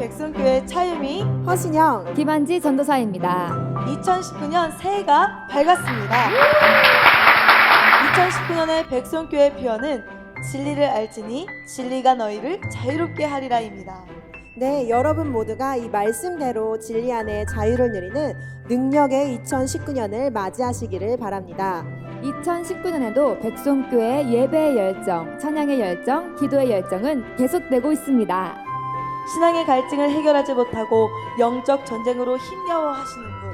백성교회 차유미, 허신영, 김한지 전도사입니다. 2019년 새해가 밝았습니다. 2019년의 백성교회 표어는 진리를 알지니 진리가 너희를 자유롭게 하리라입니다. 네, 여러분 모두가 이 말씀대로 진리 안에 자유를 누리는 능력의 2019년을 맞이하시기를 바랍니다. 2019년에도 백송교회 예배의 열정, 찬양의 열정, 기도의 열정은 계속되고 있습니다. 신앙의 갈증을 해결하지 못하고 영적 전쟁으로 힘겨워하시는 분,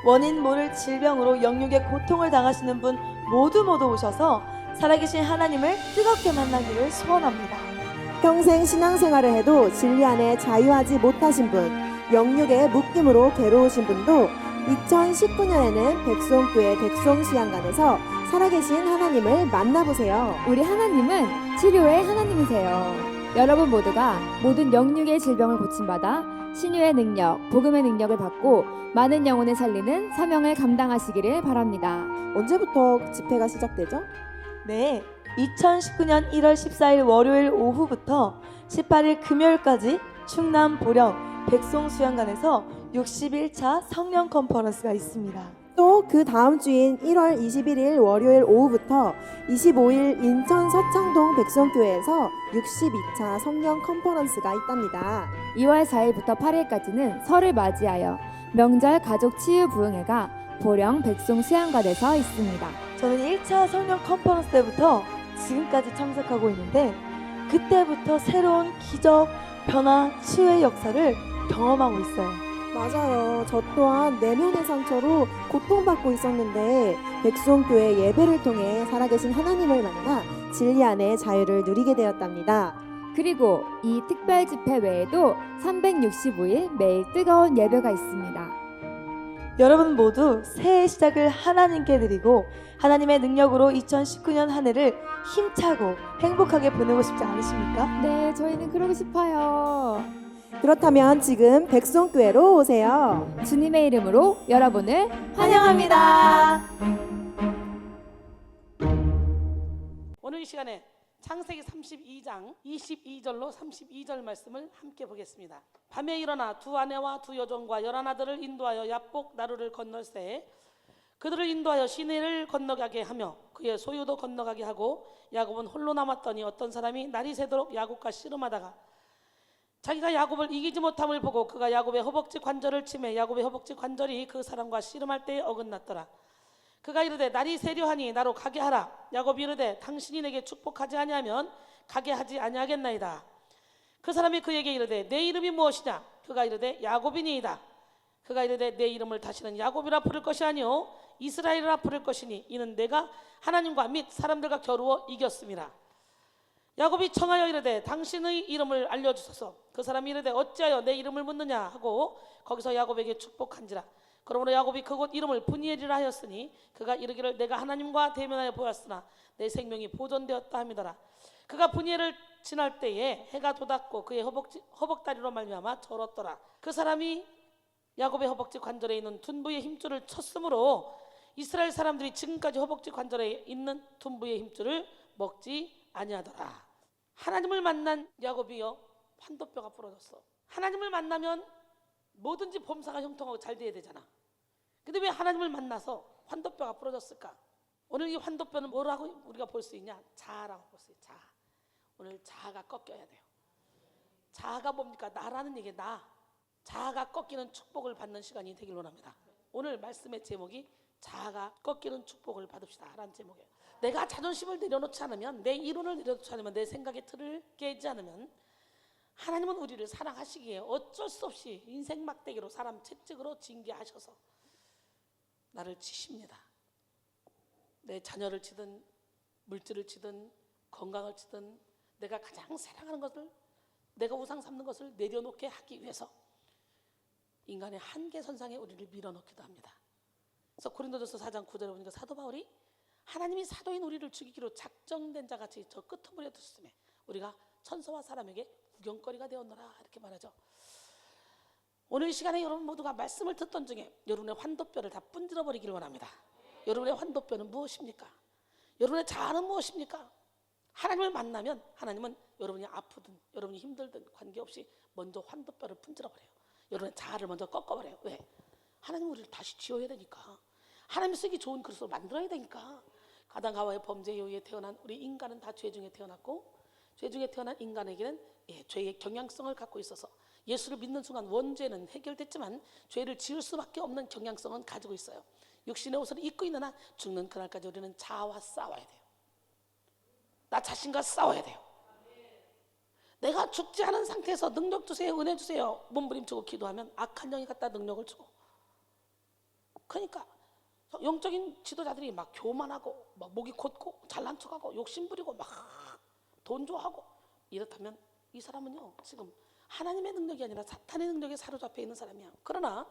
원인 모를 질병으로 영육의 고통을 당하시는 분 모두 오셔서 살아계신 하나님을 뜨겁게 만나기를 소원합니다. 평생 신앙생활을 해도 진리 안에 자유하지 못하신 분, 영육의 묶임으로 괴로우신 분도 2019년에는 백송교회 백송시안관에서 살아계신 하나님을 만나보세요. 우리 하나님은 치료의 하나님이세요. 여러분 모두가 모든 영육의 질병을 고침받아 신유의 능력, 복음의 능력을 받고 많은 영혼을 살리는 사명을 감당하시기를 바랍니다. 언제부터 집회가 시작되죠? 네, 2019년 1월 14일 월요일 오후부터 18일 금요일까지 충남 보령 백송수양관에서 61차 성령 컨퍼런스가 있습니다. 또 그 다음 주인 1월 21일 월요일 오후부터 25일 인천 서창동 백성교회에서 62차 성령 컨퍼런스가 있답니다. 2월 4일부터 8일까지는 설을 맞이하여 명절 가족 치유 부흥회가 보령 백송 수양관에서 있습니다. 저는 1차 성령 컨퍼런스 때부터 지금까지 참석하고 있는데 그때부터 새로운 기적, 변화, 치유의 역사를 경험하고 있어요. 맞아요. 저 또한 내면의 상처로 고통받고 있었는데 백송교회 예배를 통해 살아계신 하나님을 만나 진리 안에 자유를 누리게 되었답니다. 그리고 이 특별 집회 외에도 365일 매일 뜨거운 예배가 있습니다. 여러분 모두 새해 시작을 하나님께 드리고 하나님의 능력으로 2019년 한 해를 힘차고 행복하게 보내고 싶지 않으십니까? 네, 저희는 그러고 싶어요. 그렇다면 지금 백송교회로 오세요. 주님의 이름으로 여러분을 환영합니다. 오늘 이 시간에 창세기 32장 22절로 32절 말씀을 함께 보겠습니다. 밤에 일어나 두 아내와 두 여종과 11아들을 인도하여 야복 나루를 건널세 그들을 인도하여 시내를 건너가게 하며 그의 소유도 건너가게 하고 야곱은 홀로 남았더니 어떤 사람이 날이 새도록 야곱과 씨름하다가 자기가 야곱을 이기지 못함을 보고 그가 야곱의 허벅지 관절을 치매 야곱의 허벅지 관절이 그 사람과 씨름할 때에 어긋났더라. 그가 이르되 날이 새려하니 나로 가게 하라. 야곱이 이르되 당신이 내게 축복하지 아니하면 가게 하지 아니하겠나이다. 그 사람이 그에게 이르되 내 이름이 무엇이냐? 그가 이르되 야곱이니이다. 그가 이르되 내 이름을 다시는 야곱이라 부를 것이 아니요 이스라엘이라 부를 것이니 이는 내가 하나님과 및 사람들과 겨루어 이겼음이라. 야곱이 청하여 이르되 당신의 이름을 알려주소서. 그 사람이 이르되 어찌하여 내 이름을 묻느냐 하고 거기서 야곱에게 축복한지라. 그러므로 야곱이 그곳 이름을 브니엘이라 하였으니 그가 이르기를 내가 하나님과 대면하여 보았으나 내 생명이 보존되었다 함이더라. 그가 브니엘을 지날 때에 해가 돋았고 그의 허벅다리로 말미암아 절었더라. 그 사람이 야곱의 허벅지 관절에 있는 둔부의 힘줄을 쳤으므로 이스라엘 사람들이 지금까지 허벅지 관절에 있는 둔부의 힘줄을 먹지 아니하더라. 하나님을 만난 야곱이요 환도뼈가 부러졌어. 하나님을 만나면 뭐든지 범사가 형통하고 잘 돼야 되잖아. 근데 왜 하나님을 만나서 환도뼈가 부러졌을까? 오늘 이 환도뼈는 뭐라고 우리가 볼 수 있냐? 자아라고 볼 수 있어. 자아. 오늘 자아가 꺾여야 돼요. 자아가 뭡니까? 나라는 얘기 나. 자아가 꺾이는 축복을 받는 시간이 되길 원합니다. 오늘 말씀의 제목이 자아가 꺾이는 축복을 받읍시다 라는 제목이에요. 내가 자존심을 내려놓지 않으면, 내 이론을 내려놓지 않으면, 내 생각의 틀을 깨지 않으면 하나님은 우리를 사랑하시기에 어쩔 수 없이 인생 막대기로 사람 채찍으로 징계하셔서 나를 치십니다. 내 자녀를 치든 물질을 치든 건강을 치든 내가 가장 사랑하는 것을, 내가 우상 삼는 것을 내려놓게 하기 위해서 인간의 한계선상에 우리를 밀어넣기도 합니다. 그래서 고린도전서 4장 9절에 보니까 사도 바울이 하나님이 사도인 우리를 죽이기로 작정된 자같이 저 끄트머리에 두셨음에 우리가 천사와 사람에게 구경거리가 되었노라 이렇게 말하죠. 오늘 이 시간에 여러분 모두가 말씀을 듣던 중에 여러분의 환도뼈를 다 분질러 버리기를 원합니다. 여러분의 환도뼈는 무엇입니까? 여러분의 자아는 무엇입니까? 하나님을 만나면 하나님은 여러분이 아프든 여러분이 힘들든 관계없이 먼저 환도뼈를 분질러 버려요. 여러분의 자아를 먼저 꺾어버려요. 왜? 하나님 우리를 다시 지어야 되니까. 하나님 쓰기 좋은 그릇으로 만들어야 되니까. 아담과 하와의 범죄 이후에 태어난 우리 인간은 다 죄 중에 태어났고, 죄 중에 태어난 인간에게는 죄의 경향성을 갖고 있어서 예수를 믿는 순간 원죄는 해결됐지만 죄를 지을 수밖에 없는 경향성은 가지고 있어요. 육신의 옷을 입고 있는 한 죽는 그날까지 우리는 자아와 싸워야 돼요. 나 자신과 싸워야 돼요. 내가 죽지 않은 상태에서 능력 주세요, 은혜 주세요 몸부림치고 기도하면 악한 영이 갖다 능력을 주고, 그러니까 영적인 지도자들이 막 교만하고 막 목이 곧고 잘난 척하고 욕심부리고 막 돈 좋아하고 이렇다면 이 사람은요 지금 하나님의 능력이 아니라 사탄의 능력에 사로잡혀 있는 사람이야. 그러나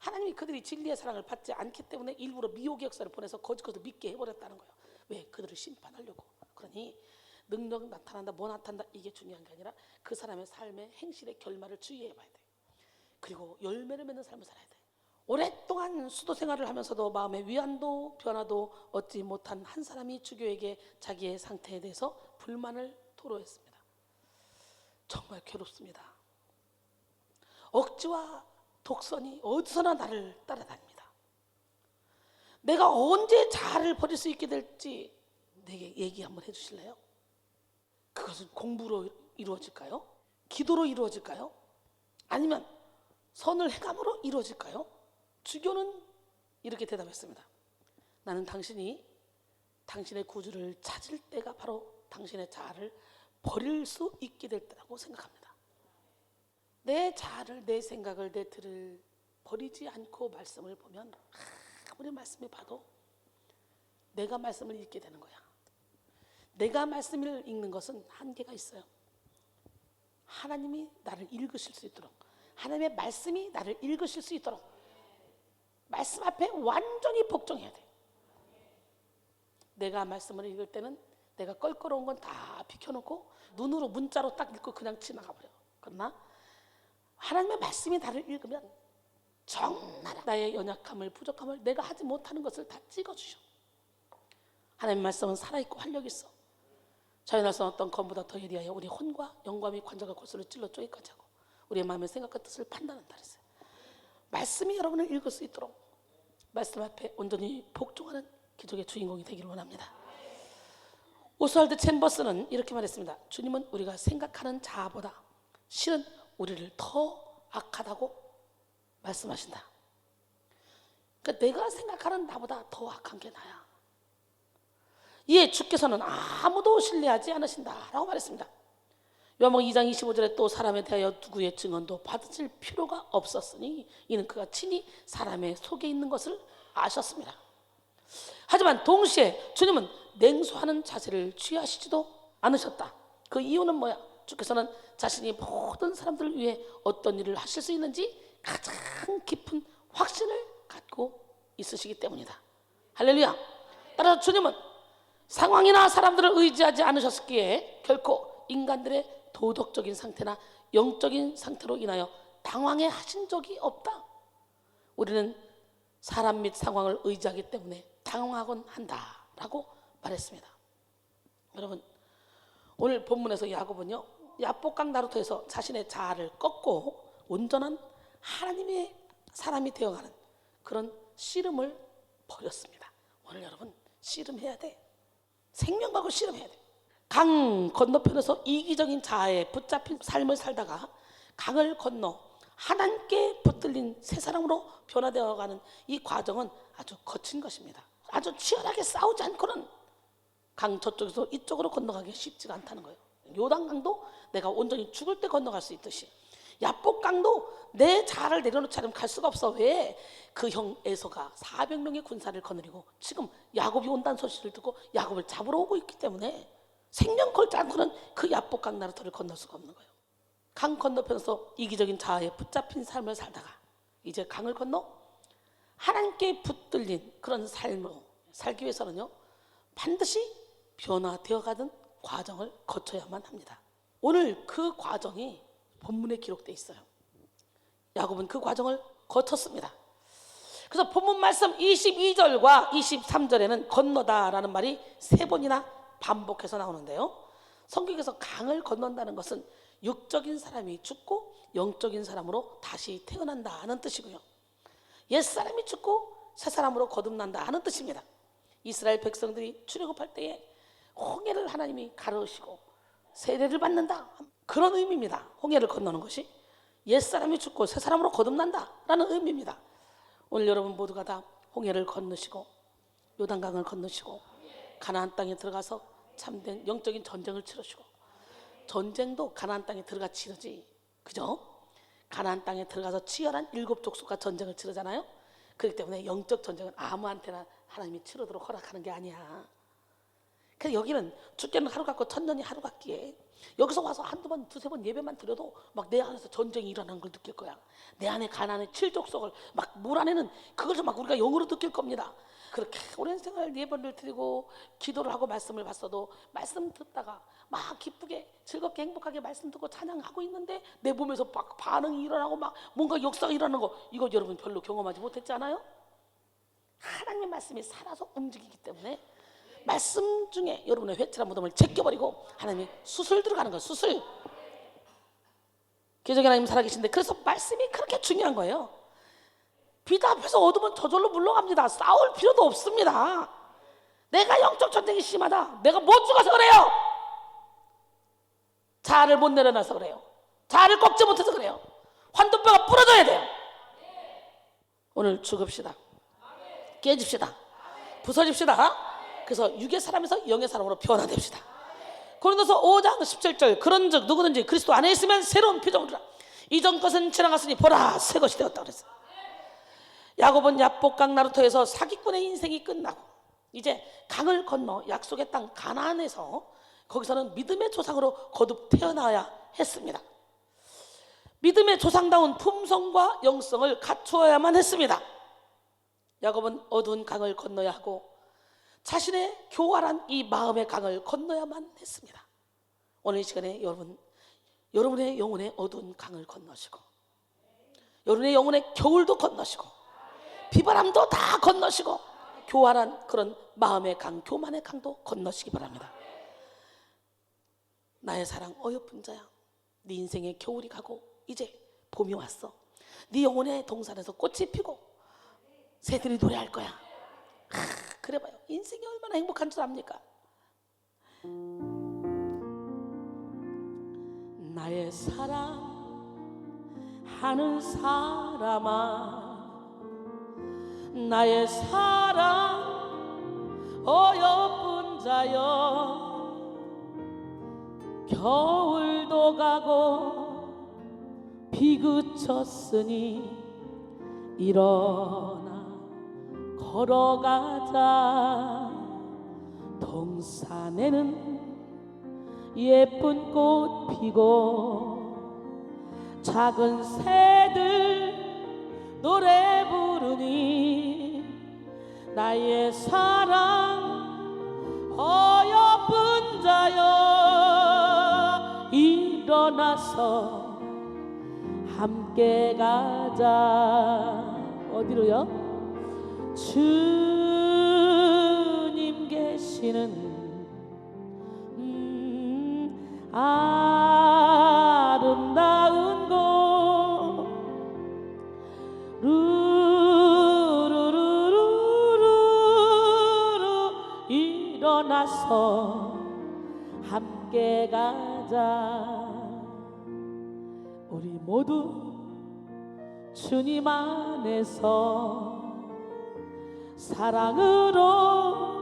하나님이 그들이 진리의 사랑을 받지 않기 때문에 일부러 미혹의 역사를 보내서 거짓 것을 믿게 해버렸다는 거예요. 왜? 그들을 심판하려고. 그러니 능력 나타난다 뭐 나타난다 이게 중요한 게 아니라 그 사람의 삶의 행실의 결말을 주의해 봐야 돼. 그리고 열매를 맺는 삶을 살아야 돼. 오랫동안 수도 생활을 하면서도 마음의 위안도 변화도 얻지 못한 한 사람이 주교에게 자기의 상태에 대해서 불만을 토로했습니다. 정말 괴롭습니다. 억지와 독선이 어디서나 나를 따라다닙니다. 내가 언제 자아를 버릴 수 있게 될지 내게 얘기 한번 해주실래요? 그것은 공부로 이루어질까요? 기도로 이루어질까요? 아니면 선을 행함으로 이루어질까요? 주교는 이렇게 대답했습니다. 나는 당신이 당신의 구주를 찾을 때가 바로 당신의 자아를 버릴 수 있게 될 때라고 생각합니다. 내 자아를, 내 생각을, 내 틀을 버리지 않고 말씀을 보면 아무리 말씀을 봐도 내가 말씀을 읽게 되는 거야. 내가 말씀을 읽는 것은 한계가 있어요. 하나님이 나를 읽으실 수 있도록, 하나님의 말씀이 나를 읽으실 수 있도록 말씀 앞에 완전히 복종해야 돼. 내가 말씀을 읽을 때는 내가 껄끄러운 건 다 비켜놓고 눈으로 문자로 딱 읽고 그냥 지나가버려. 그러나 하나님의 말씀이 나를 읽으면 정말 나의 연약함을 부족함을 내가 하지 못하는 것을 다 찍어주셔. 하나님의 말씀은 살아있고 활력이 있어. 자연할 수 없던 검보다 더 예리하여 우리 혼과 영과 및 관절과 골수를 찔러 쪼개까지 하고 우리의 마음의 생각과 뜻을 판단한다 그랬어요. 말씀이 여러분을 읽을 수 있도록 말씀 앞에 온전히 복종하는 기적의 주인공이 되기를 원합니다. 오스왈드 챔버스는 이렇게 말했습니다. 주님은 우리가 생각하는 자아보다 실은 우리를 더 악하다고 말씀하신다. 그러니까 내가 생각하는 나보다 더 악한 게 나야. 이에 주께서는 아무도 신뢰하지 않으신다라고 말했습니다. 요한복음 2장 25절에 또 사람에 대하여 누구의 증언도 받으실 필요가 없었으니 이는 그가 친히 사람의 속에 있는 것을 아셨습니다. 하지만 동시에 주님은 냉소하는 자세를 취하시지도 않으셨다. 그 이유는 뭐야? 주께서는 자신이 모든 사람들을 위해 어떤 일을 하실 수 있는지 가장 깊은 확신을 갖고 있으시기 때문이다. 할렐루야. 따라서 주님은 상황이나 사람들을 의지하지 않으셨기에 결코 인간들의 도덕적인 상태나 영적인 상태로 인하여 당황해 하신 적이 없다. 우리는 사람 및 상황을 의지하기 때문에 당황하곤 한다라고 말했습니다. 여러분, 오늘 본문에서 야곱은요 야복강 나루터에서 자신의 자아를 꺾고 온전한 하나님의 사람이 되어가는 그런 씨름을 벌였습니다. 오늘 여러분 씨름해야 돼. 생명 걸고 씨름해야 돼. 강 건너편에서 이기적인 자아에 붙잡힌 삶을 살다가 강을 건너 하나님께 붙들린 새 사람으로 변화되어가는 이 과정은 아주 거친 것입니다. 아주 치열하게 싸우지 않고는 강 저쪽에서 이쪽으로 건너가기 쉽지가 않다는 거예요. 요단강도 내가 온전히 죽을 때 건너갈 수 있듯이 야복강도 내 자아를 내려놓지 않으면 갈 수가 없어. 왜? 그 형 에서가 400명의 군사를 거느리고 지금 야곱이 온다는 소식을 듣고 야곱을 잡으러 오고 있기 때문에 생명 걸지 않고는 그 야복강 나루터를 건널 수가 없는 거예요. 강 건너편에서 이기적인 자아에 붙잡힌 삶을 살다가 이제 강을 건너 하나님께 붙들린 그런 삶으로 살기 위해서는요 반드시 변화되어가는 과정을 거쳐야만 합니다. 오늘 그 과정이 본문에 기록되어 있어요. 야곱은 그 과정을 거쳤습니다. 그래서 본문 말씀 22절과 23절에는 건너다라는 말이 3번이나 반복해서 나오는데요. 성경에서 강을 건넌다는 것은 육적인 사람이 죽고 영적인 사람으로 다시 태어난다는 뜻이고요. 옛사람이 죽고 새사람으로 거듭난다 하는 뜻입니다. 이스라엘 백성들이 출애굽할 때에 홍해를 하나님이 가르시고 세례를 받는다, 그런 의미입니다. 홍해를 건너는 것이 옛사람이 죽고 새사람으로 거듭난다 라는 의미입니다. 오늘 여러분 모두가 다 홍해를 건너시고 요단강을 건너시고 가나안 땅에 들어가서 참된 영적인 전쟁을 치르시고, 전쟁도 가나안 땅에 들어가 치르지, 그죠? 가나안 땅에 들어가서 치열한 7 족속과 전쟁을 치르잖아요. 그렇기 때문에 영적 전쟁은 아무한테나 하나님이 치르도록 허락하는 게 아니야. 그래서 여기는 죽게는 하루 같고 천년이 하루 같기에 여기서 와서 한두 번, 두세 번 예배만 드려도 막 내 안에서 전쟁이 일어나는 걸 느낄 거야. 내 안에 가나안의 7족속을 막 몰아내는 그걸 좀 막 우리가 영으로 느낄 겁니다. 그렇게 오랜 생활 예배를 드리고 기도를 하고 말씀을 봤어도 말씀 듣다가 막 기쁘게 즐겁게 행복하게 말씀 듣고 찬양하고 있는데 내 몸에서 막 반응이 일어나고 막 뭔가 역사가 일어나는 거, 이거 여러분 별로 경험하지 못했지 않아요? 하나님의 말씀이 살아서 움직이기 때문에 말씀 중에 여러분의 회칠한 무덤을 제껴버리고 하나님이 수술 들어가는 거예요. 수술. 기적의 하나님 살아계신데, 그래서 말씀이 그렇게 중요한 거예요. 비다 앞에서 얻으면 저절로 물러갑니다. 싸울 필요도 없습니다. 내가 영적 전쟁이 심하다, 내가 못 죽어서 그래요. 자아를 못 내려놔서 그래요. 자아를 꺾지 못해서 그래요. 환도뼈가 부러져야 돼요. 오늘 죽읍시다. 깨집시다. 부서집시다. 그래서 육의 사람에서 영의 사람으로 변화됩시다. 고린도서 5장 17절, 그런즉 누구든지 그리스도 안에 있으면 새로운 피조물이라, 이전 것은 지나갔으니 보라 새 것이 되었다 그랬어요. 야곱은 야복강 나루터에서 사기꾼의 인생이 끝나고 이제 강을 건너 약속의 땅 가나안에서 거기서는 믿음의 조상으로 거듭 태어나야 했습니다. 믿음의 조상다운 품성과 영성을 갖추어야만 했습니다. 야곱은 어두운 강을 건너야 하고 자신의 교활한 이 마음의 강을 건너야만 했습니다. 오늘 이 시간에 여러분의 영혼의 어두운 강을 건너시고, 여러분의 영혼의 겨울도 건너시고, 비바람도 다 건너시고, 교활한 그런 마음의 강, 교만의 강도 건너시기 바랍니다. 나의 사랑 어여쁜 자야, 네 인생의 겨울이 가고 이제 봄이 왔어. 네 영혼의 동산에서 꽃이 피고 새들이 노래할 거야. 그래 봐요. 인생이 얼마나 행복한 줄 압니까? 나의 사랑하는 사람아, 나의 사랑 어여쁜 자여, 겨울도 가고 비 그쳤으니 일어나 걸어가자. 동산에는 예쁜 꽃 피고 작은 새들 노래 부르니 나의 사랑 어여쁜 자여, 일어나서 함께 가자. 어디로요? 주님 계시는 아름다운 곳, 루루루루루, 일어나서 함께 가자. 우리 모두 주님 안에서 사랑으로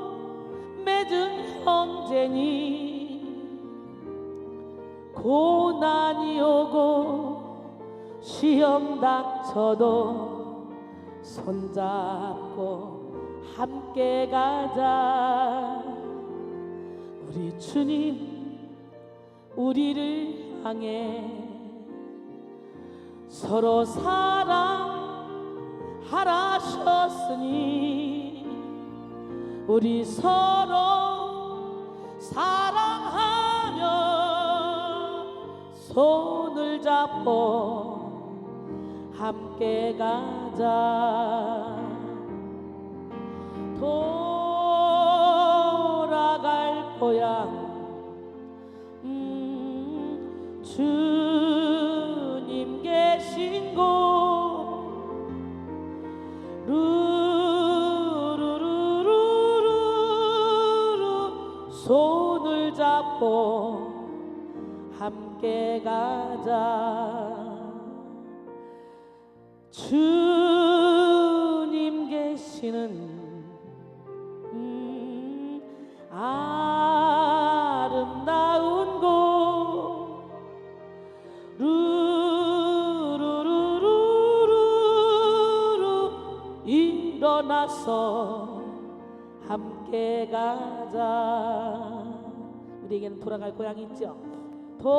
맺은 형제니, 고난이 오고 시험 닥쳐도 손잡고 함께 가자. 우리 주님 우리를 향해 서로 사랑하라 하셨으니 우리 서로 사랑하며 손을 잡고 함께 가자. 돌아갈 거야 주님 계신 곳 루루루루루 손을 잡고 함께 가자. 주님 계시는 아름다운 곳 루루루루루 일어나서 함께 가자. 우리에게는 돌아갈 고향이 있죠. 돌아갈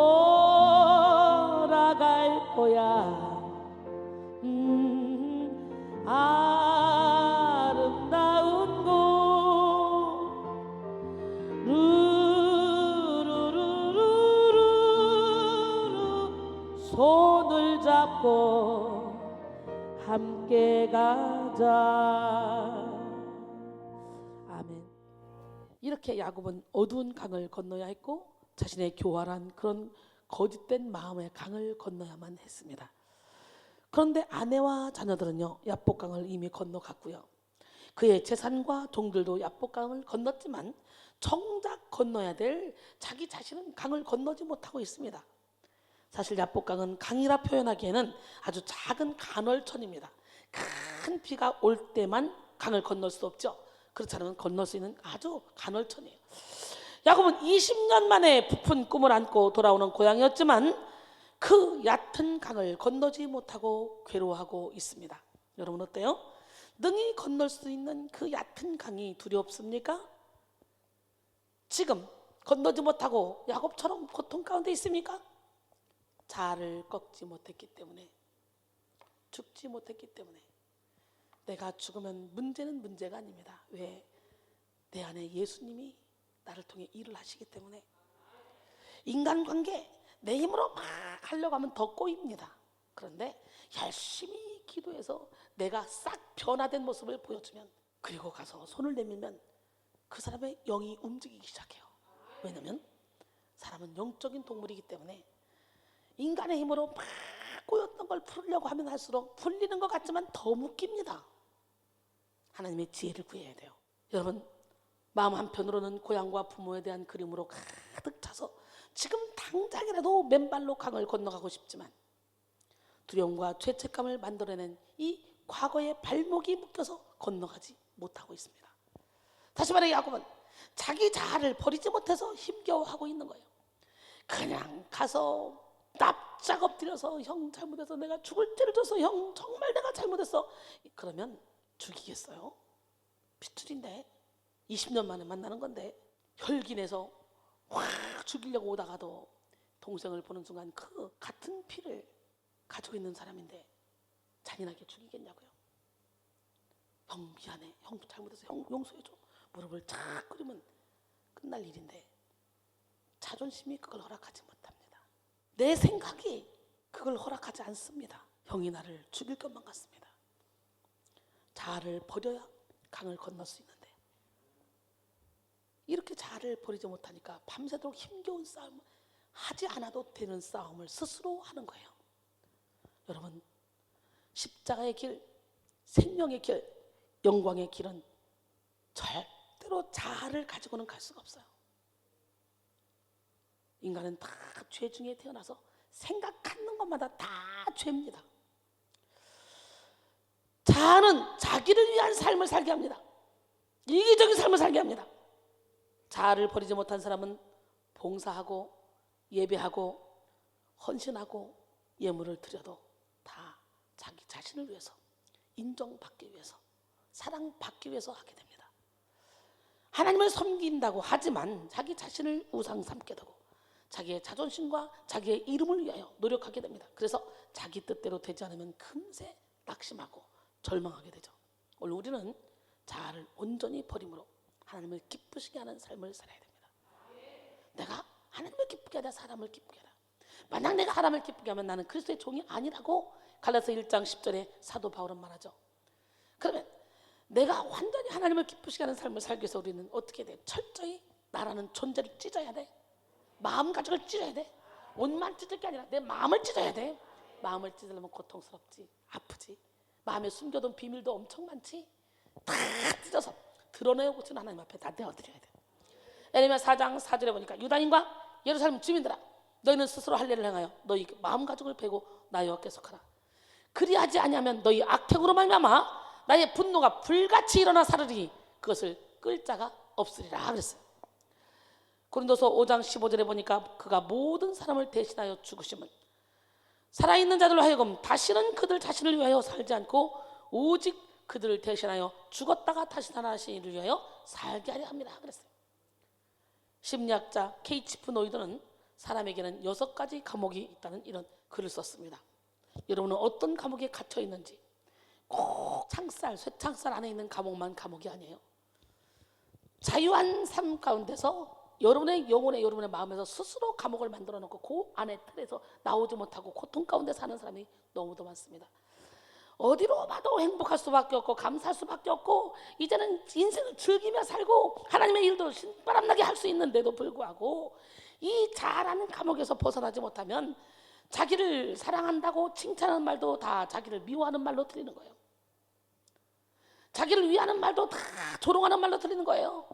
거야. 아름다운 곳 루루루루루 손을 잡고 함께 가자. 아멘. 이렇게 야곱은 어두운 강을 건너야 했고 자신의 교활한 그런 거짓된 마음의 강을 건너야만 했습니다. 그런데 아내와 자녀들은요, 야복강을 이미 건너갔고요. 그의 재산과 종들도 야복강을 건넜지만 정작 건너야 될 자기 자신은 강을 건너지 못하고 있습니다. 사실 야복강은 강이라 표현하기에는 아주 작은 간헐천입니다. 큰 비가 올 때만 강을 건널 수 없죠. 그렇지 않으면 건널 수 있는 아주 간헐천이에요. 야곱은 20년 만에 부푼 꿈을 안고 돌아오는 고향이었지만 그 얕은 강을 건너지 못하고 괴로워하고 있습니다. 여러분 어때요? 능히 건널 수 있는 그 얕은 강이 두렵습니까? 지금 건너지 못하고 야곱처럼 고통 가운데 있습니까? 자아를 꺾지 못했기 때문에, 죽지 못했기 때문에. 내가 죽으면 문제는 문제가 아닙니다. 왜? 내 안에 예수님이 나를 통해 일을 하시기 때문에. 인간관계 내 힘으로 막 하려고 하면 더 꼬입니다. 그런데 열심히 기도해서 내가 싹 변화된 모습을 보여주면, 그리고 가서 손을 내밀면 그 사람의 영이 움직이기 시작해요. 왜냐하면 사람은 영적인 동물이기 때문에 인간의 힘으로 막 꼬였던 걸 풀려고 하면 할수록 풀리는 것 같지만 더 묶입니다. 하나님의 지혜를 구해야 돼요. 여러분, 마음 한편으로는 고향과 부모에 대한 그림으로 가득 차서 지금 당장이라도 맨발로 강을 건너가고 싶지만 두려움과 죄책감을 만들어낸 이 과거의 발목이 묶여서 건너가지 못하고 있습니다. 다시 말해 야곱은 자기 자아를 버리지 못해서 힘겨워하고 있는 거예요. 그냥 가서 납작 엎드려서 형 잘못해서 내가 죽을 죄를 져서 형 정말 내가 잘못했어. 그러면 죽이겠어요? 핏줄인데 20년 만에 만나는 건데 혈기내서 확 죽이려고 오다가도 동생을 보는 순간 그 같은 피를 가지고 있는 사람인데 잔인하게 죽이겠냐고요. 형 미안해, 형 잘못해서 형 용서해줘. 무릎을 착 꿇으면 끝날 일인데 자존심이 그걸 허락하지 못합니다. 내 생각이 그걸 허락하지 않습니다. 형이 나를 죽일 것만 같습니다. 자아를 버려야 강을 건널 수 있는데 이렇게 자아를 버리지 못하니까 밤새도록 힘겨운 싸움을 하지 않아도 되는 싸움을 스스로 하는 거예요. 여러분, 십자가의 길, 생명의 길, 영광의 길은 절대로 자아를 가지고는 갈 수가 없어요. 인간은 다 죄 중에 태어나서 생각하는 것마다 다 죄입니다. 자아는 자기를 위한 삶을 살게 합니다. 이기적인 삶을 살게 합니다. 자아를 버리지 못한 사람은 봉사하고 예배하고 헌신하고 예물을 드려도 다 자기 자신을 위해서, 인정받기 위해서, 사랑받기 위해서 하게 됩니다. 하나님을 섬긴다고 하지만 자기 자신을 우상 삼게 되고 자기의 자존심과 자기의 이름을 위하여 노력하게 됩니다. 그래서 자기 뜻대로 되지 않으면 금세 낙심하고 절망하게 되죠. 오늘 우리는 자아를 온전히 버림으로 하나님을 기쁘시게 하는 삶을 살아야 됩니다. 내가 하나님을 기쁘게 하자 사람을 기쁘게 하라. 만약 내가 하나님을 기쁘게 하면 나는 그리스도의 종이 아니라고 갈라디아서 1장 10절에 사도 바울은 말하죠. 그러면 내가 완전히 하나님을 기쁘시게 하는 삶을 살기 위해서 우리는 어떻게 돼? 철저히 나라는 존재를 찢어야 돼. 마음가짐을 찢어야 돼. 옷만 찢을 게 아니라 내 마음을 찢어야 돼. 마음을 찢으려면 고통스럽지, 아프지. 마음에 숨겨둔 비밀도 엄청 많지. 다 찢어서 드러내고 싶은 하나님 앞에 다 내어드려야 돼. 에레미야 4장 4절에 보니까 유다인과 예루살렘 주민들아, 너희는 스스로 할 일을 행하여 너희 마음 가죽을 베고 나 여호와께 속하라. 그리하지 아니하면 너희 악행으로 말미암아 나의 분노가 불같이 일어나 사르리 그것을 끌 자가 없으리라 그랬어요. 고린도서 5장 15절에 보니까 그가 모든 사람을 대신하여 죽으심은 살아있는 자들로 하여금 다시는 그들 자신을 위하여 살지 않고 오직 그들을 대신하여 죽었다가 다시 살아나신 이를 위하여 살게 하려 합니다 그랬어요. 심리학자 케이치프 노이드는 사람에게는 6가지 감옥이 있다는 이런 글을 썼습니다. 여러분은 어떤 감옥에 갇혀 있는지, 꼭 창살, 쇠창살 안에 있는 감옥만 감옥이 아니에요. 자유한 삶 가운데서 여러분의 영혼에, 여러분의 마음에서 스스로 감옥을 만들어 놓고 그 안에 틀에서 나오지 못하고 고통 가운데 사는 사람이 너무도 많습니다. 어디로 봐도 행복할 수밖에 없고 감사할 수밖에 없고 이제는 인생을 즐기며 살고 하나님의 일도 신바람나게 할 수 있는데도 불구하고 이 자라는 감옥에서 벗어나지 못하면 자기를 사랑한다고 칭찬하는 말도 다 자기를 미워하는 말로 들리는 거예요. 자기를 위하는 말도 다 조롱하는 말로 들리는 거예요.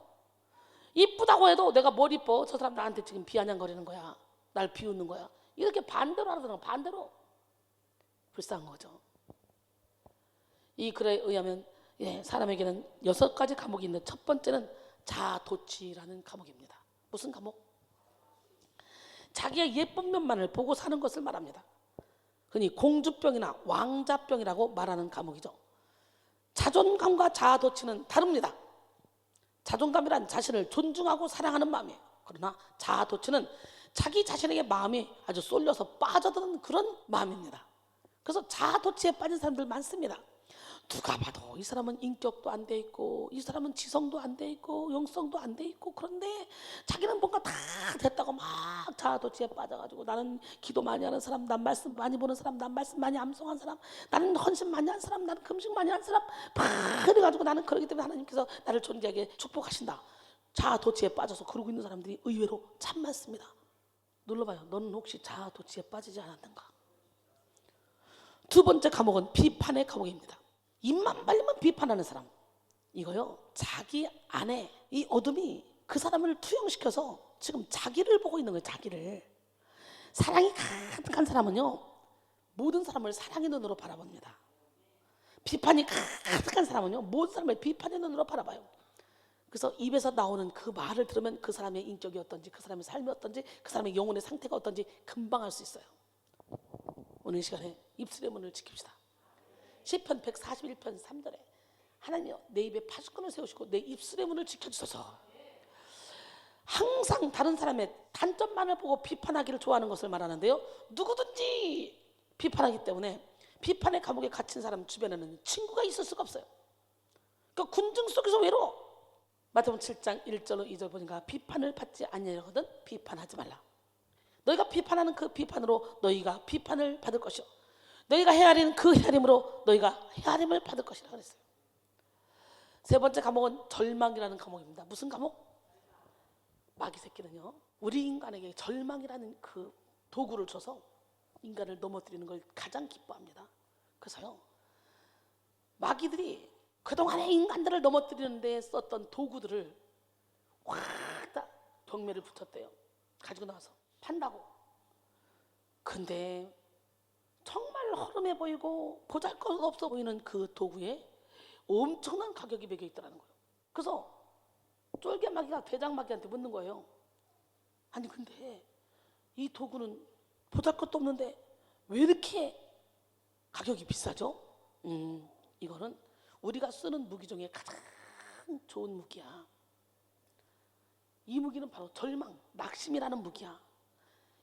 이쁘다고 해도 내가 뭘 이뻐? 저 사람 나한테 지금 비아냥거리는 거야. 날 비웃는 거야. 이렇게 반대로 하더라고요. 반대로. 불쌍한 거죠. 이 글에 의하면 사람에게는 6가지 감옥이 있는데 첫 번째는 자아도취라는 감옥입니다. 무슨 감옥? 자기의 예쁜 면만을 보고 사는 것을 말합니다. 흔히 공주병이나 왕자병이라고 말하는 감옥이죠. 자존감과 자아도취는 다릅니다. 자존감이란 자신을 존중하고 사랑하는 마음이에요. 그러나 자아도취는 자기 자신에게 마음이 아주 쏠려서 빠져드는 그런 마음입니다. 그래서 자아도취에 빠진 사람들 많습니다. 누가 봐도 이 사람은 인격도 안 돼 있고 이 사람은 지성도 안 돼 있고 영성도 안 돼 있고 그런데 자기는 뭔가 다 됐다고 막 자아도취에 빠져가지고 나는 기도 많이 하는 사람, 난 말씀 많이 보는 사람, 난 말씀 많이 암송한 사람, 나는 헌신 많이 한 사람, 나는 금식 많이 한 사람 막 그래가지고 나는 그러기 때문에 하나님께서 나를 존귀하게 축복하신다. 자아도취에 빠져서 그러고 있는 사람들이 의외로 참 많습니다. 눌러봐요. 너는 혹시 자아도취에 빠지지 않았는가? 두 번째 감옥은 비판의 감옥입니다. 입만 벌리면 비판하는 사람. 이거요, 자기 안에 이 어둠이 그 사람을 투영시켜서 지금 자기를 보고 있는 거예요. 자기를. 사랑이 가득한 사람은요 모든 사람을 사랑의 눈으로 바라봅니다. 비판이 가득한 사람은요 모든 사람을 비판의 눈으로 바라봐요. 그래서 입에서 나오는 그 말을 들으면 그 사람의 인격이 어떤지, 그 사람의 삶이 어떤지, 그 사람의 영혼의 상태가 어떤지 금방 알 수 있어요. 오늘 이 시간에 입술의 문을 지킵시다. 시편 141편 3절에 하나님이여 내 입에 파수꾼을 세우시고 내 입술의 문을 지켜주소서. 항상 다른 사람의 단점만을 보고 비판하기를 좋아하는 것을 말하는데요, 누구든지 비판하기 때문에 비판의 감옥에 갇힌 사람 주변에는 친구가 있을 수가 없어요. 그러니까 군중 속에서 외로워. 마태복음 7장 1절로 2절 보니까 비판을 받지 아니하거든 비판하지 말라. 너희가 비판하는 그 비판으로 너희가 비판을 받을 것이요 너희가 헤아리는 그 헤아림으로 너희가 헤아림을 받을 것이라 그랬어요. 세 번째 감옥은 절망이라는 감옥입니다. 무슨 감옥? 마귀 새끼는요 우리 인간에게 절망이라는 그 도구를 줘서 인간을 넘어뜨리는 걸 가장 기뻐합니다. 그래서요 마귀들이 그동안의 인간들을 넘어뜨리는 데 썼던 도구들을 확 다 경매를 붙였대요. 가지고 나와서 판다고. 근데 정말 허름해 보이고 보잘것없어 보이는 그 도구에 엄청난 가격이 매겨 있다는 거예요. 그래서 쫄개마귀가 대장마귀한테 묻는 거예요. 아니 근데 이 도구는 보잘것도 없는데 왜 이렇게 가격이 비싸죠? 이거는 우리가 쓰는 무기 중에 가장 좋은 무기야. 이 무기는 바로 절망, 낙심이라는 무기야.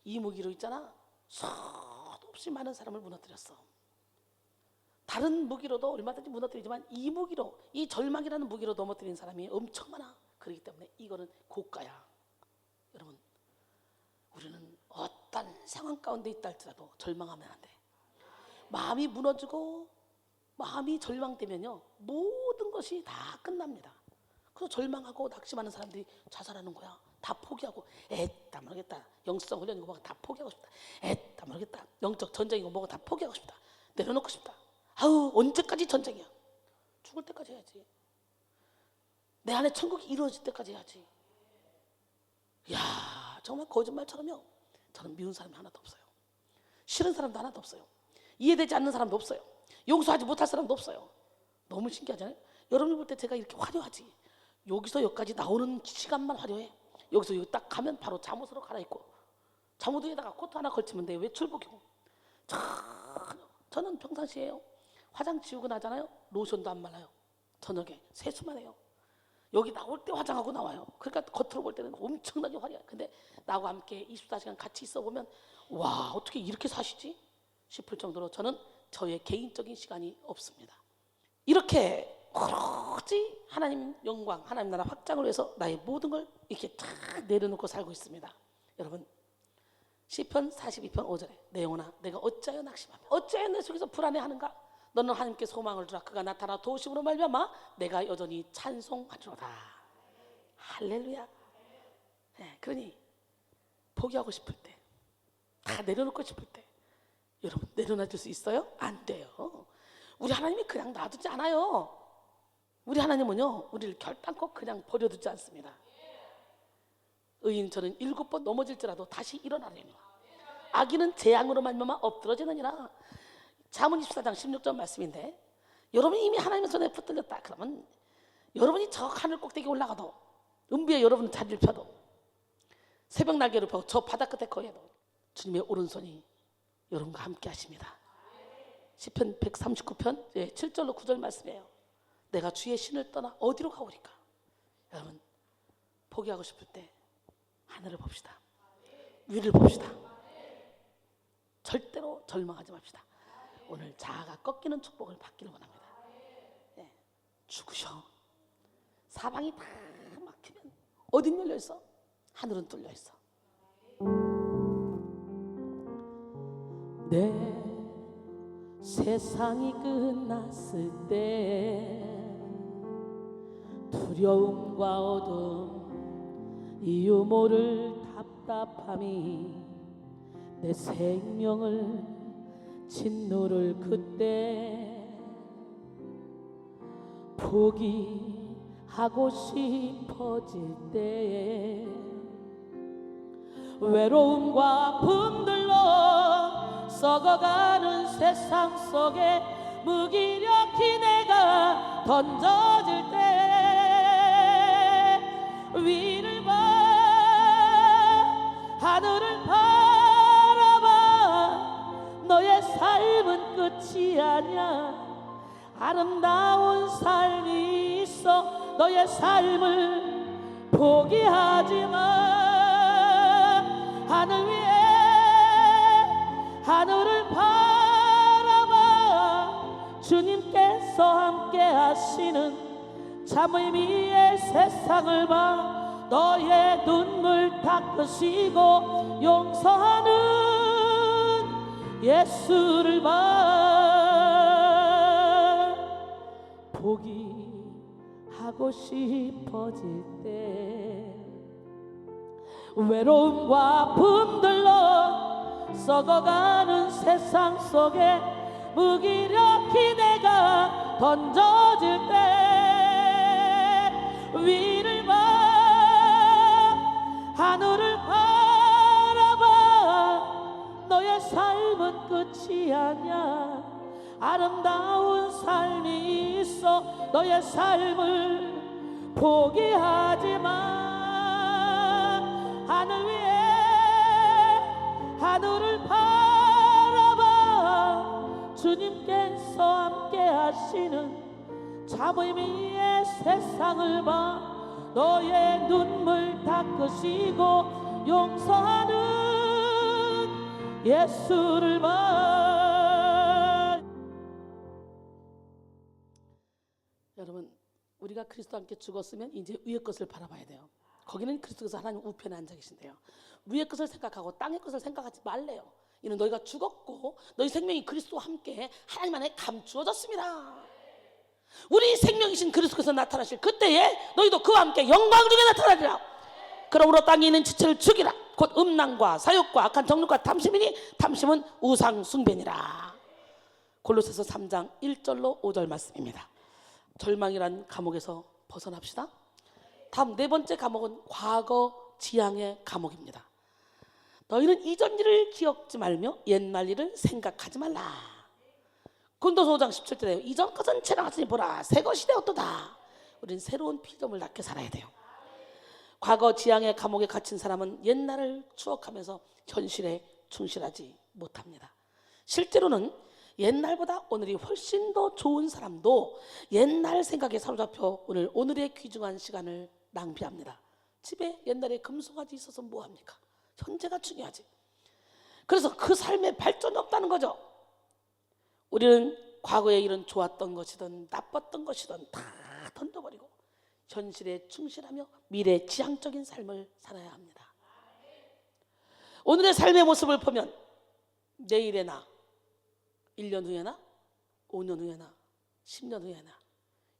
이 무기로 있잖아 수없이 많은 사람을 무너뜨렸어. 다른 무기로도 얼마든지 무너뜨리지만 이 무기로, 이 절망이라는 무기로 넘어뜨린 사람이 엄청 많아. 그렇기 때문에 이거는 고가야. 여러분, 우리는 어떤 상황 가운데 있다 할지라도 절망하면 안 돼. 마음이 무너지고 마음이 절망되면요 모든 것이 다 끝납니다. 그래서 절망하고 낙심하는 사람들이 자살하는 거야. 다 포기하고 에따 모르겠다. 영성 훈련인 거 뭐가 다 포기하고 싶다. 에따 모르겠다. 영적 전쟁인 거 뭐가 다 포기하고 싶다. 내려놓고 싶다. 아우 언제까지 전쟁이야. 죽을 때까지 해야지. 내 안에 천국이 이루어질 때까지 해야지. 이야 정말 거짓말처럼요. 저는 미운 사람이 하나도 없어요. 싫은 사람도 하나도 없어요. 이해되지 않는 사람도 없어요. 용서하지 못할 사람도 없어요. 너무 신기하잖아요. 여러분이 볼 때 제가 이렇게 화려하지. 여기서 여기까지 나오는 시간만 화려해. 여기서 여기 딱 가면 바로 잠옷으로 갈아입고 잠옷 위에다가 코트 하나 걸치면 돼. 외출복이고. 저는 평상시에요. 화장 지우고 나잖아요. 로션도 안 발라요. 저녁에 세수만 해요. 여기 나올 때 화장하고 나와요. 그러니까 겉으로 볼 때는 엄청나게 화려해. 근데 나하고 함께 24시간 같이 있어 보면 와 어떻게 이렇게 사시지? 싶을 정도로 저는 저의 개인적인 시간이 없습니다. 이렇게 오로지 하나님 영광, 하나님 나라 확장을 위해서 나의 모든 걸 이렇게 다 내려놓고 살고 있습니다. 여러분 시편 42편 5절에 내 영혼아 내가 어찌하여 낙심하며 어찌하여 내 속에서 불안해하는가? 너는 하나님께 소망을 두라. 그가 나타나 도우심으로 말미암아 내가 여전히 찬송하리로다. 할렐루야. 네, 그러니 포기하고 싶을 때, 다 내려놓고 싶을 때 여러분 내려놔줄 수 있어요? 안 돼요. 우리 하나님이 그냥 놔두지 않아요. 우리 하나님은요 우리를 결단코 그냥 버려두지 않습니다. 의인 저는 7번 넘어질지라도 다시 일어나려니 악인은 재앙으로 말미암아 엎드러지느니라. 잠언 24장 16절 말씀인데 여러분이 이미 하나님의 손에 붙들렸다 그러면 여러분이 저 하늘 꼭대기 올라가도 은비에 여러분은 자리를 펴도 새벽 날개를 펴고 저 바다 끝에 거해도 주님의 오른손이 여러분과 함께 하십니다. 시편 139편 7절로 9절 말씀이에요. 내가 주의 신을 떠나 어디로 가오리까? 여러분 포기하고 싶을 때 하늘을 봅시다. 위를 봅시다. 절대로 절망하지 맙시다. 오늘 자아가 꺾이는 축복을 받기를 원합니다. 네. 죽으셔. 사방이 다 막히면 어딘 열려 있어? 하늘은 뚫려 있어. 내 세상이 끝났을 때 두려움과 어둠 이유 모를 답답함이 내 생명을 진노를 그때 포기하고 싶어질 때 외로움과 품들로 썩어가는 세상 속에 무기력히 내가 던져질 때 위를 봐 하늘을 바라봐 너의 삶은 끝이 아니야. 아름다운 삶이 있어. 너의 삶을 포기하지 마. 하늘 위에 하늘을 바라봐 주님께서 함께 하시는 참 의미의 세상을 봐. 너의 눈물 닦으시고 용서하는 예수를 봐. 포기하고 싶어질 때 외로움과 품들로 썩어가는 세상 속에 무기력히 내가 던져질 때 위를 봐 하늘을 바라봐 너의 삶은 끝이 아니야. 아름다운 삶이 있어. 너의 삶을 포기하지 마. 하늘 위에 하늘을 바라봐 주님께서 함께 하시는 참 의미의 세상을 봐. 너의 눈물 닦으시고 용서하는 예수를 봐. 여러분 우리가 그리스도와 함께 죽었으면 이제 위의 것을 바라봐야 돼요. 거기는 그리스도께서 하나님 우편에 앉아 계신데요. 위의 것을 생각하고 땅의 것을 생각하지 말래요. 이는 너희가 죽었고 너희 생명이 그리스도와 함께 하나님 안에 감추어졌습니다. 우리 생명이신 그리스도께서 나타나실 그때에 너희도 그와 함께 영광 중에 나타나리라. 그러므로 땅에 있는 지체를 죽이라. 곧 음란과 사욕과 악한 정욕과 탐심이니 탐심은 우상 숭배니라. 골로새서 3장 1절로 5절 말씀입니다. 절망이란 감옥에서 벗어납시다. 다음 네 번째 감옥은 과거 지향의 감옥입니다. 너희는 이전 일을 기억지 말며 옛날 일을 생각하지 말라. 고린도서 5장 17절에 이전 것은 지나갔으니 보라 새 것이 되었도다. 우리는 새로운 피조물 낳게 살아야 돼요. 과거 지향의 감옥에 갇힌 사람은 옛날을 추억하면서 현실에 충실하지 못합니다. 실제로는 옛날보다 오늘이 훨씬 더 좋은 사람도 옛날 생각에 사로잡혀 오늘의 귀중한 시간을 낭비합니다. 집에 옛날에 금송아지 있어서 뭐합니까? 현재가 중요하지. 그래서 그 삶에 발전이 없다는 거죠. 우리는 과거에 이런 좋았던 것이든 나빴던 것이든 다 던져버리고 현실에 충실하며 미래 지향적인 삶을 살아야 합니다. 오늘의 삶의 모습을 보면 내일의 나, 1년 후에나 5년 후에나 10년 후에나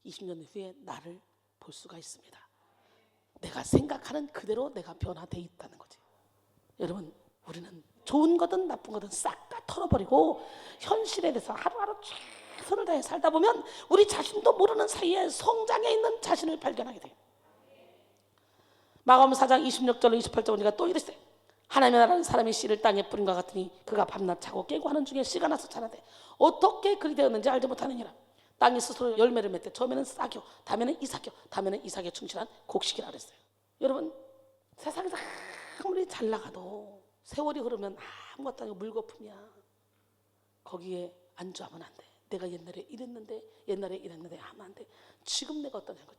20년 후에 나를 볼 수가 있습니다. 내가 생각하는 그대로 내가 변화되어 있다는 거지. 여러분, 우리는 좋은 거든 나쁜 거든 싹 다 털어버리고 현실에 대해서 하루하루 최선을 다해 살다 보면 우리 자신도 모르는 사이에 성장해 있는 자신을 발견하게 돼요. 마가복음 4장 26절로 28절 보니까 또 이랬어요. 하나님의 나라는 사람이 씨를 땅에 뿌린 것 같으니 그가 밤낮 자고 깨고 하는 중에 씨가 나서 자라되 어떻게 그리 되었는지 알지 못하느니라. 땅이 스스로 열매를 맺되 처음에는 싹이요 다음에는 이삭이요 다음에는 이삭에 충실한 곡식이라 그랬어요. 여러분, 세상에서 아무리 잘 나가도 세월이 흐르면 아무것도 아니고 물거품이야. 거기에 안주하면 안 돼. 내가 옛날에 이랬는데 하면 안 돼. 지금 내가 어떠냐는 거.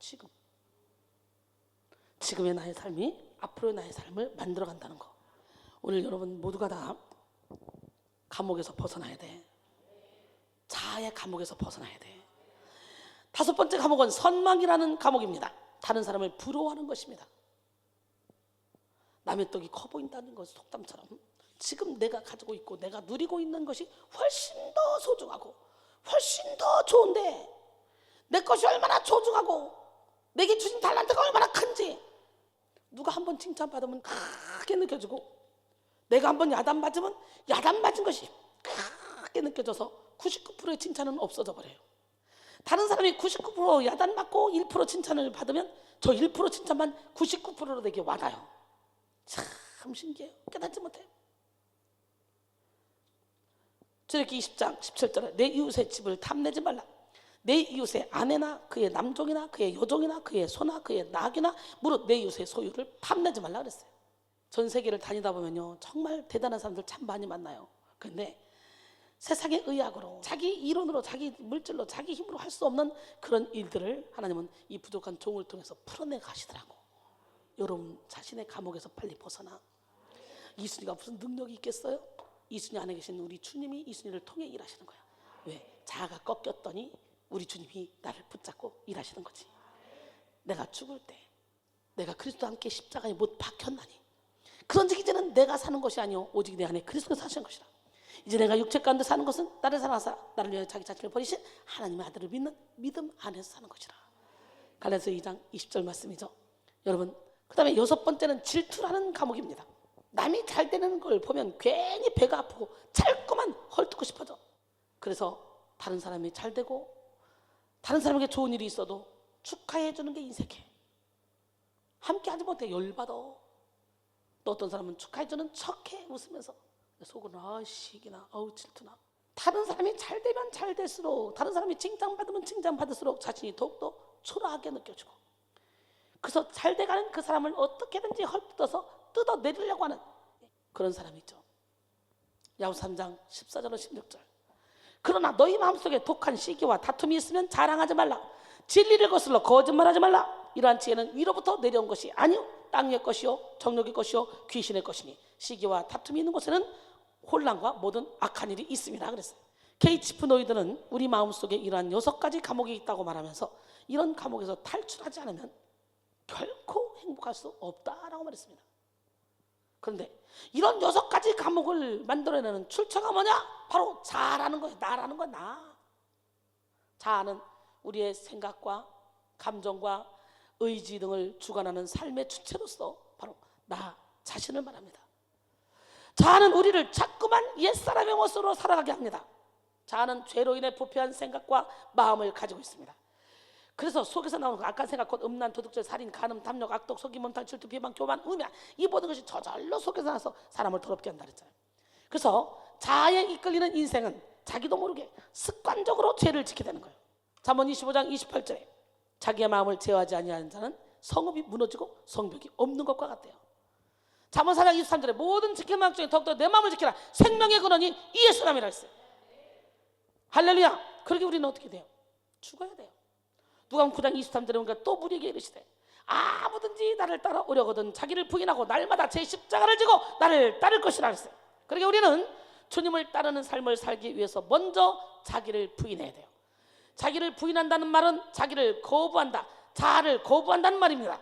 지금의 나의 삶이 앞으로의 나의 삶을 만들어간다는 거. 오늘 여러분 모두가 다 감옥에서 벗어나야 돼. 자아의 감옥에서 벗어나야 돼. 다섯 번째 감옥은 선망이라는 감옥입니다. 다른 사람을 부러워하는 것입니다. 남의 떡이 커 보인다는 것 속담처럼 지금 내가 가지고 있고 내가 누리고 있는 것이 훨씬 더 소중하고 훨씬 더 좋은데 내 것이 얼마나 소중하고 내게 주신 달란트가 얼마나 큰지 누가 한번 칭찬받으면 크게 느껴지고 내가 한번 야단맞으면 야단맞은 것이 크게 느껴져서 99%의 칭찬은 없어져 버려요. 다른 사람이 99% 야단맞고 1% 칭찬을 받으면 저 1% 칭찬만 99%로 내게 와닿아요. 참 신기해요. 깨닫지 못해요. 출애굽기 20장 17절에 내 이웃의 집을 탐내지 말라. 내 이웃의 아내나 그의 남종이나 그의 여종이나 그의 소나 그의 낙이나 무릇 내 이웃의 소유를 탐내지 말라 그랬어요. 전 세계를 다니다 보면요 정말 대단한 사람들 참 많이 만나요. 그런데 세상의 의학으로 자기 이론으로 자기 물질로 자기 힘으로 할 수 없는 그런 일들을 하나님은 이 부족한 종을 통해서 풀어내 가시더라고. 여러분 자신의 감옥에서 빨리 벗어나. 이순이가 무슨 능력이 있겠어요? 이순이 안에 계신 우리 주님이 이순이를 통해 일하시는 거야. 왜? 자아가 꺾였더니 우리 주님이 나를 붙잡고 일하시는 거지. 내가 죽을 때 내가 그리스도와 함께 십자가에 못 박혔나니 그런즉 이제는 내가 사는 것이 아니요 오직 내 안에 그리스도가 사시는 것이라. 이제 내가 육체 가운데 사는 것은 나를 사랑하사 나를 위하여 자기 자신을 버리신 하나님의 아들을 믿는 믿음 안에서 사는 것이라. 갈라디아서 2장 20절 말씀이죠. 여러분, 그 다음에 여섯 번째는 질투라는 감옥입니다. 남이 잘 되는 걸 보면 괜히 배가 아프고 자꾸만 헐뜯고 싶어져. 그래서 다른 사람이 잘 되고 다른 사람에게 좋은 일이 있어도 축하해 주는 게 인색해. 함께 하지 못해 열받아. 또 어떤 사람은 축하해 주는 척해 웃으면서 속으로 아씨기나 질투나. 다른 사람이 잘 되면 잘 될수록 다른 사람이 칭찬받으면 칭찬받을수록 자신이 더욱더 초라하게 느껴지고 그래서 잘 돼가는 그 사람을 어떻게든지 헐뜯어서 뜯어내리려고 하는 그런 사람이 있죠. 야고보서 3장 14절로 16절. 그러나 너희 마음속에 독한 시기와 다툼이 있으면 자랑하지 말라. 진리를 거슬러 거짓말하지 말라. 이러한 지혜는 위로부터 내려온 것이 아니요 땅의 것이요 정욕의 것이요 귀신의 것이니 시기와 다툼이 있는 곳에는 혼란과 모든 악한 일이 있습니다 그랬어요. 케이치프 노이드는 우리 마음속에 이러한 6가지 감옥이 있다고 말하면서 이런 감옥에서 탈출하지 않으면 결코 행복할 수 없다라고 말했습니다. 그런데 이런 6가지 감옥을 만들어내는 출처가 뭐냐? 바로 자아라는 거예요. 나라는 거야. 나. 자아는 우리의 생각과 감정과 의지 등을 주관하는 삶의 주체로서 바로 나 자신을 말합니다. 자아는 우리를 자꾸만 옛사람의 모습으로 살아가게 합니다. 자아는 죄로 인해 부패한 생각과 마음을 가지고 있습니다. 그래서 속에서 나오는 그 악한 생각, 곧 음란, 도둑질, 살인, 간음, 탐욕, 악독, 속임, 몸탈, 질투, 비방, 교만, 음양, 이 모든 것이 저절로 속에서 나서 사람을 더럽게 한다 그랬잖아요. 그래서 자아에 이끌리는 인생은 자기도 모르게 습관적으로 죄를 짓게 되는 거예요. 잠언 25장 28절에 자기의 마음을 제어하지 아니하는 자는 성읍이 무너지고 성벽이 없는 것과 같대요. 잠언 4장 23절에 모든 지킬 마음 중에 더욱더 내 마음을 지키라. 생명의 근원이 이에 쓰람이라 했어요. 할렐루야. 그러게 우리는 어떻게 돼요? 죽어야 돼요. 누가복음 9장 23절에 보니까 또 우리에게 이르시되 아무든지 나를 따라오려거든 자기를 부인하고 날마다 제 십자가를 지고 나를 따를 것이라 했어요. 그러게 우리는 주님을 따르는 삶을 살기 위해서 먼저 자기를 부인해야 돼요. 자기를 부인한다는 말은 자기를 거부한다, 자아를 거부한다는 말입니다.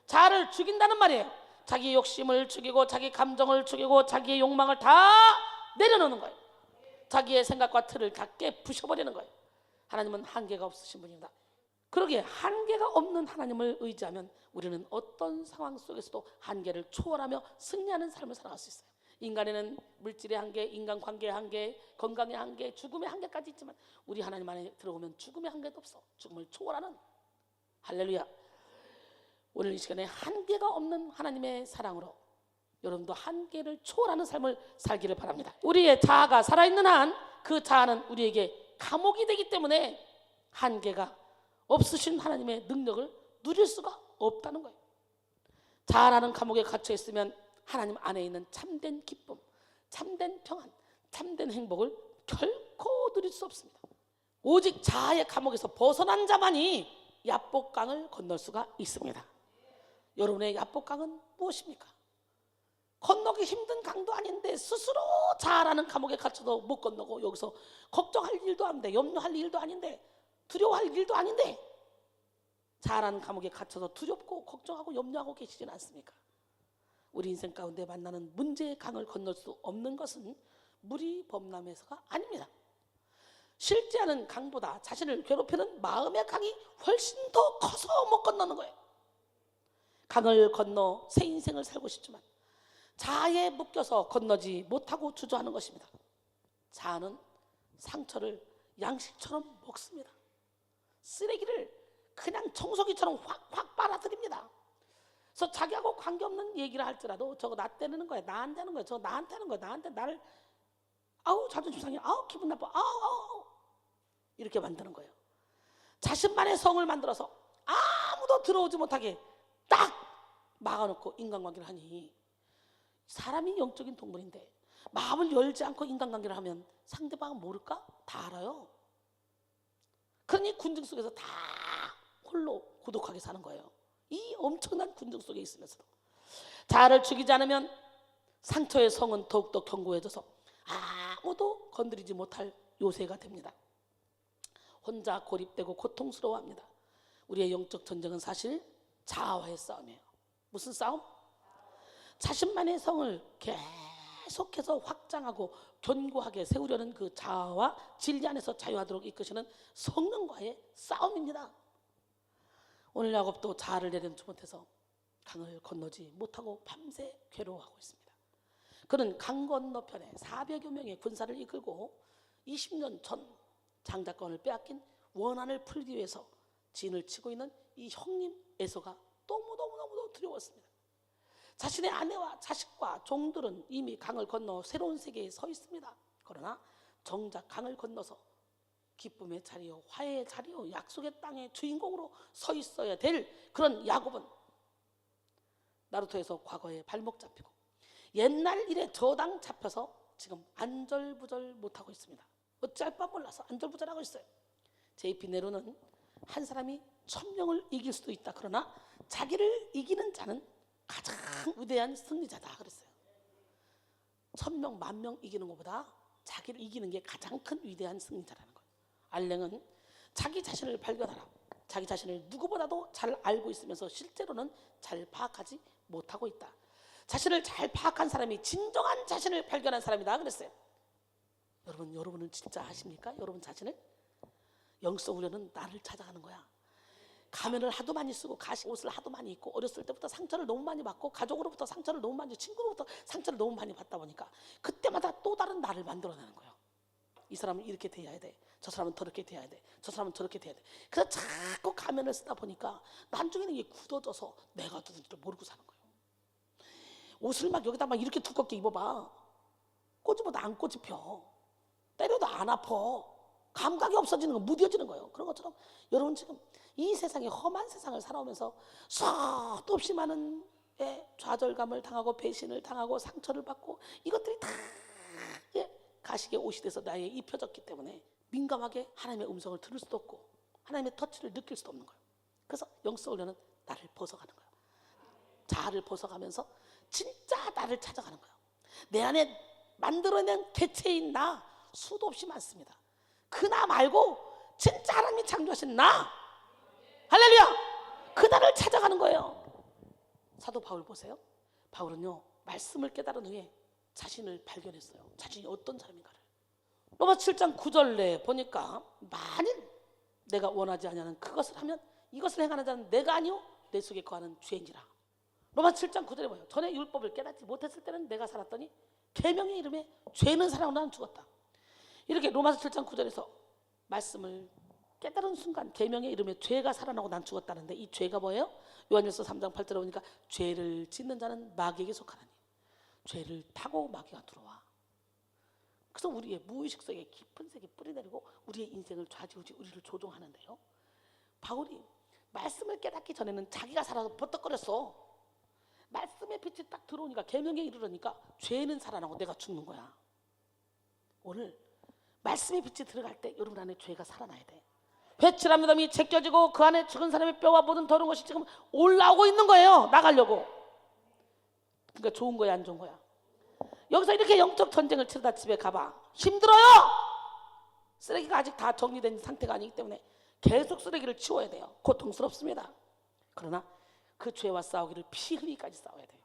자아를 죽인다는 말이에요. 자기 욕심을 죽이고 자기 감정을 죽이고 자기의 욕망을 다 내려놓는 거예요. 자기의 생각과 틀을 다 깨부셔버리는 거예요. 하나님은 한계가 없으신 분입니다. 그러기에 한계가 없는 하나님을 의지하면 우리는 어떤 상황 속에서도 한계를 초월하며 승리하는 삶을 살아갈 수 있어요. 인간에는 물질의 한계, 인간관계의 한계, 건강의 한계, 죽음의 한계까지 있지만 우리 하나님 안에 들어오면 죽음의 한계도 없어. 죽음을 초월하는, 할렐루야. 오늘 이 시간에 한계가 없는 하나님의 사랑으로 여러분도 한계를 초월하는 삶을 살기를 바랍니다. 우리의 자아가 살아있는 한 그 자아는 우리에게 감옥이 되기 때문에 한계가 없으신 하나님의 능력을 누릴 수가 없다는 거예요. 자아라는 감옥에 갇혀 있으면 하나님 안에 있는 참된 기쁨, 참된 평안, 참된 행복을 결코 누릴 수 없습니다. 오직 자아의 감옥에서 벗어난 자만이 야복강을 건널 수가 있습니다. 여러분의 야복강은 무엇입니까? 건너기 힘든 강도 아닌데 스스로 자아라는 감옥에 갇혀도 못 건너고 여기서 걱정할 일도 아닌데 염려할 일도 아닌데 두려워할 일도 아닌데 자아라는 감옥에 갇혀서 두렵고 걱정하고 염려하고 계시진 않습니까? 우리 인생 가운데 만나는 문제의 강을 건널 수 없는 것은 물이 범람해서가 아닙니다. 실제하는 강보다 자신을 괴롭히는 마음의 강이 훨씬 더 커서 못 건너는 거예요. 강을 건너 새 인생을 살고 싶지만 자아에 묶여서 건너지 못하고 주저하는 것입니다. 자아는 상처를 양식처럼 먹습니다. 쓰레기를 그냥 청소기처럼 확확 빨아들입니다. 그래서 자기하고 관계없는 얘기를 할지라도 저거 나 때리는 거야, 나한테 하는 거야, 저거 나한테 하는 거야, 나한테 나를 아우 자존심 상해, 아우 기분 나빠, 아우 이렇게 만드는 거예요. 자신만의 성을 만들어서 아무도 들어오지 못하게 딱 막아놓고 인간관계를 하니, 사람이 영적인 동물인데 마음을 열지 않고 인간관계를 하면 상대방은 모를까? 다 알아요. 그러니 군중 속에서 다 홀로 고독하게 사는 거예요. 이 엄청난 군중 속에 있으면서도 자아를 죽이지 않으면 상처의 성은 더욱더 견고해져서 아무도 건드리지 못할 요새가 됩니다. 혼자 고립되고 고통스러워합니다. 우리의 영적 전쟁은 사실 자아와의 싸움이에요. 무슨 싸움? 자신만의 성을 계속해서 확장하고 견고하게 세우려는 그 자아와 진리 안에서 자유하도록 이끄시는 성령과의 싸움입니다. 오늘 야곱도 자아를 내려놓지 못해서 강을 건너지 못하고 밤새 괴로워하고 있습니다. 그는 강 건너편에 400여 명의 군사를 이끌고 20년 전 장자권을 빼앗긴 원한을 풀기 위해서 진을 치고 있는 이 형님 에서가 너무너무너무 두려웠습니다. 자신의 아내와 자식과 종들은 이미 강을 건너 새로운 세계에 서 있습니다. 그러나 정작 강을 건너서 기쁨의 자리요, 화해의 자리요, 약속의 땅의 주인공으로 서 있어야 될 그런 야곱은 나루토에서 과거에 발목 잡히고 옛날 일에 저당 잡혀서 지금 안절부절 못하고 있습니다. 어찌할 바 몰라서 안절부절하고 있어요. JP 네로는 한 사람이 1000명을 이길 수도 있다. 그러나 자기를 이기는 자는 가장 위대한 승리자다 그랬어요. 1000명, 10,000명 이기는 것보다 자기를 이기는 게 가장 큰 위대한 승리자라는 거예요. 알랭은 자기 자신을 발견하라. 자기 자신을 누구보다도 잘 알고 있으면서 실제로는 잘 파악하지 못하고 있다. 자신을 잘 파악한 사람이 진정한 자신을 발견한 사람이다 그랬어요. 여러분은 진짜 아십니까? 여러분 자신을? 영성 훈련은 나를 찾아가는 거야. 가면을 하도 많이 쓰고 가시 옷을 하도 많이 입고 어렸을 때부터 상처를 너무 많이 받고 가족으로부터 상처를 너무 많이 친구로부터 상처를 너무 많이 받다 보니까 그때마다 또 다른 나를 만들어내는 거예요. 이 사람은 이렇게 돼야 돼. 저 사람은 저렇게 돼야 돼. 저 사람은 저렇게 돼야 돼. 그래서 자꾸 가면을 쓰다 보니까 나중에는 이게 굳어져서 내가 누군지를 모르고 사는 거예요. 옷을 막 여기다 막 이렇게 두껍게 입어봐. 꼬집어도 안 꼬집혀. 때려도 안 아파. 감각이 없어지는 거, 무뎌지는 거예요. 그런 것처럼 여러분 지금 이 세상에 험한 세상을 살아오면서 수도 없이 많은 좌절감을 당하고 배신을 당하고 상처를 받고 이것들이 다 가시게 옷이 돼서 나에게 입혀졌기 때문에 민감하게 하나님의 음성을 들을 수도 없고 하나님의 터치를 느낄 수도 없는 거예요. 그래서 영적 훈련은 나를 벗어가는 거예요. 자아를 벗어가면서 진짜 나를 찾아가는 거예요. 내 안에 만들어낸 개체인 나 수도 없이 많습니다. 그 나 말고 진짜 하나님이 창조하신 나, 할렐루야, 그 나를 찾아가는 거예요. 사도 바울 보세요. 바울은요 말씀을 깨달은 후에 자신을 발견했어요. 자신이 어떤 사람인가를. 로마서 7장 9절에 보니까 만일 내가 원하지 아니하는 그것을 하면 이것을 행하는 자는 내가 아니요 내 속에 거하는 죄인이라. 로마서 7장 9절에 뭐예요? 전에 율법을 깨닫지 못했을 때는 내가 살았더니 계명의 이름에 죄는 사랑으로 나는 죽었다. 이렇게 로마서 7장 9절에서 말씀을 깨달은 순간 계명의 이름에 죄가 살아나고 난 죽었다는데 이 죄가 뭐예요? 요한일서 3장 8절에 보니까 죄를 짓는 자는 마귀에게 속하나니 죄를 타고 마귀가 들어와. 그래서 우리의 무의식 속에 깊은 색이 뿌리내리고 우리의 인생을 좌지우지 우리를 조종하는데요. 바울이 말씀을 깨닫기 전에는 자기가 살아서 버떡거렸어. 말씀의 빛이 딱 들어오니까 계명에 이르러니까 죄는 살아나고 내가 죽는 거야. 오늘 말씀의 빛이 들어갈 때 여러분 안에 죄가 살아나야 돼. 회칠한 무덤이 제껴지고 그 안에 죽은 사람의 뼈와 모든 더러운 것이 지금 올라오고 있는 거예요. 나가려고. 그러니까 좋은 거야 안 좋은 거야? 여기서 이렇게 영적 전쟁을 치르다 집에 가봐. 힘들어요. 쓰레기가 아직 다 정리된 상태가 아니기 때문에 계속 쓰레기를 치워야 돼요. 고통스럽습니다. 그러나 그 죄와 싸우기를 피 흘리기까지 싸워야 돼요.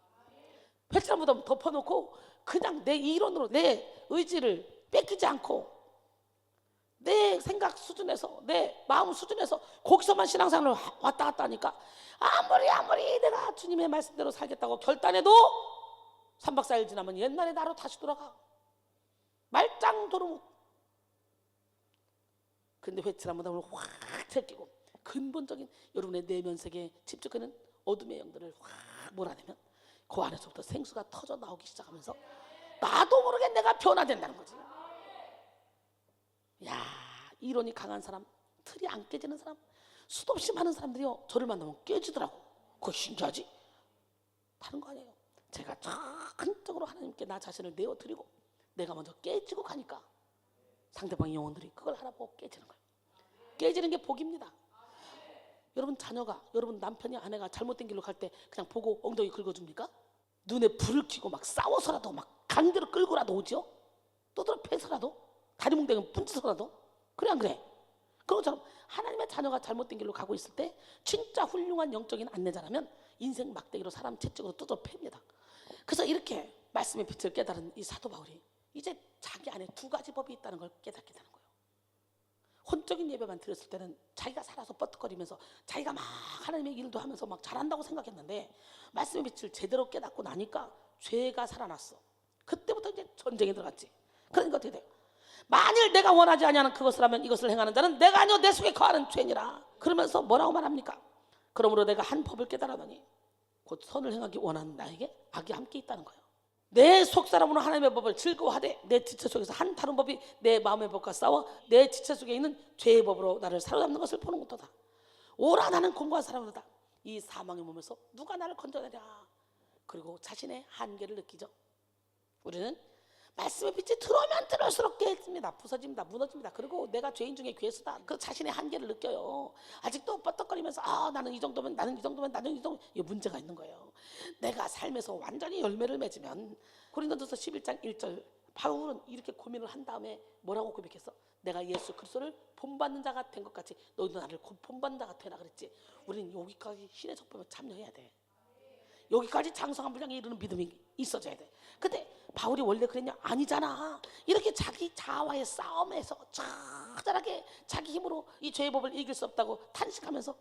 회칠한 무덤 덮어놓고 그냥 내 이론으로 내 의지를 뺏기지 않고 내 생각 수준에서 내 마음 수준에서 거기서만 신앙생활을 왔다 갔다 하니까 아무리 내가 주님의 말씀대로 살겠다고 결단해도 3박 4일 지나면 옛날에 나로 다시 돌아가. 말짱 도루묵. 근데 회칠한 무덤을 확 제끼고 근본적인 여러분의 내면 세계에 집중하는 어둠의 영들을 확 몰아내면 그 안에서부터 생수가 터져 나오기 시작하면서 나도 모르게 내가 변화된다는 거지. 야, 이론이 강한 사람, 틀이 안 깨지는 사람, 수도 없이 많은 사람들이요 저를 만나면 깨지더라고. 그거 신기하지? 다른 거 아니에요. 제가 적극적으로 하나님께 나 자신을 내어드리고 내가 먼저 깨지고 가니까 상대방의 영혼들이 그걸 알아보고 깨지는 거예요. 깨지는 게 복입니다. 여러분 자녀가, 여러분 남편이 아내가 잘못된 길로 갈 때 그냥 보고 엉덩이 긁어줍니까? 눈에 불을 켜고 막 싸워서라도 막 강제로 끌고라도 오죠? 또들어 패서라도 다리 뭉댕이 분지서라도. 그래 안 그래? 그런 것처럼 하나님의 자녀가 잘못된 길로 가고 있을 때 진짜 훌륭한 영적인 안내자라면 인생 막대기로 사람 채찍으로 뜯어 팹니다. 그래서 이렇게 말씀의 빛을 깨달은 이 사도 바울이 이제 자기 안에 두 가지 법이 있다는 걸 깨닫게 되는 거예요. 혼적인 예배만 드렸을 때는 자기가 살아서 뻗떡거리면서 자기가 막 하나님의 일도 하면서 막 잘한다고 생각했는데 말씀의 빛을 제대로 깨닫고 나니까 죄가 살아났어. 그때부터 이제 전쟁에 들어갔지. 그러니까 어떻게 돼요? 만일 내가 원하지 아니하는 그것을 하면 이것을 행하는 자는 내가 아니요 내 속에 거하는 죄니라. 그러면서 뭐라고 말합니까? 그러므로 내가 한 법을 깨달았더니 곧 선을 행하기 원하는 나에게 악이 함께 있다는 거예요. 내 속사람으로 하나님의 법을 즐거워하되 내 지체 속에서 한 다른 법이 내 마음의 법과 싸워 내 지체 속에 있는 죄의 법으로 나를 사로잡는 것을 보는 것도다. 오라 나는 공고한 사람으로다. 이 사망의 몸에서 누가 나를 건져내랴. 그리고 자신의 한계를 느끼죠. 우리는 말씀의 빛이 들어오면 들어올수록 깨집니다. 부서집니다. 무너집니다. 그리고 내가 죄인 중에 괴수다. 그 자신의 한계를 느껴요. 아직도 뻗떡거리면서 나는 이 정도면 이 문제가 있는 거예요. 내가 삶에서 완전히 열매를 맺으면 고린도전서 11장 1절 바울은 이렇게 고민을 한 다음에 뭐라고 고백했어? 내가 예수 그리스도를 본받는 자가 된 것 같이 너희도 나를 본받는 자가 되라 그랬지. 우리는 여기까지 신의 속범에 참여해야 돼. 여기까지 장성한 분량에 이르는 믿음이 있어져야 돼. 근데 바울이 원래 그랬냐? 아니잖아. 이렇게 자기 자아와의 싸움에서 처절하게 자기 힘으로 이 죄의 법을 이길 수 없다고 탄식하면서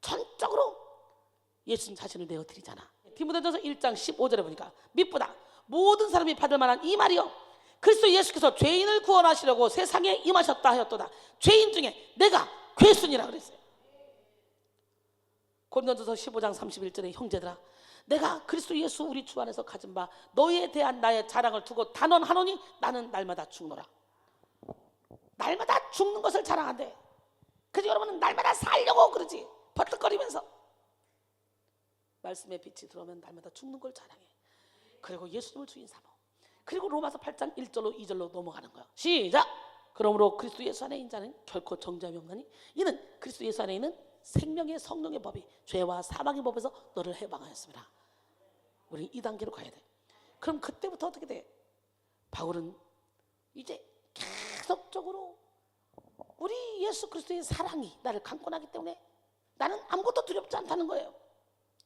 전적으로 예수님 자신을 내어드리잖아. 디모데전서 1장 15절에 보니까 미쁘다 모든 사람이 받을 만한 이 말이요 그리스도 예수께서 죄인을 구원하시려고 세상에 임하셨다 하였도다. 죄인 중에 내가 괴순이라 그랬어요. 고린도전서 15장 31절에 형제들아 내가 그리스도 예수 우리 주 안에서 가진 바 너희에 대한 나의 자랑을 두고 단언하노니 나는 날마다 죽노라. 날마다 죽는 것을 자랑한대. 그래서 여러분은 날마다 살려고 그러지. 버뜩거리면서 말씀의 빛이 들어오면 날마다 죽는 걸 자랑해. 그리고 예수님을 주인 삼아. 그리고 로마서 8장 1절로 2절로 넘어가는 거야. 시작. 그러므로 그리스도 예수 안에 있는 자는 결코 정죄함이 없나니 이는 그리스도 예수 안에 있는 생명의 성령의 법이 죄와 사망의 법에서 너를 해방하였습니다. 우리 이 단계로 가야 돼. 그럼 그때부터 어떻게 돼? 바울은 이제 계속적으로 우리 예수 그리스도의 사랑이 나를 강권하기 때문에 나는 아무것도 두렵지 않다는 거예요.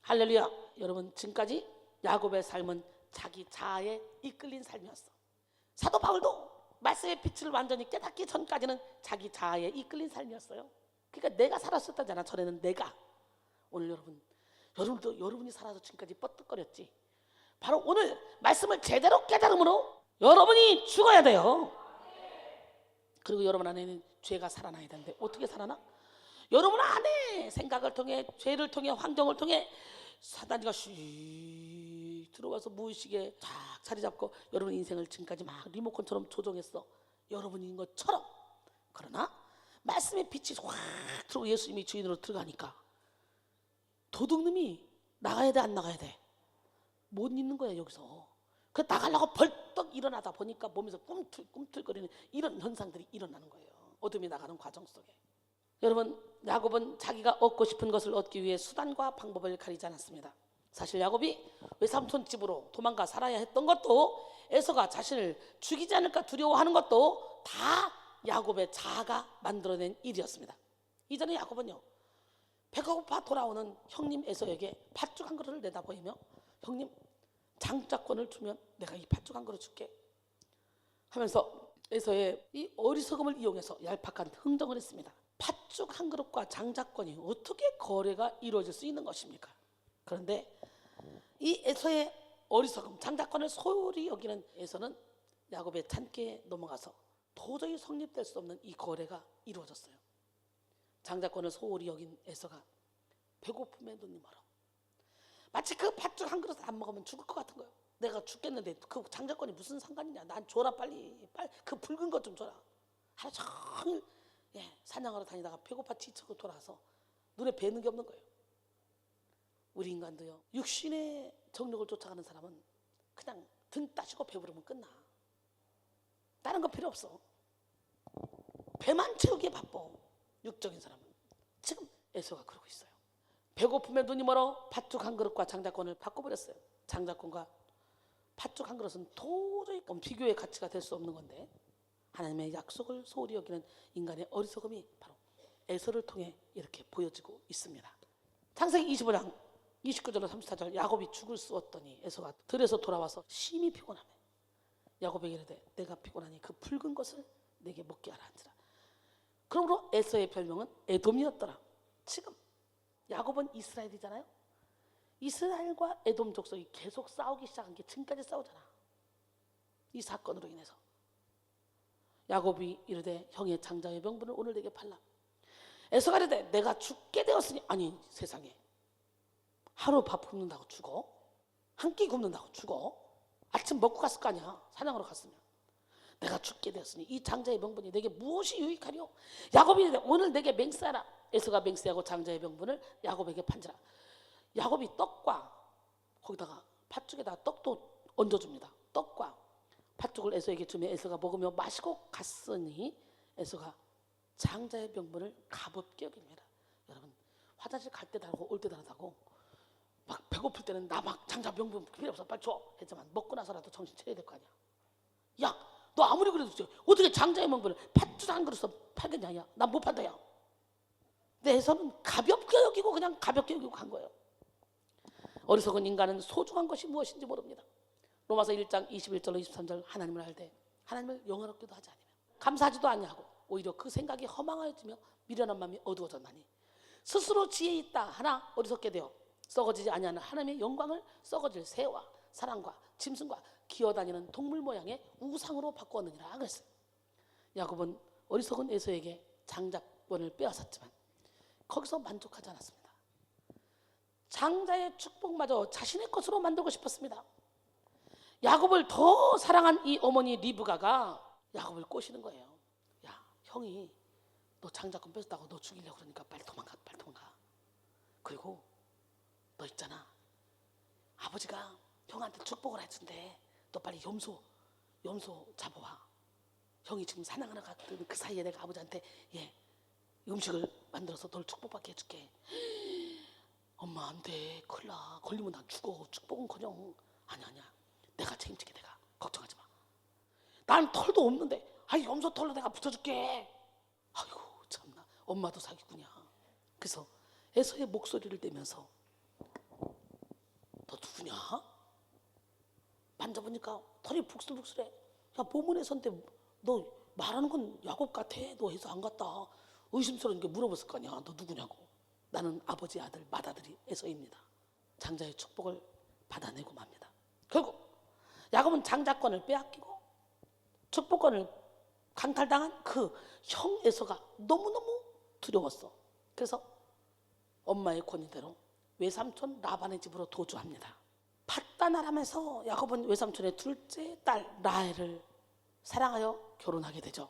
할렐루야. 여러분 지금까지 야곱의 삶은 자기 자아에 이끌린 삶이었어. 사도 바울도 말씀의 빛을 완전히 깨닫기 전까지는 자기 자아에 이끌린 삶이었어요. 그러니까 내가 살았었다잖아. 전에는 내가. 오늘 여러분도 여러분이 살아서 지금까지 뻗떡거렸지. 바로 오늘 말씀을 제대로 깨달음으로 여러분이 죽어야 돼요. 그리고 여러분 안에는 죄가 살아나야 되는데 어떻게 살아나? 여러분 안에 생각을 통해 죄를 통해 환경을 통해 사단이가 씩 들어와서 무의식에 쫙 자리 잡고 여러분 인생을 지금까지 막 리모컨처럼 조종했어. 여러분인 것처럼. 그러나 말씀의 빛이 확 들어오고 예수님이 주인으로 들어가니까 도둑놈이 나가야 돼 안 나가야 돼? 못 있는 거야 여기서. 그 나가려고 벌떡 일어나다 보니까 몸에서 꿈틀꿈틀거리는 이런 현상들이 일어나는 거예요. 어둠이 나가는 과정 속에. 여러분 야곱은 자기가 얻고 싶은 것을 얻기 위해 수단과 방법을 가리지 않았습니다. 사실 야곱이 외삼촌 집으로 도망가 살아야 했던 것도 에서가 자신을 죽이지 않을까 두려워하는 것도 다 야곱의 자아가 만들어낸 일이었습니다. 이전에 야곱은요 배가 고파 돌아오는 형님 에서에게 팥죽 한 그릇을 내다 보이며 형님 장자권을 주면 내가 이 팥죽 한 그릇 줄게 하면서 에서의 이 어리석음을 이용해서 얄팍한 흥정을 했습니다. 팥죽 한 그릇과 장자권이 어떻게 거래가 이루어질 수 있는 것입니까? 그런데 이 에서의 어리석음, 장자권을 소홀히 여기는 에서는 야곱의 잔꾀에 넘어가서 도저히 성립될 수 없는 이 거래가 이루어졌어요. 장자권을 소홀히 여긴 에서가 배고픔에 눈이 멀어. 마치 그 팥죽 한 그릇 안 먹으면 죽을 것 같은 거예요. 내가 죽겠는데 그 장자권이 무슨 상관이냐. 난 줘라 빨리 그 붉은 것 좀 줘라. 하루 종일 사냥하러 다니다가 배고파 지치고 돌아와서 눈에 뵈는 게 없는 거예요. 우리 인간도요. 육신의 정욕을 쫓아가는 사람은 그냥 등 따시고 배부르면 끝나. 다른 거 필요 없어. 배만 채우기에 바빠. 육적인 사람은. 지금 에서가 그러고 있어요. 배고픔에 눈이 멀어 팥죽 한 그릇과 장자권을 바꿔버렸어요. 장자권과 팥죽 한 그릇은 도저히 비교의 가치가 될 수 없는 건데 하나님의 약속을 소홀히 여기는 인간의 어리석음이 바로 에서를 통해 이렇게 보여지고 있습니다. 창세기 25장 29절로 34절 야곱이 죽을 수 없더니 에서가 들에서 돌아와서 심히 피곤하며 야곱에게 이르되 내가 피곤하니 그 붉은 것을 내게 먹게 하라 한지라. 그러므로 에서의 별명은 에돔이었더라. 지금 야곱은 이스라엘이잖아요. 이스라엘과 에돔 족속이 계속 싸우기 시작한 게 지금까지 싸우잖아. 이 사건으로 인해서 야곱이 이르되 형의 장자의 명분을 오늘 내게 팔라. 에서가 이르되 내가 죽게 되었으니 아니 세상에 하루 밥 굶는다고 죽어? 한 끼 굶는다고 죽어? 아침 먹고 갔을 거 아니야. 사냥으로 갔으면. 내가 죽게 되었으니 이 장자의 명분이 내게 무엇이 유익하리요? 야곱이 이르되 오늘 내게 맹세하라. 에서가 맹세하고 장자의 명분을 야곱에게 판지라. 야곱이 떡과 거기다가 팥죽에다가 떡도 얹어줍니다. 떡과 팥죽을 에서에게 주며 에서가 먹으며 마시고 갔으니 에서가 장자의 명분을 가볍게 여깁니다. 여러분 화장실 갈 때 다르고 올 때 다르다고 막 배고플 때는 나 막 장자 명분 필요 없어 빨리 줘 했지만 먹고 나서라도 정신 차려야 될 거 아니야. 야 너 아무리 그래도 어떻게 장자의 명분을 팥죽 한 그릇 팔겠냐. 야 난 못 판다. 야 근데 에서는 가볍게 여기고 그냥 가볍게 여기고 간 거예요. 어리석은 인간은 소중한 것이 무엇인지 모릅니다. 로마서 1장 21절로 23절 하나님을 알되 하나님을 영화롭게도 하지 않으며 감사하지도 아니하고 오히려 그 생각이 허망하여지며 미련한 마음이 어두워졌나니 스스로 지혜 있다 하나 어리석게 되어 썩어지지 아니하는 하나님의 영광을 썩어질 새와 사람과 짐승과 기어다니는 동물 모양의 우상으로 바꾸었느니라 그랬어요. 야곱은 어리석은 에서에게 장자권을 빼앗았지만 거기서 만족하지 않았습니다. 장자의 축복마저 자신의 것으로 만들고 싶었습니다. 야곱을 더 사랑한 이 어머니 리브가가 야곱을 꼬시는 거예요. 야, 형이 너 장자권 뺏었다고 너 죽이려고 그러니까 빨리 도망가, 빨리 도망가. 그리고 너 있잖아, 아버지가 형한테 축복을 해준대. 너 빨리 염소 잡아와. 형이 지금 사냥하러 갔던 그 사이에 내가 아버지한테 음식을 만들어서 널 축복받게 해줄게. 엄마 안 돼, 큰일 나. 걸리면 난 죽어. 축복은커녕. 아니야, 내가 책임질게. 내가 걱정하지 마. 난 털도 없는데 염소 털로 내가 붙여줄게. 아이고 참나, 엄마도 사기꾼이야. 그래서 에서의 목소리를 내면서 너 누구냐? 만져보니까 털이 북슬북슬해. 야, 몸은 에서인데 너 말하는 건 야곱 같아. 너 에서 안 같다. 의심스러운 게 물어봤을 거 아니야. 너 누구냐고. 나는 아버지 아들 맏아들이 에서입니다. 장자의 축복을 받아내고 맙니다. 결국 야곱은 장자권을 빼앗기고 축복권을 강탈당한 그 형 에서가 너무너무 두려웠어. 그래서 엄마의 권위대로 외삼촌 라반의 집으로 도주합니다. 팟단 아람에서 야곱은 외삼촌의 둘째 딸 라헬을 사랑하여 결혼하게 되죠.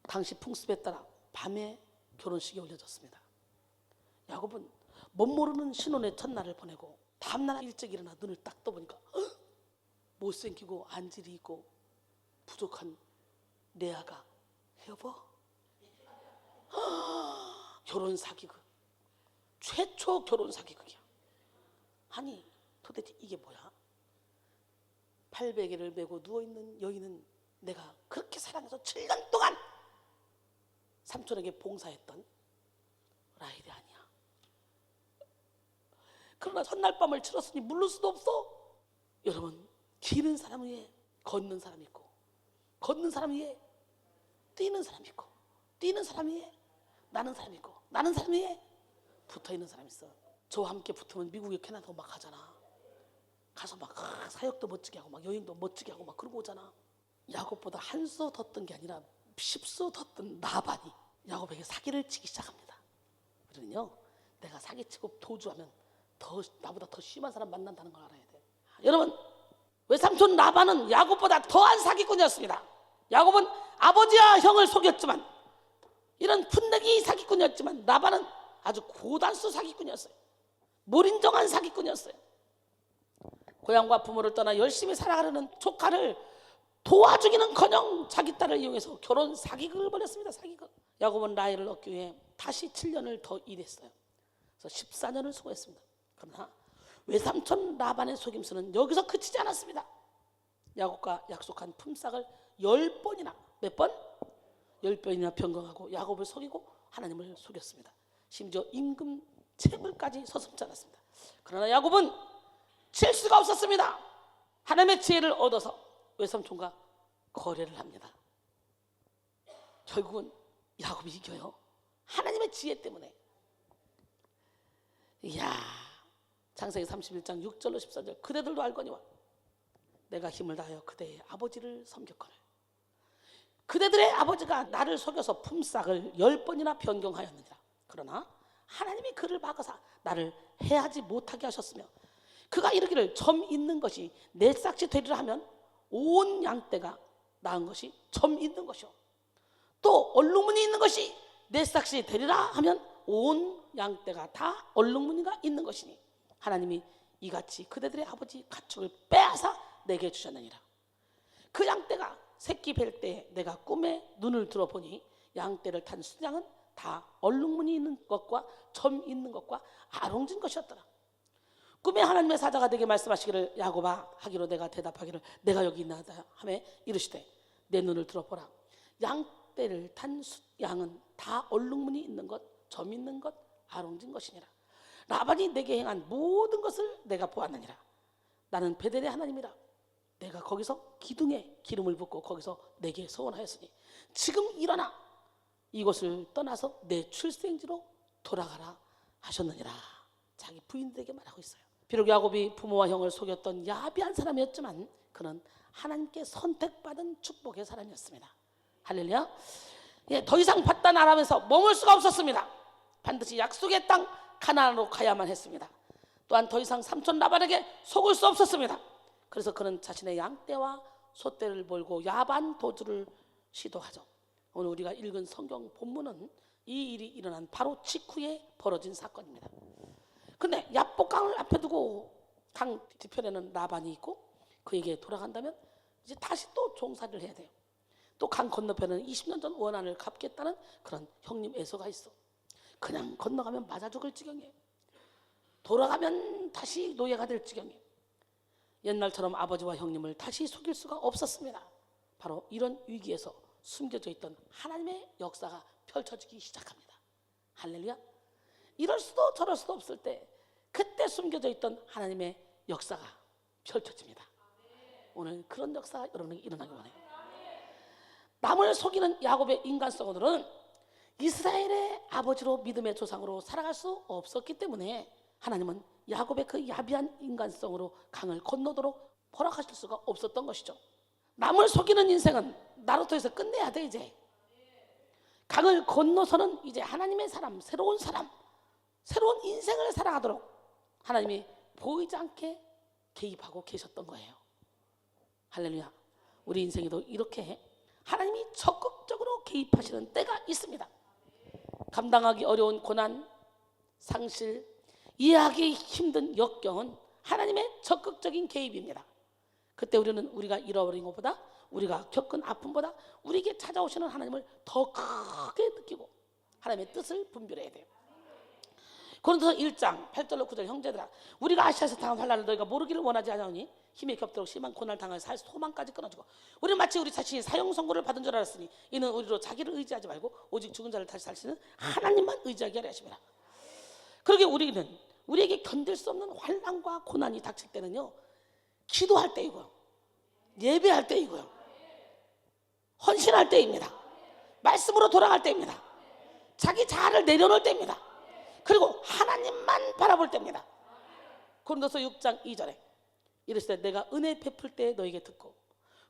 당시 풍습에 따라 밤에 결혼식이 올려졌습니다. 야곱은 멋모르는 신혼의 첫날을 보내고 다음날 일찍 일어나 눈을 딱 떠보니까 못생기고 안질이 있고 부족한 레아가 여보, 결혼 사기극, 최초 결혼 사기극이야. 아니 도대체 이게 뭐야? 800개를 메고 누워있는 여인은 내가 그렇게 사랑해서 7년 동안 삼촌에게 봉사했던 라헬이 아니야. 그러나 첫날 밤을 치렀으니 물를 수도 없어. 여러분, 기는 사람 위에 걷는 사람이 있고, 걷는 사람 위에 뛰는 사람이 있고, 뛰는 사람 위에 나는 사람이 있고, 나는 사람 위에 붙어있는 사람이 있어. 저와 함께 붙으면 미국에 캐나다 막 하잖아. 가서 막 사역도 멋지게 하고 막 여행도 멋지게 하고 막 그러고 오잖아. 야곱보다 한 수 더 뜬 게 아니라 10수 더 뜬 라반이 야곱에게 사기를 치기 시작합니다. 그러면요, 내가 사기치고 도주하면 나보다 더 심한 사람 만난다는 걸 알아야 돼. 여러분, 외삼촌 라반은 야곱보다 더한 사기꾼이었습니다. 야곱은 아버지와 형을 속였지만, 이런 풋내기 사기꾼이었지만 라반은 아주 고단수 사기꾼이었어요. 몰인정한 사기꾼이었어요. 고향과 부모를 떠나 열심히 살아가려는 조카를 도와주기는커녕 자기 딸을 이용해서 결혼 사기극을 벌였습니다. 사기극. 야곱은 라헬을 얻기 위해 다시 7년을 더 일했어요. 그래서 14년을 수고했습니다. 그러나 외삼촌 라반의 속임수는 여기서 그치지 않았습니다. 야곱과 약속한 품삯을 10번이나, 몇 번? 10번이나 변경하고 야곱을 속이고 하나님을 속였습니다. 심지어 임금 채물까지 서슴지 않았습니다. 그러나 야곱은 칠 수가 없었습니다. 하나님의 지혜를 얻어서 외삼촌과 거래를 합니다. 결국은 야곱이 이겨요. 하나님의 지혜 때문에. 이야, 창세기 31장 6절로 14절. 그대들도 알거니와 내가 힘을 다하여 그대의 아버지를 섬겼거늘 그대들의 아버지가 나를 속여서 품삯을 10번이나 변경하였느니라. 그러나 하나님이 그를 막아서 나를 해하지 못하게 하셨으며 그가 이르기를 점 있는 것이 내 싹시 되리라 하면 온 양떼가 낳은 것이 점 있는 것이요 또 얼룩무늬 있는 것이 내 싹시 되리라 하면 온 양떼가 다 얼룩무늬가 있는 것이니 하나님이 이같이 그대들의 아버지 가축을 빼앗아 내게 주셨느니라. 그 양떼가 새끼 뵐 때 내가 꿈에 눈을 들어보니 양떼를 탄 순양은 다 얼룩무늬 있는 것과 점 있는 것과 아롱진 것이었더라. 꿈에 하나님의 사자가 내게 말씀하시기를 야곱아 하기로 내가 대답하기를 내가 여기 있나이다 하며 이르시되 내 눈을 들어보라. 양떼를 탄 양은 다 얼룩무늬 있는 것, 점 있는 것, 아롱진 것이니라. 라반이 내게 행한 모든 것을 내가 보았느니라. 나는 베델의 하나님이라. 내가 거기서 기둥에 기름을 붓고 거기서 내게 서원하였으니 지금 일어나 이곳을 떠나서 내 출생지로 돌아가라 하셨느니라. 자기 부인들에게 말하고 있어요. 비록 야곱이 부모와 형을 속였던 야비한 사람이었지만 그는 하나님께 선택받은 축복의 사람이었습니다. 할렐루야. 예, 더 이상 바단 아람에서 머물 수가 없었습니다. 반드시 약속의 땅 가나안으로 가야만 했습니다. 또한 더 이상 삼촌 라반에게 속을 수 없었습니다. 그래서 그는 자신의 양떼와 소떼를 몰고 야반 도주를 시도하죠. 오늘 우리가 읽은 성경 본문은 이 일이 일어난 바로 직후에 벌어진 사건입니다. 근데 야복강을 앞에 두고 강 뒤편에는 라반이 있고 그에게 돌아간다면 이제 다시 또 종살이를 해야 돼요. 또 강 건너편에는 20년 전 원한을 갚겠다는 그런 형님 애서가 있어. 그냥 건너가면 맞아 죽을 지경이에요. 돌아가면 다시 노예가 될 지경이에요. 옛날처럼 아버지와 형님을 다시 속일 수가 없었습니다. 바로 이런 위기에서 숨겨져 있던 하나님의 역사가 펼쳐지기 시작합니다. 할렐루야. 이럴 수도 저럴 수도 없을 때 그때 숨겨져 있던 하나님의 역사가 펼쳐집니다. 오늘 그런 역사가 여러분에게 일어나기 원해요. 남을 속이는 야곱의 인간성으로는 이스라엘의 아버지로 믿음의 조상으로 살아갈 수 없었기 때문에 하나님은 야곱의 그 야비한 인간성으로 강을 건너도록 허락하실 수가 없었던 것이죠. 남을 속이는 인생은 나루토에서 끝내야 돼. 이제 강을 건너서는 이제 하나님의 사람, 새로운 인생을 살아가도록 하나님이 보이지 않게 개입하고 계셨던 거예요. 할렐루야. 우리 인생에도 이렇게 하나님이 적극적으로 개입하시는 때가 있습니다. 감당하기 어려운 고난, 상실, 이해하기 힘든 역경은 하나님의 적극적인 개입입니다. 그때 우리는 우리가 잃어버린 것보다, 우리가 겪은 아픔보다 우리에게 찾아오시는 하나님을 더 크게 느끼고 하나님의 뜻을 분별해야 돼요. 고린도서 1장 8절로 9절, 형제들아 우리가 아시아에서 당한 환난을 너희가 모르기를 원하지 않으니 힘이 겹도록 심한 고난을 당할 살 소망까지 끊어주고, 우리는 마치 우리 자신이 사형 선고를 받은 줄 알았으니 이는 우리로 자기를 의지하지 말고 오직 죽은 자를 다시 살리시는 하나님만 의지하게 하려 하심이라. 그러게 우리는 우리에게 견딜 수 없는 환난과 고난이 닥칠 때는요, 기도할 때이고요, 예배할 때이고요, 헌신할 때입니다. 말씀으로 돌아갈 때입니다. 자기 자아를 내려놓을 때입니다. 그리고 하나님만 바라볼 때입니다. 고린도서 6장 2절에 이르시되 내가 은혜 베풀 때 너에게 듣고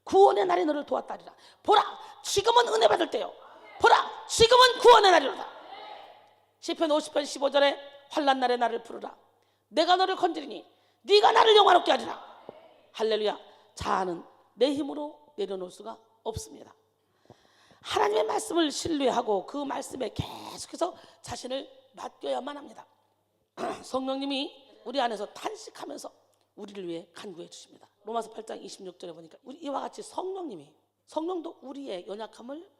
구원의 날에 너를 도왔다리라. 보라 지금은 은혜 받을 때요, 보라 지금은 구원의 날이로다. 시편 50편 15절에 환난 날에 나를 부르라. 내가 너를 건지리니 네가 나를 영화롭게 하리라. 할렐루야. 자아는 내 힘으로 내려놓을 수가 없습니다. 하나님의 말씀을 신뢰하고 그 말씀에 계속해서 자신을 맡겨야만 합니다. 성령님이 우리 안에서 탄식하면서 우리를 위해 간구해 주십니다. 로마서 8장 26절에 보니까 이와 같이 성령도 우리의 연약함을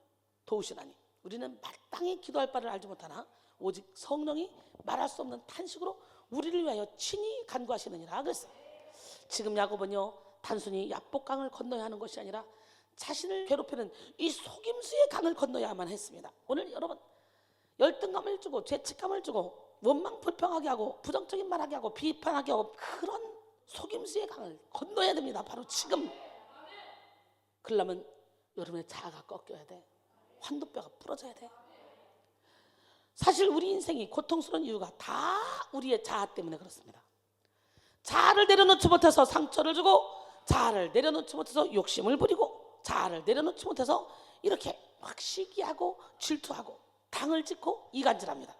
도우시나니 우리는 마땅히 기도할 바를 알지 못하나 오직 성령이 말할 수 없는 탄식으로 우리를 위하여 친히 간구하시느니라 그랬어요. 지금 야곱은요, 단순히 야복강을 건너야 하는 것이 아니라 자신을 괴롭히는 이 속임수의 강을 건너야만 했습니다. 오늘 여러분 열등감을 주고 죄책감을 주고 원망 불평하게 하고 부정적인 말하게 하고 비판하게 하고 그런 속임수의 강을 건너야 됩니다. 바로 지금. 그러려면 여러분의 자아가 꺾여야 돼. 환도뼈가 부러져야 돼. 사실 우리 인생이 고통스러운 이유가 다 우리의 자아 때문에 그렇습니다. 자아를 내려놓지 못해서 상처를 주고, 자아를 내려놓지 못해서 욕심을 부리고, 자아를 내려놓지 못해서 이렇게 막 시기하고 질투하고 당을 짓고 이간질합니다.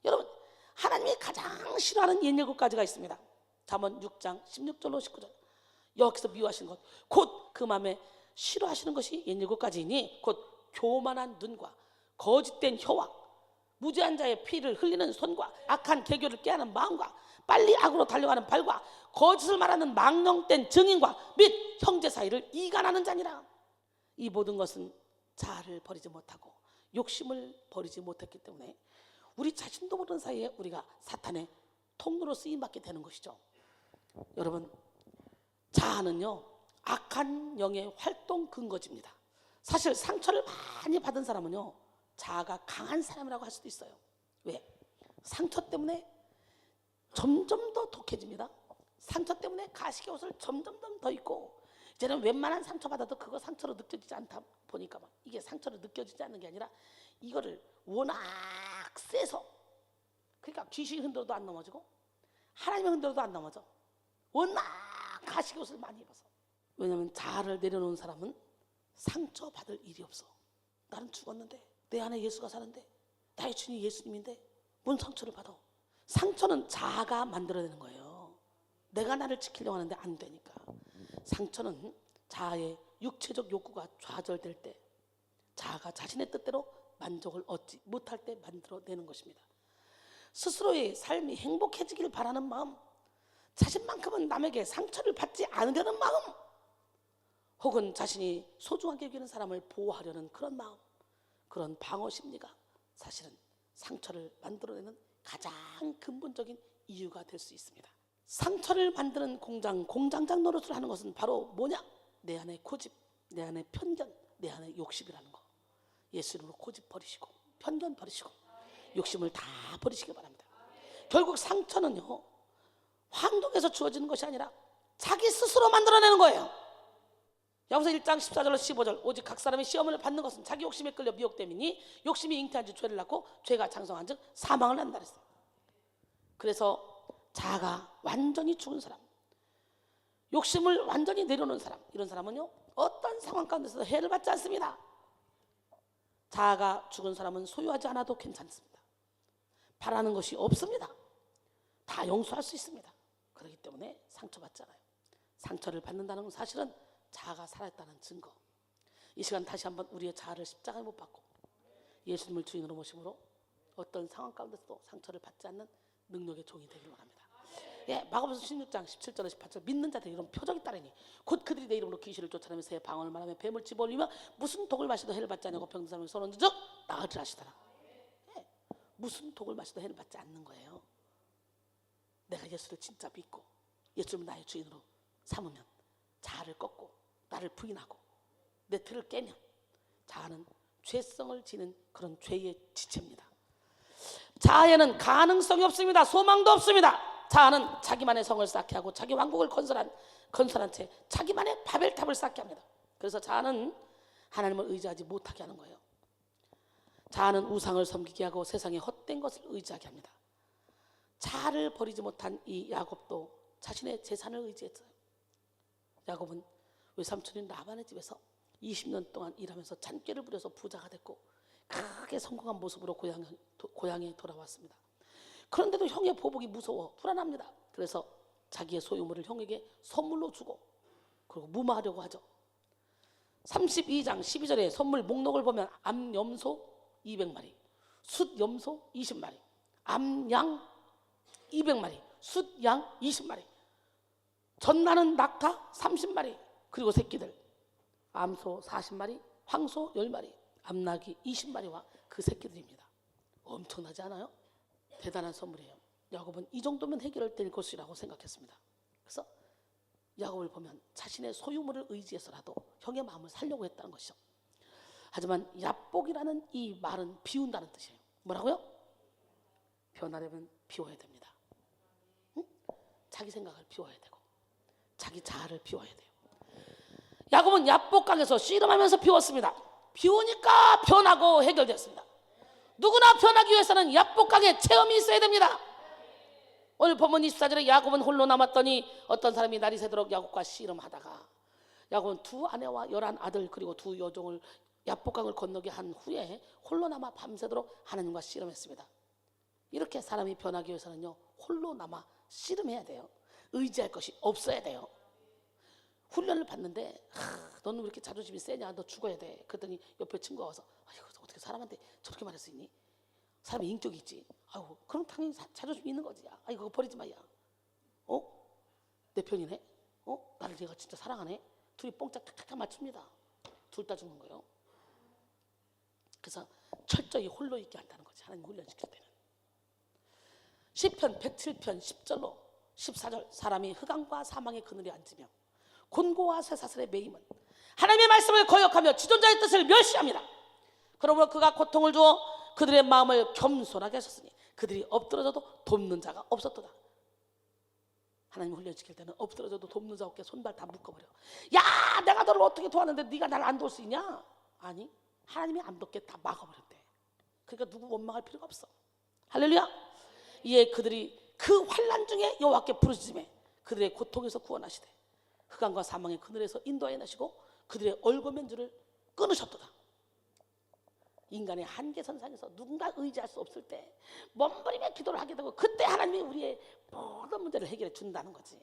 여러분 하나님이 가장 싫어하는 옛 7가지가 있습니다. 잠언 6장 16절로 19절. 여기서 미워하시는 것, 곧 그 마음에 싫어하시는 것이 옛 7가지이니 곧 교만한 눈과 거짓된 혀와 무죄한 자의 피를 흘리는 손과 악한 계교를 깨하는 마음과 빨리 악으로 달려가는 발과 거짓을 말하는 망령된 증인과 및 형제 사이를 이간하는 자니라. 이 모든 것은 자아를 버리지 못하고 욕심을 버리지 못했기 때문에 우리 자신도 모르는 사이에 우리가 사탄의 통로로 쓰임받게 되는 것이죠. 여러분 자아는요, 악한 영의 활동 근거지입니다. 사실 상처를 많이 받은 사람은요, 자아가 강한 사람이라고 할 수도 있어요. 왜? 상처 때문에 점점 더 독해집니다. 상처 때문에 가식의 옷을 점점 더 입고, 이제는 웬만한 상처 받아도 그거 상처로 느껴지지 않다 보니까 막 이게 상처로 느껴지지 않는 게 아니라 이거를 워낙 세서 그러니까 귀신이 흔들어도 안 넘어지고 하나님이 흔들어도 안 넘어져. 워낙 가시옷을 많이 입어서. 왜냐하면 자아를 내려놓은 사람은 상처받을 일이 없어. 나는 죽었는데, 내 안에 예수가 사는데, 나의 주님이 예수님인데 뭔 상처를 받아. 상처는 자아가 만들어내는 거예요. 내가 나를 지키려고 하는데 안 되니까. 상처는 자아의 육체적 욕구가 좌절될 때, 자아가 자신의 뜻대로 만족을 얻지 못할 때 만들어내는 것입니다. 스스로의 삶이 행복해지기를 바라는 마음, 자신만큼은 남에게 상처를 받지 않으려는 마음, 혹은 자신이 소중하게 여기는 사람을 보호하려는 그런 마음, 그런 방어 심리가 사실은 상처를 만들어내는 가장 근본적인 이유가 될 수 있습니다. 상처를 만드는 공장장 노릇을 하는 것은 바로 뭐냐? 내 안의 고집, 내 안의 편견, 내 안의 욕심이라는 거. 예수님으로 고집 버리시고 편견 버리시고 욕심을 다 버리시기 바랍니다. 결국 상처는요, 환경에서 주어지는 것이 아니라 자기 스스로 만들어내는 거예요. 야고보서 1장 14절로 15절, 오직 각 사람이 시험을 받는 것은 자기 욕심에 끌려 미혹됨이니 욕심이 잉태한 지 죄를 낳고 죄가 장성한 즉 사망을 낳는다 그랬어요. 그래서 자아가 완전히 죽은 사람, 욕심을 완전히 내려놓은 사람, 이런 사람은요 어떤 상황 가운데서도 해를 받지 않습니다. 자아가 죽은 사람은 소유하지 않아도 괜찮습니다. 바라는 것이 없습니다. 다 용서할 수 있습니다. 그렇기 때문에 상처받잖아요. 상처를 받는다는 건 사실은 자아가 살아있다는 증거. 이 시간 다시 한번 우리의 자아를 십자가에 못 박고 예수님을 주인으로 모심으로 어떤 상황 가운데서도 상처를 받지 않는 능력의 종이 되기를 원합니다. 예, 마가복음 16장 17절에 18절, 믿는 자들이 이런 표적이 따르니 곧 그들이 내 이름으로 귀신을 쫓아내며 새 방언을 말하며 뱀을 집어올리며 무슨 독을 마시도 해를 받지 않고 병든 사람을 손을 즉 나으리라 하시더라. 예, 무슨 독을 마시도 해를 받지 않는 거예요. 내가 예수를 진짜 믿고 예수를 나의 주인으로 삼으면, 자아를 꺾고 나를 부인하고 내 틀을 깨면, 자아는 죄성을 지닌 그런 죄의 지체입니다. 자아에는 가능성이 없습니다. 소망도 없습니다. 자아는 자기만의 성을 쌓게 하고 자기 왕국을 건설한 채 자기만의 바벨탑을 쌓게 합니다. 그래서 자아는 하나님을 의지하지 못하게 하는 거예요. 자아는 우상을 섬기게 하고 세상의 헛된 것을 의지하게 합니다. 자아를 버리지 못한 이 야곱도 자신의 재산을 의지했어요. 야곱은 외삼촌인 라반의 집에서 20년 동안 일하면서 잔꾀를 부려서 부자가 됐고 크게 성공한 모습으로 고향에 돌아왔습니다. 그런데도 형의 보복이 무서워 불안합니다. 그래서 자기의 소유물을 형에게 선물로 주고 그리고 무마하려고 하죠. 32장 12절에 선물 목록을 보면 암염소 200마리, 숫염소 20마리, 암양 200마리, 숫양 20마리, 전나는 낙타 30마리, 그리고 새끼들 암소 40마리, 황소 10마리, 암나귀 20마리와 그 새끼들입니다. 엄청나지 않아요? 대단한 선물이에요. 야곱은 이 정도면 해결될 것이라고 생각했습니다. 그래서 야곱을 보면 자신의 소유물을 의지해서라도 형의 마음을 살려고 했다는 것이죠. 하지만 야복이라는 이 말은 비운다는 뜻이에요. 뭐라고요? 변하려면 비워야 됩니다. 응? 자기 생각을 비워야 되고 자기 자아를 비워야 돼요. 야곱은 야복강에서 씨름하면서 비웠습니다. 비우니까 변하고 해결됐습니다. 누구나 변하기 위해서는 야복강의 체험이 있어야 됩니다. 오늘 본문 24절에 야곱은 홀로 남았더니 어떤 사람이 날이 새도록 야곱과 씨름하다가, 야곱은 두 아내와 11 아들 그리고 두 여종을 야복강을 건너게 한 후에 홀로 남아 밤새도록 하나님과 씨름했습니다. 이렇게 사람이 변하기 위해서는요 홀로 남아 씨름해야 돼요. 의지할 것이 없어야 돼요. 훈련을 받는데 너는 왜 이렇게 자존심이 세냐, 너 죽어야 돼. 그랬더니 옆에 친구가 와서 아이고 어떻게 사람한테 저렇게 말할 수 있니? 사람이 인격이 있지. 아이고 그럼 당연히 자존심이 있는 거지. 아이고 그거 버리지 마야. 내 편이네. 나를 얘가 진짜 사랑하네. 둘이 뽕짝 탁탁 맞춥니다. 둘 다 죽는 거예요. 그래서 철저히 홀로 있게 한다는 거지, 하나님 훈련시킬 때는. 시편 107편 10절로 14절, 사람이 흑암과 사망의 그늘에 앉으며 곤고와 쇠사슬의 매임은 하나님의 말씀을 거역하며 지존자의 뜻을 멸시합니다. 그러므로 그가 고통을 주어 그들의 마음을 겸손하게 하셨으니 그들이 엎드러져도 돕는 자가 없었도다. 하나님 훈련시킬 때는 엎드러져도 돕는 자 없게 손발 다 묶어버려. 야, 내가 너를 어떻게 도왔는데 네가 나를 안 도울 수 있냐? 아니, 하나님이 안 돕게 다 막아버렸대. 그러니까 누구 원망할 필요가 없어. 할렐루야. 이에 그들이 그 환난 중에 여호와께 부르짖음에 그들의 고통에서 구원하시되 흑암과 사망의 그늘에서 인도하여 내시고 그들의 얼거면줄을 끊으셨도다. 인간의 한계선상에서 누군가 의지할 수 없을 때 몸부림에 기도를 하게 되고 그때 하나님이 우리의 모든 문제를 해결해 준다는 거지.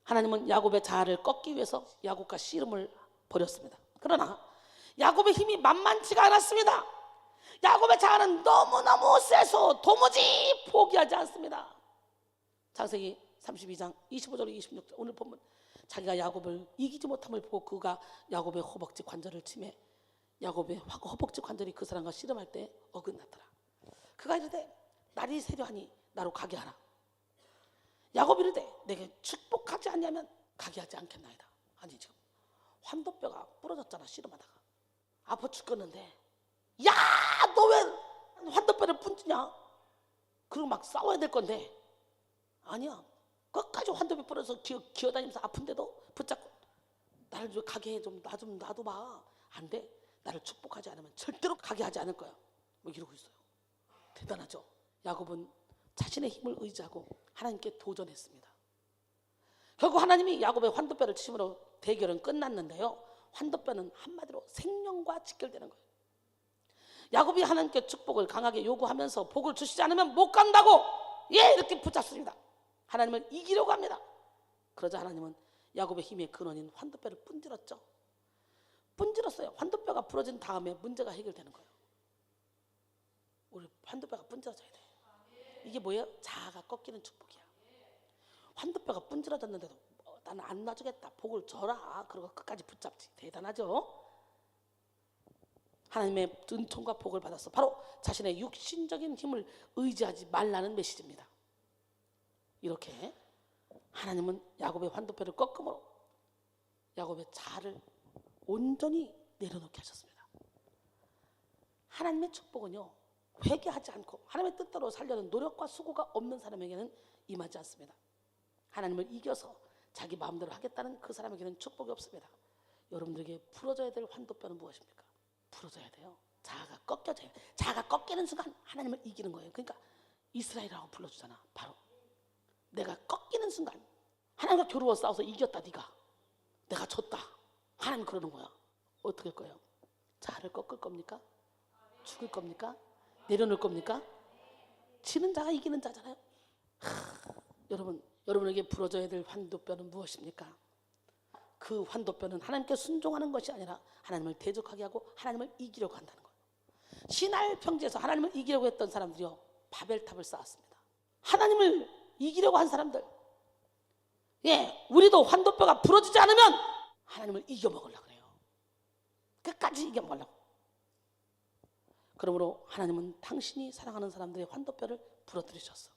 하나님은 야곱의 자아를 꺾기 위해서 야곱과 씨름을 벌였습니다. 그러나 야곱의 힘이 만만치가 않았습니다. 야곱의 자아는 너무너무 세서 도무지 포기하지 않습니다. 창세기 32장 25절 26절 오늘 보면 자기가 야곱을 이기지 못함을 보고 그가 야곱의 허벅지 관절을 치매 야곱의 허벅지 관절이 그 사람과 씨름할 때 어긋났더라. 그가 이르되 날이 세려하니 나로 가게 하라. 야곱이 이르되 내게 축복하지 않냐면 가게 하지 않겠나이다. 아니 지금 환도뼈가 부러졌잖아. 씨름하다가 아파 죽겠는데 야 너 왜 환도뼈를 분지냐? 그리고 막 싸워야 될 건데 아니야. 끝까지 환도뼈 부러져서 기어다니면서 아픈데도 붙잡고 나를 좀 가게 해. 좀 놔둬봐. 안 돼. 나를 축복하지 않으면 절대로 가게 하지 않을 거야. 뭐 이러고 있어요. 대단하죠. 야곱은 자신의 힘을 의지하고 하나님께 도전했습니다. 결국 하나님이 야곱의 환도뼈를 치심으로 대결은 끝났는데요. 환도뼈는 한마디로 생명과 직결되는 거예요. 야곱이 하나님께 축복을 강하게 요구하면서 복을 주시지 않으면 못 간다고 이렇게 붙잡습니다. 하나님을 이기려고 합니다. 그러자 하나님은 야곱의 힘의 근원인 환도뼈를 분질렀죠. 분질렀어요. 환도뼈가 부러진 다음에 문제가 해결되는 거예요. 우리 환도뼈가 분질러져야 돼. 이게 뭐예요? 자아가 꺾이는 축복이야. 환도뼈가 분질러졌는데도 나는 안 놔주겠다. 복을 줘라. 그러고 끝까지 붙잡지. 대단하죠? 하나님의 은총과 복을 받았어. 바로 자신의 육신적인 힘을 의지하지 말라는 메시지입니다. 이렇게 하나님은 야곱의 환도뼈를 꺾음으로 야곱의 자아를 온전히 내려놓게 하셨습니다. 하나님의 축복은요 회개하지 않고 하나님의 뜻대로 살려는 노력과 수고가 없는 사람에게는 임하지 않습니다. 하나님을 이겨서 자기 마음대로 하겠다는 그 사람에게는 축복이 없습니다. 여러분들에게 풀어져야 될 환도뼈는 무엇입니까? 풀어져야 돼요. 자아가 꺾여져요. 자아가 꺾이는 순간 하나님을 이기는 거예요. 그러니까 이스라엘이라고 불러주잖아. 바로 내가 꺾이는 순간 하나님과 겨루어 싸워서 이겼다. 네가 내가 졌다. 하나님 그러는 거야. 어떻게 할 거예요? 자아를 꺾을 겁니까? 죽을 겁니까? 내려놓을 겁니까? 지는 자가 이기는 자잖아요. 여러분에게 풀어져야 될 환도뼈는 무엇입니까? 그 환도뼈는 하나님께 순종하는 것이 아니라 하나님을 대적하게 하고 하나님을 이기려고 한다는 거예요. 시날 평지에서 하나님을 이기려고 했던 사람들이요 바벨탑을 쌓았습니다. 하나님을 이기려고 한 사람들, 우리도 환도뼈가 부러지지 않으면 하나님을 이겨먹으려고 그래요. 끝까지 이겨먹으려고. 그러므로 하나님은 당신이 사랑하는 사람들의 환도뼈를 부러뜨리셨어.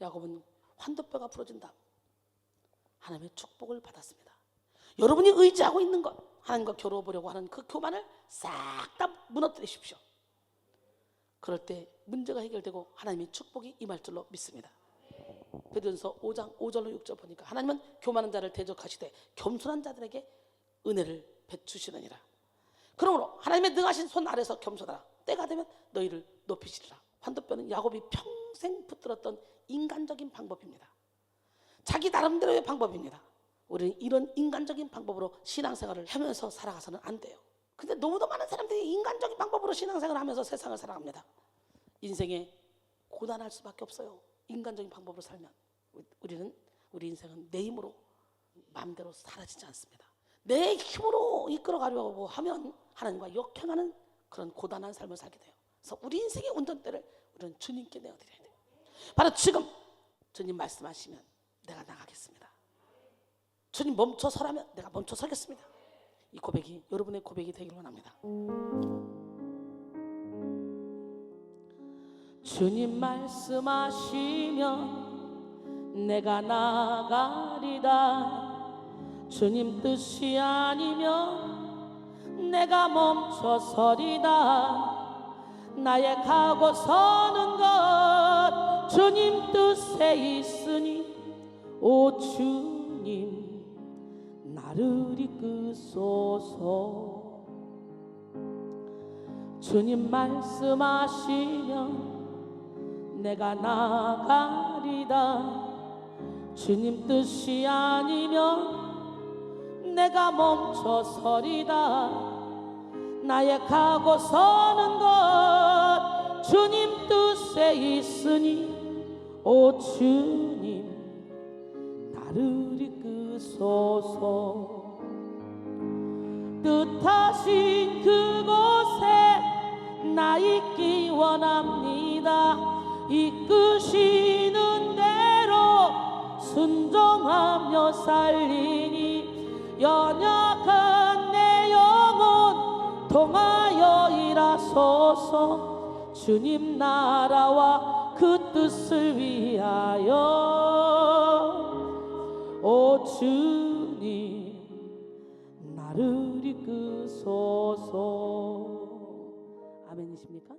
야곱은 환도뼈가 부러진 다음 하나님의 축복을 받았습니다. 여러분이 의지하고 있는 것, 하나님과 겨루어 보려고 하는 그 교만을 싹 다 무너뜨리십시오. 그럴 때 문제가 해결되고 하나님의 축복이 임할 줄로 믿습니다. 베드로전서 5장 5절로 6절 보니까 하나님은 교만한 자를 대적하시되 겸손한 자들에게 은혜를 베푸시느니라. 그러므로 하나님의 능하신 손 아래서 겸손하라. 때가 되면 너희를 높이시리라. 환도뼈는 야곱이 평생 붙들었던 인간적인 방법입니다. 자기 나름대로의 방법입니다. 우리는 이런 인간적인 방법으로 신앙생활을 하면서 살아가서는 안 돼요. 근데 너무도 많은 사람들이 인간적인 방법으로 신앙생활을 하면서 세상을 살아갑니다. 인생에 고단할 수밖에 없어요. 인간적인 방법으로 살면 우리 인생은 내 힘으로 마음대로 사라지지 않습니다. 내 힘으로 이끌어가려고 하면 하나님과 역행하는 그런 고단한 삶을 살게 돼요. 그래서 우리 인생의 운전대를 우리는 주님께 내어드려야 돼요. 바로 지금 주님 말씀하시면 내가 나가겠습니다. 주님 멈춰 서라면 내가 멈춰 서겠습니다. 이 고백이 여러분의 고백이 되길 원합니다. 주님 말씀하시면 내가 나가리다. 주님 뜻이 아니면 내가 멈춰 서리다. 나의 가고 서는 것 주님 뜻에 있으니 오 주님 나를 이끄소서. 주님 말씀하시면 내가 나가리다. 주님 뜻이 아니면 내가 멈춰서리다. 나의 가고 서는 것 주님 뜻에 있으니 오 주님 나를 이끄소서. 뜻하신 그곳에 나 있기 원합니다. 이끄시는 대로 순종하며 살리니 연약한 내 영혼 통하여 일하소서. 주님 나라와 그 뜻을 위하여 오 주님 나를 이끄소서. 아멘이십니까?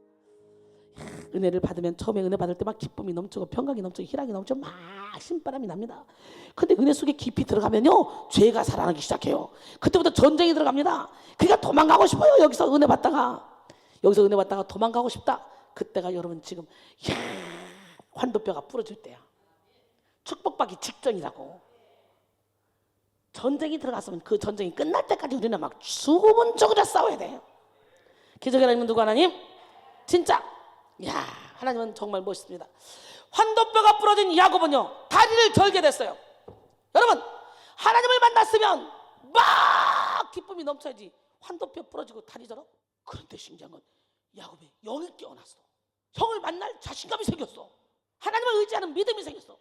은혜를 받으면 처음에 은혜 받을 때 막 기쁨이 넘치고 평강이 넘치고 희락이 넘치고 막 신바람이 납니다. 근데 은혜 속에 깊이 들어가면요 죄가 살아나기 시작해요. 그때부터 전쟁이 들어갑니다. 그러니까 도망가고 싶어요. 여기서 은혜 받다가 도망가고 싶다. 그때가 여러분 지금 환도뼈가 부러질 때야. 축복받기 직전이라고. 전쟁이 들어갔으면 그 전쟁이 끝날 때까지 우리는 막 죽으면 죽으려 싸워야 돼요. 기적의 하나님은 누구 하나님? 진짜 하나님은 정말 멋있습니다. 환도뼈가 부러진 야곱은요 다리를 절게 됐어요. 여러분 하나님을 만났으면 막 기쁨이 넘쳐야지 환도뼈 부러지고 다리 절어? 그런데 신기한 건 야곱의 영이 깨어났어. 형을 만날 자신감이 생겼어. 하나님을 의지하는 믿음이 생겼어.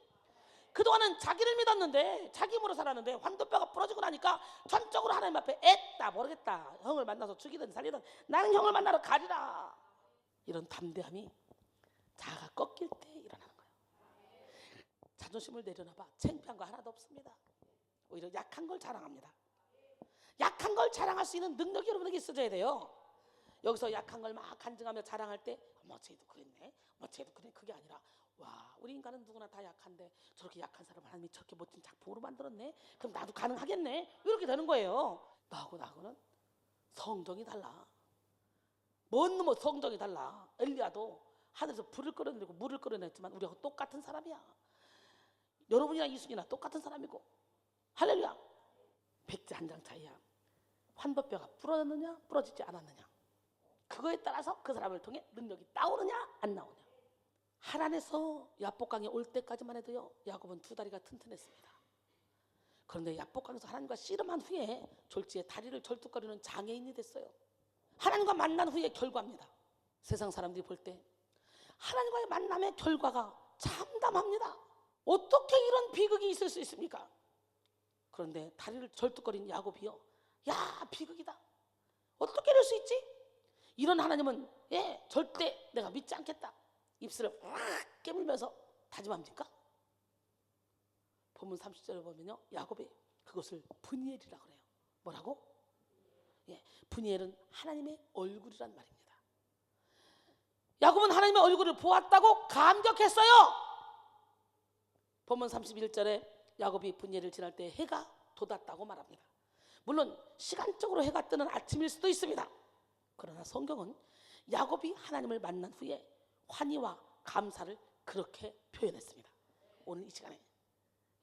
그동안은 자기를 믿었는데 자기 힘으로 살았는데 환도뼈가 부러지고 나니까 전적으로 하나님 앞에 애다 모르겠다. 형을 만나서 죽이든 살리든 나는 형을 만나러 가리라. 이런 담대함이 자아가 꺾일 때 일어나는 거예요. 자존심을 내려놔봐. 창피한 거 하나도 없습니다. 오히려 약한 걸 자랑합니다. 약한 걸 자랑할 수 있는 능력이 여러분에게 있어져야 돼요. 여기서 약한 걸 막 간증하며 자랑할 때 쟤도 그랬네, 쟤도 그래. 그게 아니라 와 우리 인간은 누구나 다 약한데 저렇게 약한 사람을 하나님이 저렇게 멋진 작품으로 만들었네. 그럼 나도 가능하겠네. 이렇게 되는 거예요. 나하고는 성정이 달라. 뭔 놈의 성정이 달라. 엘리야도 하늘에서 불을 끌어내리고 물을 끌어냈지만 우리하고 똑같은 사람이야. 여러분이나 이순이나 똑같은 사람이고. 할렐루야. 백지 한 장 차이야. 환도뼈가 부러졌느냐 부러지지 않았느냐, 그거에 따라서 그 사람을 통해 능력이 나오느냐 안 나오냐. 하란에서 야복강에 올 때까지만 해도요 야곱은 두 다리가 튼튼했습니다. 그런데 야복강에서 하나님과 씨름한 후에 졸지에 다리를 절뚝거리는 장애인이 됐어요. 하나님과 만난 후의 결과입니다. 세상 사람들이 볼 때 하나님과의 만남의 결과가 참담합니다. 어떻게 이런 비극이 있을 수 있습니까? 그런데 다리를 절뚝거린 야곱이요, 야 비극이다, 어떻게 이럴 수 있지? 이런 하나님은 절대 내가 믿지 않겠다. 입술을 확 깨물면서 다짐합니까? 본문 30절을 보면요 야곱이 그것을 브니엘이라고 그래요. 뭐라고? 브니엘은 하나님의 얼굴이란 말입니다. 야곱은 하나님의 얼굴을 보았다고 감격했어요. 본문 31절에 야곱이 브니엘을 지날 때 해가 돋았다고 말합니다. 물론 시간적으로 해가 뜨는 아침일 수도 있습니다. 그러나 성경은 야곱이 하나님을 만난 후에 환희와 감사를 그렇게 표현했습니다. 오늘 이 시간에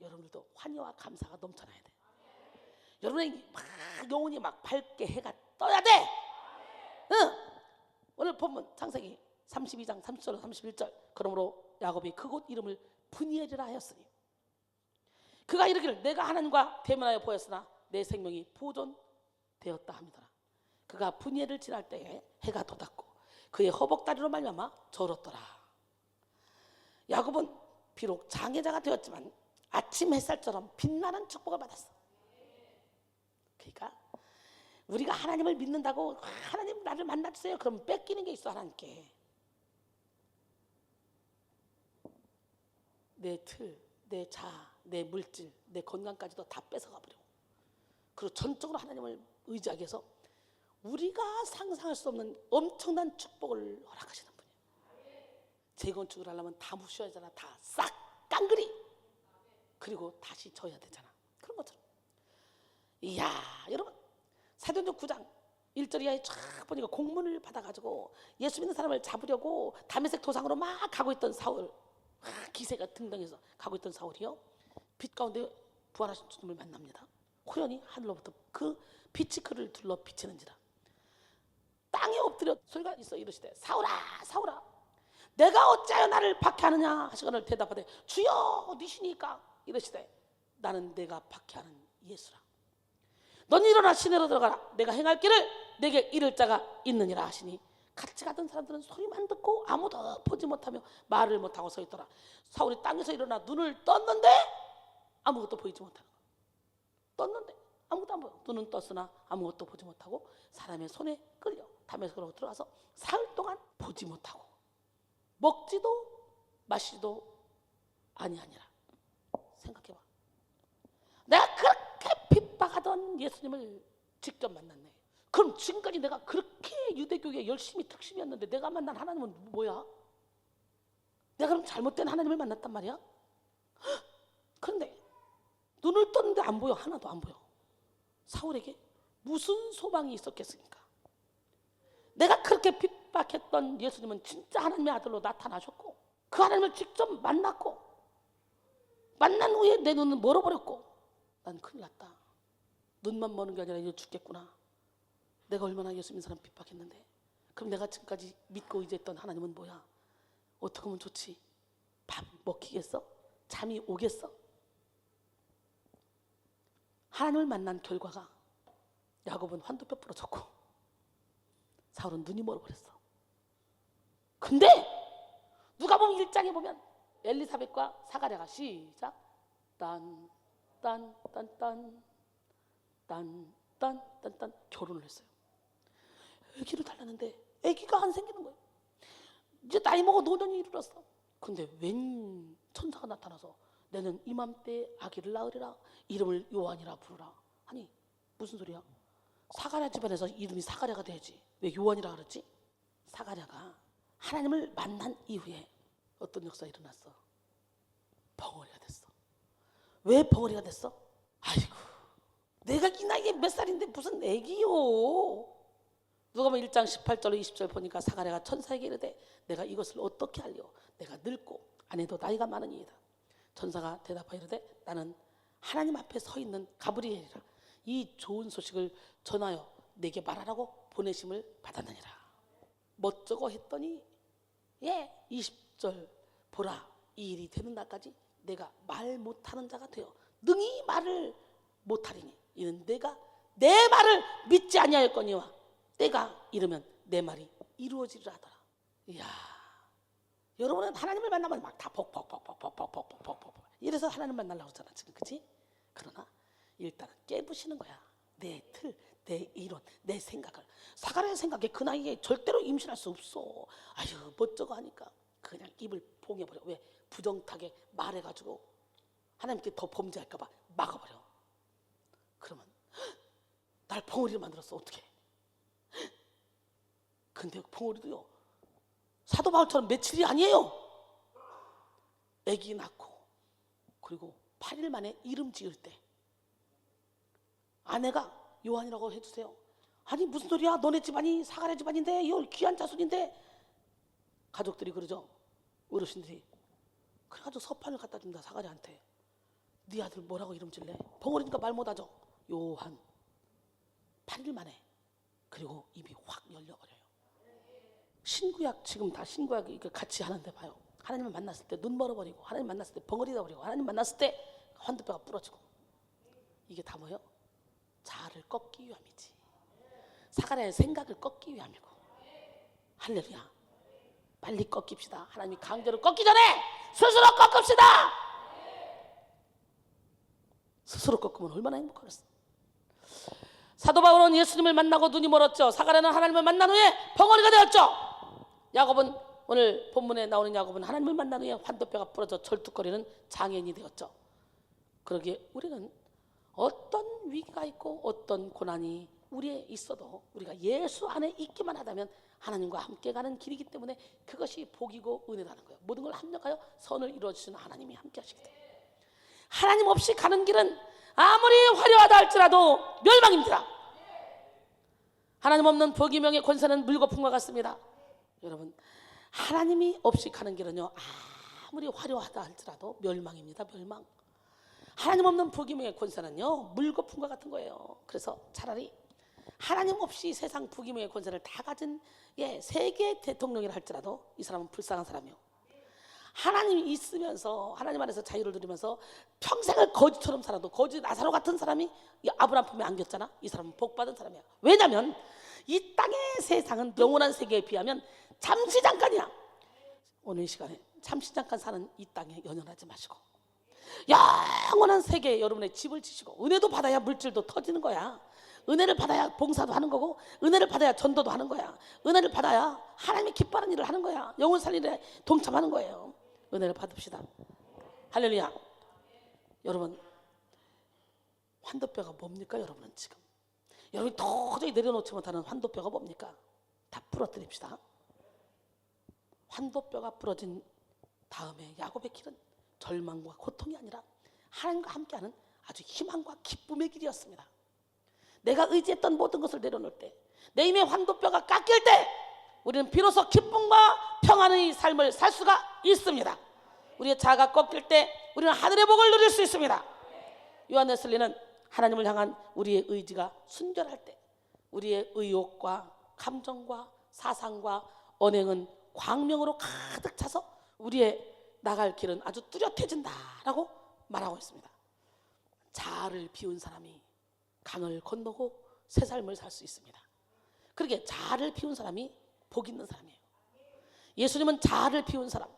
여러분들도 환희와 감사가 넘쳐나야 돼. 여러분의 막 영혼이 막 밝게 해가 떠야 돼. 오늘 본문 창세기 32장 30절 31절. 그러므로 야곱이 그곳 이름을 브니엘이라 하였으니 그가 이르기를 내가 하나님과 대면하여 보였으나 내 생명이 보존되었다 합니다. 그가 브니엘을 지날 때에 해가 돋았고 그의 허벅다리로 말미암아 절었더라. 야곱은 비록 장애자가 되었지만 아침 햇살처럼 빛나는 축복을 받았어. 그러니까 우리가 하나님을 믿는다고 하나님 나를 만나주세요 그럼 뺏기는 게 있어. 하나님께 내 틀, 내 자아, 내 물질, 내 건강까지도 다 뺏어가 버리고, 그리고 전적으로 하나님을 의지하기 위해서 우리가 상상할 수 없는 엄청난 축복을 허락하시는 분이에요. 재건축을 하려면 다 부셔야 되잖아. 다 싹 깡그리. 그리고 다시 져야 되잖아. 그런 것처럼. 이야 여러분 사도행전 9장 1절 이하에 쫙 보니까 공문을 받아가지고 예수 믿는 사람을 잡으려고 다메섹 도상으로 막 가고 있던 사울, 기세가 등등해서 가고 있던 사울이요, 빛 가운데 부활하신 주님을 만납니다. 호련히 하늘로부터 그 빛이 그를 둘러 비치는지라 땅에 엎드려 소리가 있어 이르시되 사울아 사울아 내가 어찌하여 나를 박해하느냐 하시거늘 대답하되 주여 어디시니까 이르시되 나는 내가 박해하는 예수라. 넌 일어나 시내로 들어가라. 내가 행할 길을 내게 이를 자가 있느니라 하시니 같이 가던 사람들은 소리만 듣고 아무도 보지 못하며 말을 못하고 서 있더라. 사울이 땅에서 일어나 눈을 떴는데 아무것도 보이지 못하는 거야. 떴는데 아무것도 안 보여. 눈은 떴으나 아무것도 보지 못하고 사람의 손에 끌려 다메섹으로 들어가서 사흘 동안 보지 못하고 먹지도 마시지도 아니하니라. 생각해봐. 내가 그렇게 핍박하던 예수님을 직접 만났네. 그럼 지금까지 내가 그렇게 유대교에 열심히 특심이었는데 내가 만난 하나님은 뭐야? 내가 그럼 잘못된 하나님을 만났단 말이야? 그런데 눈을 떴는데 안 보여. 하나도 안 보여. 사울에게 무슨 소망이 있었겠습니까? 내가 그렇게 핍박했던 예수님은 진짜 하나님의 아들로 나타나셨고 그 하나님을 직접 만났고 만난 후에 내 눈은 멀어버렸고 난 큰일 났다. 눈만 머는 게 아니라 이제 죽겠구나. 내가 얼마나 예수 믿는 사람 핍박했는데 그럼 내가 지금까지 믿고 의지했던 하나님은 뭐야? 어떻게 하면 좋지? 밥 먹히겠어? 잠이 오겠어? 하나님을 만난 결과가 야곱은 환도뼈 부러졌고 사울은 눈이 멀어버렸어. 근데 누가 보면 1장에 보면 엘리사벳과 사가랴가 시작 딴딴딴딴 결혼을 했어요. 아기를 달랐는데 아기가 안 생기는 거예요. 이제 나이 먹어 노년이 이르렀어. 근데 웬 천사가 나타나서 너는 이맘때 아기를 낳으리라 이름을 요한이라 부르라 하니 무슨 소리야? 사가랴 집안에서 이름이 사가랴가 돼야지 왜 요한이라 그랬지? 사가랴가 하나님을 만난 이후에 어떤 역사가 일어났어? 벙어리가 됐어. 왜 벙어리가 됐어? 아이고 내가 이 나이에 몇 살인데 무슨 애기요. 누가복음 1장 18절로 20절 보니까 사가랴가 천사에게 이르되 내가 이것을 어떻게 알려? 내가 늙고 아내도 나이가 많으니이다. 천사가 대답하여 이르되 나는 하나님 앞에 서 있는 가브리엘이라. 이 좋은 소식을 전하여 내게 말하라고 보내심을 받았느니라. 멋쩍어 했더니 20절 보라 이 일이 되는 날까지 내가 말 못하는 자가 되어 능히 말을 못하리니 이는 내가 내 말을 믿지 아니하였거니와 때가 이르면 내 말이 이루어지리라 하더라. 이야, 여러분은 하나님을 만나면 막 다 벅벅벅벅벅벅벅벅벅 이래서 하나님 만나려고 하잖아 지금, 그치? 그러나 일단은 깨부시는 거야. 내 틀, 내 이론, 내 생각을. 사가랴의 생각에 그 나이에 절대로 임신할 수 없어. 아유 멋쩍어 하니까 그냥 입을 봉해버려. 왜? 부정타게 말해가지고 하나님께 더 범죄할까 봐 막아버려. 그러면 날 벙어리를 만들었어. 어떻게? 근데 벙어리도요 사도 바울처럼 며칠이 아니에요. 아기 낳고 그리고 8일 만에 이름 지을 때 아내가 요한이라고 해주세요. 아니 무슨 소리야? 너네 집안이 사가랴 집안인데 이 귀한 자손인데. 가족들이 그러죠. 어르신들이. 그래가지고 서판을 갖다 준다 사가랴한테. 네 아들 뭐라고 이름 질래? 벙어리니까 말 못하죠. 요한. 8일 만에. 그리고 입이 확 열려버려요. 신구약 지금 다 신구약 같이 하는데 봐요. 하나님을 만났을 때 눈 멀어버리고 하나님 만났을 때 벙어리 나버리고 하나님 만났을 때 환도뼈가 부러지고. 이게 다 뭐예요? 자아를 꺾기 위함이지. 사가랴의 생각을 꺾기 위함이고. 할렐루야. 빨리 꺾입시다. 하나님이 강제로 꺾기 전에 스스로 꺾읍시다. 스스로 꺾으면 얼마나 행복하겠어. 사도 바울은 예수님을 만나고 눈이 멀었죠. 사가랴는 하나님을 만난 후에 벙어리가 되었죠. 야곱은 오늘 본문에 나오는 야곱은 하나님을 만난 후에 환도뼈가 부러져 절뚝거리는 장애인이 되었죠. 그러기에 우리는 어떤 위기가 있고 어떤 고난이 우리에 있어도 우리가 예수 안에 있기만 하다면 하나님과 함께 가는 길이기 때문에 그것이 복이고 은혜라는 거예요. 모든 걸 합력하여 선을 이루어주시는 하나님이 함께 하시기 때문에. 하나님 없이 가는 길은 아무리 화려하다 할지라도 멸망입니다. 하나님 없는 부귀명예 권세는 물거품과 같습니다. 여러분, 하나님이 없이 가는 길은요, 아무리 화려하다 할지라도 멸망입니다. 멸망. 하나님 없는 부귀명예 권세는요, 물거품과 같은 거예요. 그래서 차라리 하나님 없이 세상 부귀명예 권세를 다 가진 세계 대통령이라 할지라도 이 사람은 불쌍한 사람이요. 하나님이 있으면서 하나님 안에서 자유를 누리면서 평생을 거지처럼 살아도 거지 나사로 같은 사람이 이 아브라함 품에 안겼잖아. 이 사람은 복받은 사람이야. 왜냐하면 이 땅의 세상은 영원한 세계에 비하면 잠시 잠깐이야. 오늘 이 시간에 잠시 잠깐 사는 이 땅에 연연하지 마시고 영원한 세계에 여러분의 집을 지시고, 은혜도 받아야 물질도 터지는 거야. 은혜를 받아야 봉사도 하는 거고, 은혜를 받아야 전도도 하는 거야. 은혜를 받아야 하나님의 기뻐하는 일을 하는 거야. 영혼 살리는 동참하는 거예요. 은혜를 받읍시다. 할렐루야. 여러분, 환도뼈가 뭡니까? 여러분은 지금 여러분이 도저히 내려놓지 못하는 환도뼈가 뭡니까? 다 부러뜨립시다. 환도뼈가 부러진 다음에 야곱의 길은 절망과 고통이 아니라 하나님과 함께하는 아주 희망과 기쁨의 길이었습니다. 내가 의지했던 모든 것을 내려놓을 때, 내 힘의 환도뼈가 깎일 때 우리는 비로소 기쁨과 평안의 삶을 살 수가 있습니다. 우리의 자아가 꺾일 때 우리는 하늘의 복을 누릴 수 있습니다. 요한 웨슬리는 하나님을 향한 우리의 의지가 순결할 때 우리의 의욕과 감정과 사상과 언행은 광명으로 가득 차서 우리의 나갈 길은 아주 뚜렷해진다라고 말하고 있습니다. 자아를 비운 사람이 강을 건너고 새 삶을 살 수 있습니다. 그러게 자아를 비운 사람이 복 있는 사람이에요. 예수님은 자아를 비운 사람,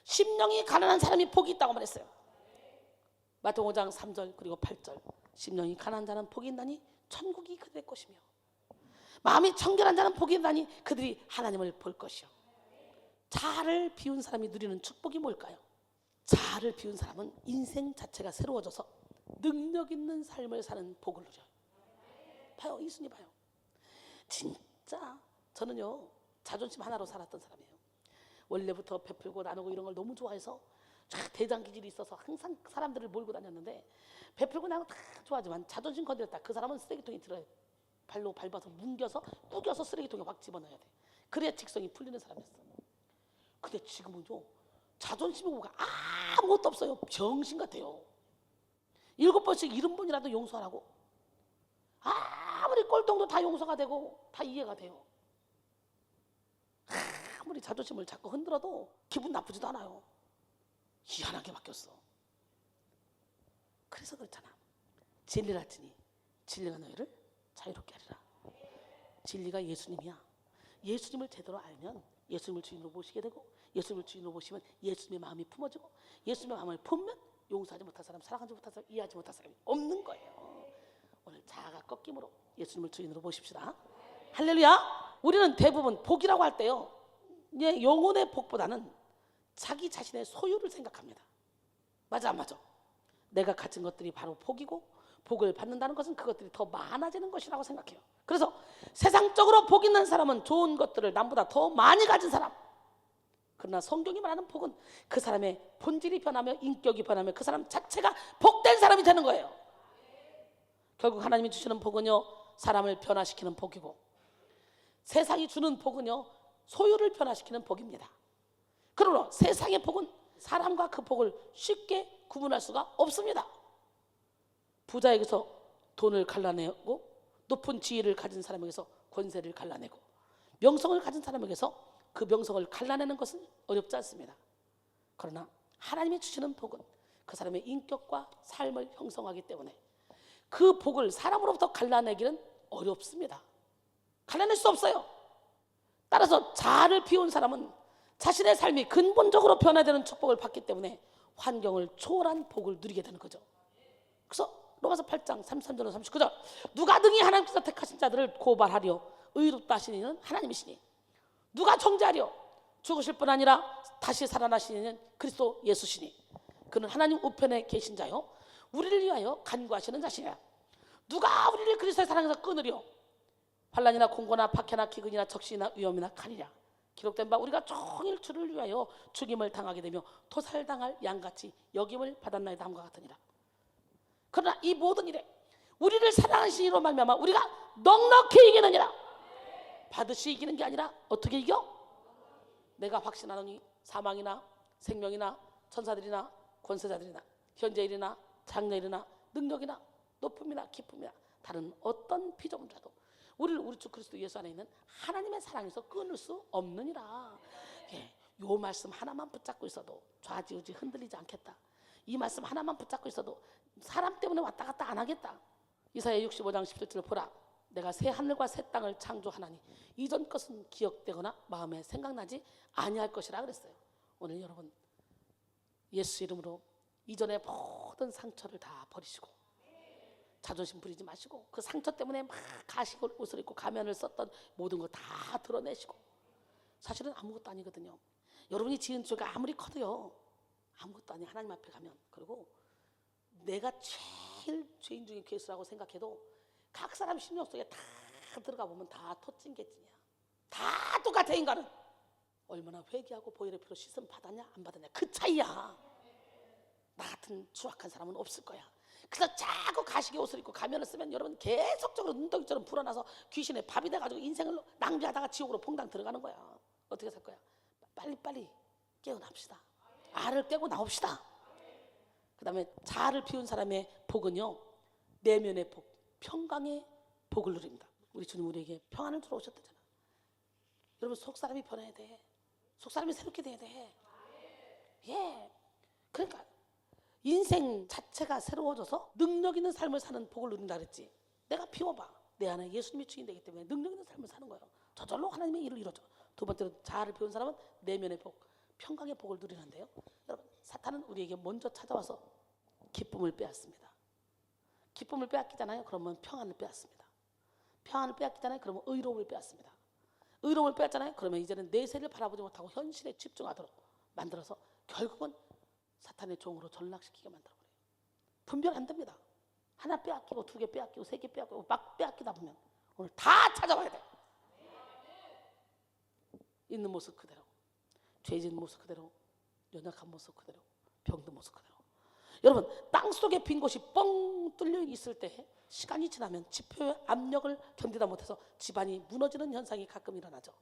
심령이 가난한 사람이 복이 있다고 말했어요. 마태복음 5장 3절 그리고 8절, 심령이 가난한 자는 복이 있나니 천국이 그들의 것이며 마음이 청결한 자는 복이 있나니 그들이 하나님을 볼 것이요. 자아를 비운 사람이 누리는 축복이 뭘까요? 자아를 비운 사람은 인생 자체가 새로워져서 능력 있는 삶을 사는 복을 누려요. 봐요, 이순이 봐요. 진짜 저는요, 자존심 하나로 살았던 사람이에요. 원래부터 베풀고 나누고 이런 걸 너무 좋아해서 대장 기질이 있어서 항상 사람들을 몰고 다녔는데, 베풀고 나누고 다 좋아하지만 자존심 건드렸다, 그 사람은 쓰레기통에 들어요. 발로 밟아서 뭉겨서 꾸겨서 쓰레기통에 확 집어넣어야 돼. 그래야 직성이 풀리는 사람이었어. 근데 지금은요, 자존심이 뭐가 아무것도 없어요. 병신 같아요. 7번씩 70번이라도 용서하라고, 아무리 꼴통도 다 용서가 되고 다 이해가 돼요. 아무리 자존심을 자꾸 흔들어도 기분 나쁘지도 않아요. 희한하게 바뀌었어. 그래서 그렇잖아. 진리를 알지니 진리가 너희를 자유롭게 하리라. 진리가 예수님이야. 예수님을 제대로 알면 예수님을 주인으로 모시게 되고, 예수님을 주인으로 모시면 예수님의 마음이 품어지고, 예수님의 마음을 품으면 용서하지 못할 사람, 사랑하지 못할 사람, 이해하지 못할 사람이 없는 거예요. 오늘 자아가 꺾임으로 예수님을 주인으로 모십시다. 할렐루야. 우리는 대부분 복이라고 할 때요, 영혼의 복보다는 자기 자신의 소유를 생각합니다. 맞아 안 맞아? 내가 가진 것들이 바로 복이고, 복을 받는다는 것은 그것들이 더 많아지는 것이라고 생각해요. 그래서 세상적으로 복 있는 사람은 좋은 것들을 남보다 더 많이 가진 사람. 그러나 성경이 말하는 복은 그 사람의 본질이 변하며 인격이 변하며 그 사람 자체가 복된 사람이 되는 거예요. 결국 하나님이 주시는 복은요, 사람을 변화시키는 복이고, 세상이 주는 복은요, 소유를 변화시키는 복입니다. 그러나 세상의 복은 사람과 그 복을 쉽게 구분할 수가 없습니다. 부자에게서 돈을 갈라내고, 높은 지위를 가진 사람에게서 권세를 갈라내고, 명성을 가진 사람에게서 그 명성을 갈라내는 것은 어렵지 않습니다. 그러나 하나님이 주시는 복은 그 사람의 인격과 삶을 형성하기 때문에 그 복을 사람으로부터 갈라내기는 어렵습니다. 갈라낼 수 없어요. 따라서 자아를 비운 사람은 자신의 삶이 근본적으로 변화되는 축복을 받기 때문에 환경을 초월한 복을 누리게 되는 거죠. 그래서 로마서 8장 33절로 39절, 누가 등이 하나님께서 택하신 자들을 고발하려 의롭다 하시는 이는 하나님이시니, 누가 정죄하려 죽으실 뿐 아니라 다시 살아나신 이는 그리스도 예수시니, 그는 하나님 우편에 계신 자요 우리를 위하여 간구하시는 자시냐. 누가 우리를 그리스도의 사랑에서 끊으려 환난이나 공고나 박해나 기근이나 적신이나 위험이나 칼이랴. 기록된 바 우리가 종일 주를 위하여 죽임을 당하게 되며 토살당할 양같이 여김을 받았나이다 함과 같으니라. 그러나 이 모든 일에 우리를 사랑하신 이로 말미암아 우리가 넉넉히 이기느니라. 받으시 이기는 게 아니라 어떻게 이겨? 내가 확신하노니 사망이나 생명이나 천사들이나 권세자들이나 현재일이나 장래일이나 능력이나 높음이나 깊음이나 다른 어떤 피조물이라도 우리를 우리 주 그리스도 예수 안에 있는 하나님의 사랑에서 끊을 수 없느니라. 예, 요 말씀 하나만 붙잡고 있어도 좌지우지 흔들리지 않겠다. 이 말씀 하나만 붙잡고 있어도 사람 때문에 왔다 갔다 안 하겠다. 이사야 65장 17절 보라, 내가 새 하늘과 새 땅을 창조하나니 이전 것은 기억되거나 마음에 생각나지 아니할 것이라 그랬어요. 오늘 여러분 예수 이름으로 이전의 모든 상처를 다 버리시고 자존심 부리지 마시고 그 상처 때문에 막 가시 옷을 입고 가면을 썼던 모든 거 다 드러내시고, 사실은 아무것도 아니거든요. 여러분이 지은 죄가 아무리 커도요 아무것도 아니. 하나님 앞에 가면, 그리고 내가 제일 죄인 중에 괴수라고 생각해도 각 사람 심령 속에 다 들어가 보면 다 토찐개찐이야. 다 똑같아. 인간은 얼마나 회개하고 보혈의 피로 씻음 받았냐 안 받았냐 그 차이야. 나 같은 추악한 사람은 없을 거야. 그래서 자꾸 가시게 옷을 입고 가면을 쓰면 여러분 계속적으로 눈덩이처럼 불어나서 귀신의 밥이 돼가지고 인생을 낭비하다가 지옥으로 퐁당 들어가는 거야. 어떻게 살 거야? 빨리빨리 깨어납시다. 알을 깨고 나옵시다. 그 다음에 자아를 피운 사람의 복은요, 내면의 복, 평강의 복을 누립니다. 우리 주님 우리에게 평안을 주러 오셨다잖아. 여러분 속사람이 변해야 돼. 속사람이 새롭게 돼야 돼. 예. 그러니까 인생 자체가 새로워져서 능력 있는 삶을 사는 복을 누린다 그랬지. 내가 피워봐. 내 안에 예수님이 주인 되기 때문에 능력 있는 삶을 사는 거예요. 저절로 하나님의 일을 이루어져. 두 번째로 자아를 피운 사람은 내면의 복, 평강의 복을 누리는데요. 여러분 사탄은 우리에게 먼저 찾아와서 기쁨을 빼앗습니다. 기쁨을 빼앗기잖아요. 그러면 평안을 빼앗습니다. 평안을 빼앗기잖아요. 그러면 의로움을 빼앗습니다. 의로움을 빼앗잖아요. 그러면 이제는 내세를 바라보지 못하고 현실에 집중하도록 만들어서 결국은 사탄의 종으로 전락시키게 만들어버려요. 분별 안 됩니다. 하나 빼앗기고 두 개 빼앗기고 세 개 빼앗기고 막 빼앗기다 보면 오늘 다 찾아와야 돼. 있는 모습 그대로, 죄진 모습 그대로, 연약한 모습 그대로, 병든 모습 그대로. 여러분 땅속에 빈 곳이 뻥 뚫려 있을 때 시간이 지나면 지표의 압력을 견디다 못해서 집안이 무너지는 현상이 가끔 일어나죠.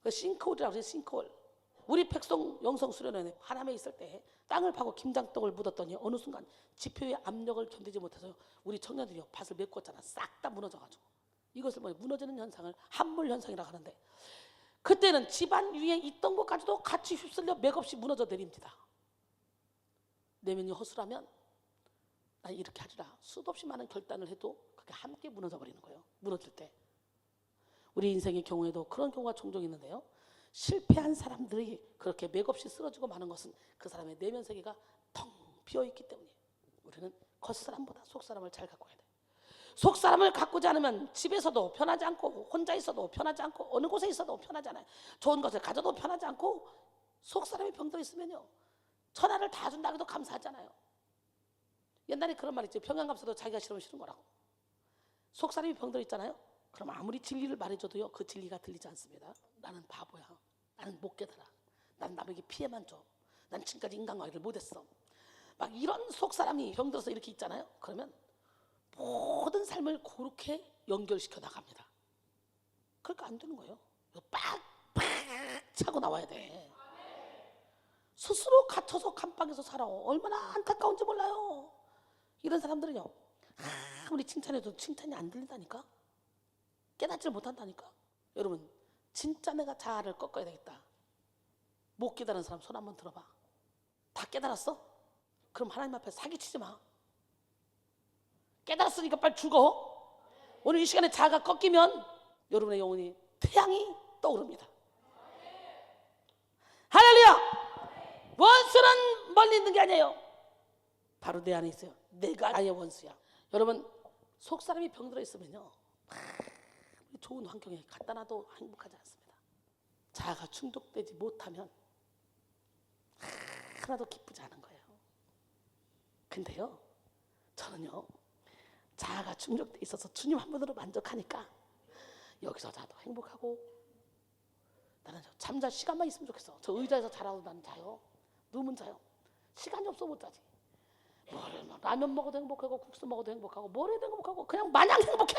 그 싱크홀이라고 해요. 싱크홀. 우리 백성 영성 수련회에 하남에 있을 때 땅을 파고 김장떡을 묻었더니 어느 순간 지표의 압력을 견디지 못해서 우리 청년들이 밭을 메꿨잖아. 싹 다 무너져가지고. 이것을 무너지는 현상을 함몰 현상이라고 하는데, 그때는 집안 위에 있던 것까지도 같이 휩쓸려 맥없이 무너져 내립니다. 내면이 허술하면 나 이렇게 하리라 수도 없이 많은 결단을 해도 그게 함께 무너져 버리는 거예요. 무너질 때. 우리 인생의 경우에도 그런 경우가 종종 있는데요. 실패한 사람들이 그렇게 맥없이 쓰러지고 마는 것은 그 사람의 내면 세계가 텅 비어있기 때문이에요. 우리는 겉사람보다 속사람을 잘 갖고 와야 돼요. 속사람을 가꾸지 않으면 집에서도 편하지 않고 혼자 있어도 편하지 않고 어느 곳에 있어도 편하지 않아요. 좋은 것을 가져도 편하지 않고 속사람이 병들어 있으면요 천하를 다 준다 해도 감사하잖아요. 옛날에 그런 말 있죠. 평양감사도 자기가 싫으면 싫은 거라고. 속사람이 병들어 있잖아요. 그럼 아무리 진리를 말해줘도요 그 진리가 들리지 않습니다. 나는 바보야. 나는 못 깨달아. 난 남에게 피해만 줘. 난 지금까지 인간관계를 못했어. 막 이런 속사람이 병들어서 이렇게 있잖아요. 그러면 모든 삶을 그렇게 연결시켜 나갑니다. 그러니까 안 되는 거예요. 빡빡 차고 나와야 돼. 스스로 갇혀서 감방에서 살아. 얼마나 안타까운지 몰라요. 이런 사람들은요 아무리 칭찬해도 칭찬이 안 들린다니까. 깨닫지를 못한다니까. 여러분 진짜 내가 자아를 꺾어야 되겠다. 못 깨달은 사람 손 한번 들어봐. 다 깨달았어? 그럼 하나님 앞에 사기치지 마. 깨달았으니까 빨리 죽어. 오늘 이 시간에 자아가 꺾이면 여러분의 영혼이 태양이 떠오릅니다. 할렐루야. 원수는 멀리 있는 게 아니에요. 바로 내 안에 있어요. 내가 아예 원수야. 여러분 속사람이 병들어 있으면요 좋은 환경에 갖다 놔도 행복하지 않습니다. 자아가 충족되지 못하면 하나도 기쁘지 않은 거예요. 근데요 저는요 자아가 충족돼 있어서 주님 한 분으로 만족하니까 여기서 자도 행복하고, 나는 잠잘 시간만 있으면 좋겠어. 저 의자에서 자라도 나는 자요. 누우면 자요. 시간이 없어 못 자지. 라면 먹어도 행복하고 국수 먹어도 행복하고 뭘 해도 행복하고 그냥 마냥 행복해.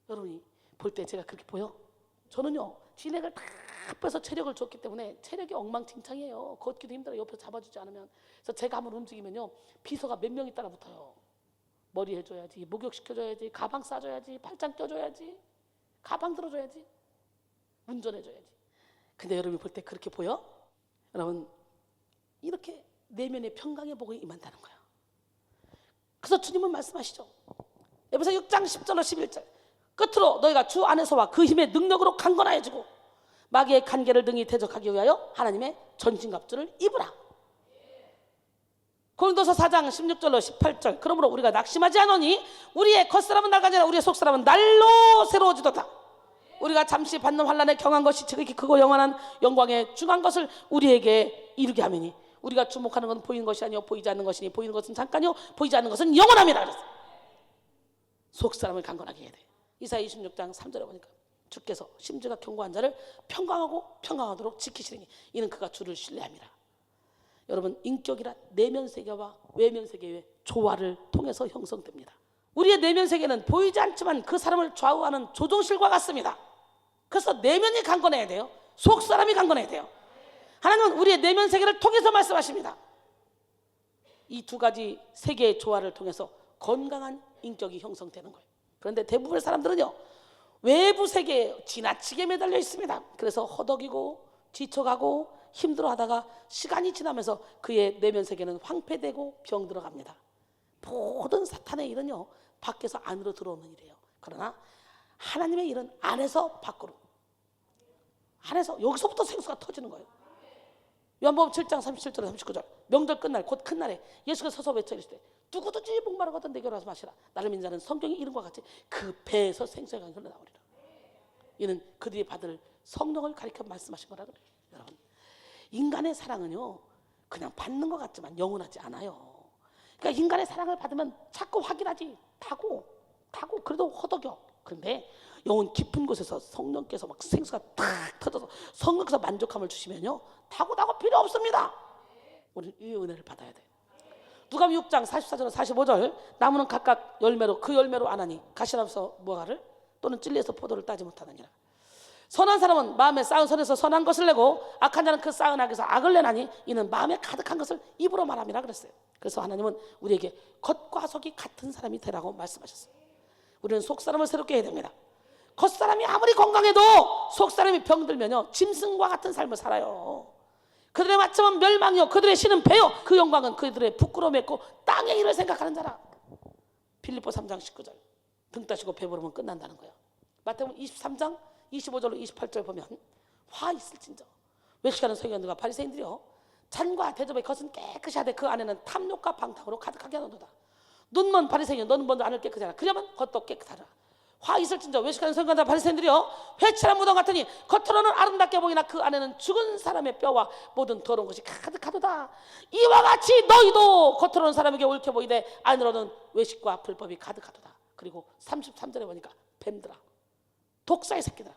여러분이 볼 때 제가 그렇게 보여? 저는요 진액을 다 빼서 체력을 줬기 때문에 체력이 엉망진창이에요. 걷기도 힘들어요. 옆에서 잡아주지 않으면. 그래서 제가 한번 움직이면요 비서가 몇 명이 따라붙어요. 머리 해줘야지, 목욕시켜줘야지, 가방 싸줘야지, 팔짱 껴줘야지, 가방 들어줘야지, 운전해줘야지. 근데 여러분이 볼 때 그렇게 보여? 여러분 이렇게 내면의 평강의 복이 임한다는 거예요. 그래서 주님은 말씀하시죠. 에베소 6장 10절로 11절 끝으로 너희가 주 안에서와 그 힘의 능력으로 강건하여지고 마귀의 간계를 등이 대적하기 위하여 하나님의 전신갑주를 입으라. 고린도서 4장 16절로 18절 그러므로 우리가 낙심하지 않으니 우리의 겉사람은 낡아지나 우리의 속사람은 날로 새로워지도다. 우리가 잠시 받는 환난에 경한 것이 지극히 크고 영원한 영광에 중한 것을 우리에게 이루게 하매니 우리가 주목하는 것은 보이는 것이 아니요 보이지 않는 것이니 보이는 것은 잠깐이요 보이지 않는 것은 영원함이라 그랬어요. 속사람을 강건하게 해야 돼. 이사야 26장 3절에 보니까 주께서 심지가 견고한 자를 평강하고 평강하도록 지키시리니 이는 그가 주를 신뢰함이라. 여러분 인격이란 내면 세계와 외면 세계의 조화를 통해서 형성됩니다. 우리의 내면 세계는 보이지 않지만 그 사람을 좌우하는 조종실과 같습니다. 그래서 내면이 강건해야 돼요. 속 사람이 강건해야 돼요. 하나님은 우리의 내면 세계를 통해서 말씀하십니다. 이 두 가지 세계의 조화를 통해서 건강한 인격이 형성되는 거예요. 그런데 대부분의 사람들은요 외부 세계에 지나치게 매달려 있습니다. 그래서 허덕이고 지쳐가고 힘들어하다가 시간이 지나면서 그의 내면 세계는 황폐되고 병들어갑니다. 모든 사탄의 일은요 밖에서 안으로 들어오는 일이에요. 그러나 하나님의 일은 안에서 밖으로, 안에서 여기서부터 생수가 터지는 거예요. 요한복음 7장 37절에 39절 명절 끝날 곧 큰 날에 예수가 서서 외쳐 이르시되 누구든지 목마르거든 내게 와서 마시라. 나를 믿는 자는 성경의 이름과 같이 그 배에서 생수의 강이 흘러나오리라. 이는 그들이 받을 성령을 가리켜 말씀하신 거라 그래요. 여러분 인간의 사랑은요 그냥 받는 것 같지만 영원하지 않아요. 그러니까 인간의 사랑을 받으면 자꾸 확인하지 타고 그래도 허덕여. 그런데 영혼 깊은 곳에서 성령께서 막 생수가 탁 터져서 성령께서 만족함을 주시면요 타고 필요 없습니다. 우리는 이 은혜를 받아야 돼. 누가복음 6장 44절 45절 나무는 각각 열매로 그 열매로 아나니 가시나무에서 무화과를 또는 찔레에서 포도를 따지 못하느니라. 선한 사람은 마음에 쌓은 선에서 선한 것을 내고 악한 자는 그 쌓은 악에서 악을 내나니 이는 마음에 가득한 것을 입으로 말함이라 그랬어요. 그래서 하나님은 우리에게 겉과 속이 같은 사람이 되라고 말씀하셨어요. 우리는 속사람을 새롭게 해야 됩니다. 겉사람이 아무리 건강해도 속사람이 병들면요 짐승과 같은 삶을 살아요. 그들의 마침은 멸망이요 그들의 신은 배요 그 영광은 그들의 부끄러움했고 땅의 일을 생각하는 자라. 빌립보 3장 19절 등 따시고 배부르면 끝난다는 거예요. 마태복음 23장 25절로 28절 보면 화 있을진저 외식하는 서기관들과 바리새인들이요 잔과 대접의 겉은 깨끗이 하되 그 안에는 탐욕과 방탕으로 가득하게 하노도다. 눈먼 바리새인 너는 먼저 안을 깨끗이 하라. 그러면 겉도 깨끗하라. 화 있을진저 외식하는 서기관들과 바리새인들이요 회칠한 무덤 같으니 겉으로는 아름답게 보이나 그 안에는 죽은 사람의 뼈와 모든 더러운 것이 가득하도다. 이와 같이 너희도 겉으로는 사람에게 옳게 보이되 안으로는 외식과 불법이 가득하도다. 그리고 33절에 보니까 뱀들아 독사의 새끼들아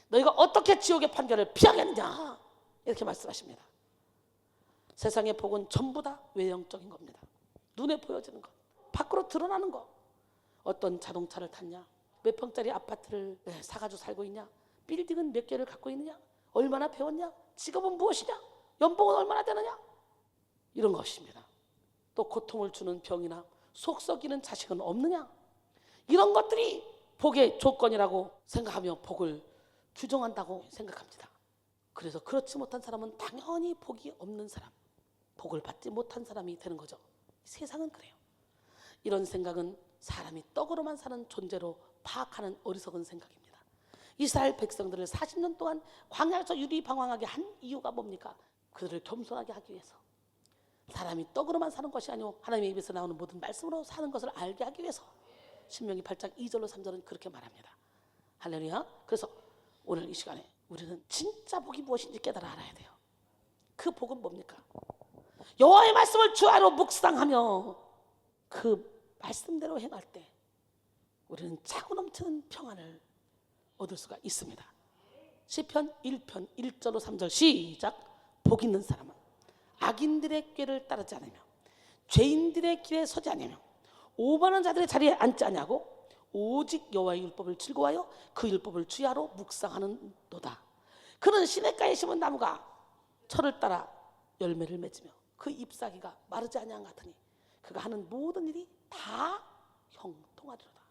너희가 어떻게 지옥의 판결을 피하겠느냐 이렇게 말씀하십니다. 세상의 복은 전부 다 외형적인 겁니다. 눈에 보여지는 것, 밖으로 드러나는 것. 어떤 자동차를 탔냐, 몇 평짜리 아파트를 사가지고 살고 있냐, 빌딩은 몇 개를 갖고 있느냐, 얼마나 배웠냐, 직업은 무엇이냐, 연봉은 얼마나 되느냐, 이런 것입니다. 또 고통을 주는 병이나 속 썩이는 자식은 없느냐, 이런 것들이 복의 조건이라고 생각하며 복을 규정한다고 생각합니다. 그래서 그렇지 못한 사람은 당연히 복이 없는 사람, 복을 받지 못한 사람이 되는 거죠. 세상은 그래요. 이런 생각은 사람이 떡으로만 사는 존재로 파악하는 어리석은 생각입니다. 이스라엘 백성들을 40년 동안 광야에서 유리방황하게 한 이유가 뭡니까? 그들을 겸손하게 하기 위해서. 사람이 떡으로만 사는 것이 아니오 하나님의 입에서 나오는 모든 말씀으로 사는 것을 알게 하기 위해서. 신명기 8장 2절로 3절은 그렇게 말합니다. 할렐루야. 그래서 오늘 이 시간에 우리는 진짜 복이 무엇인지 깨달아 알아야 돼요. 그 복은 뭡니까? 여호와의 말씀을 주야로 묵상하며 그 말씀대로 행할 때 우리는 차고 넘치는 평안을 얻을 수가 있습니다. 시편 1편 1절로 3절 시작. 복 있는 사람은 악인들의 꾀를 따르지 않으며 죄인들의 길에 서지 않으며 오만한 자들의 자리에 앉지 않냐고 오직 여호와의 율법을 즐거워하여 그 율법을 주야로 묵상하는도다. 그는 시냇가에 심은 나무가 철을 따라 열매를 맺으며 그 잎사귀가 마르지 아니한 같으니 그가 하는 모든 일이 다 형통하리로다.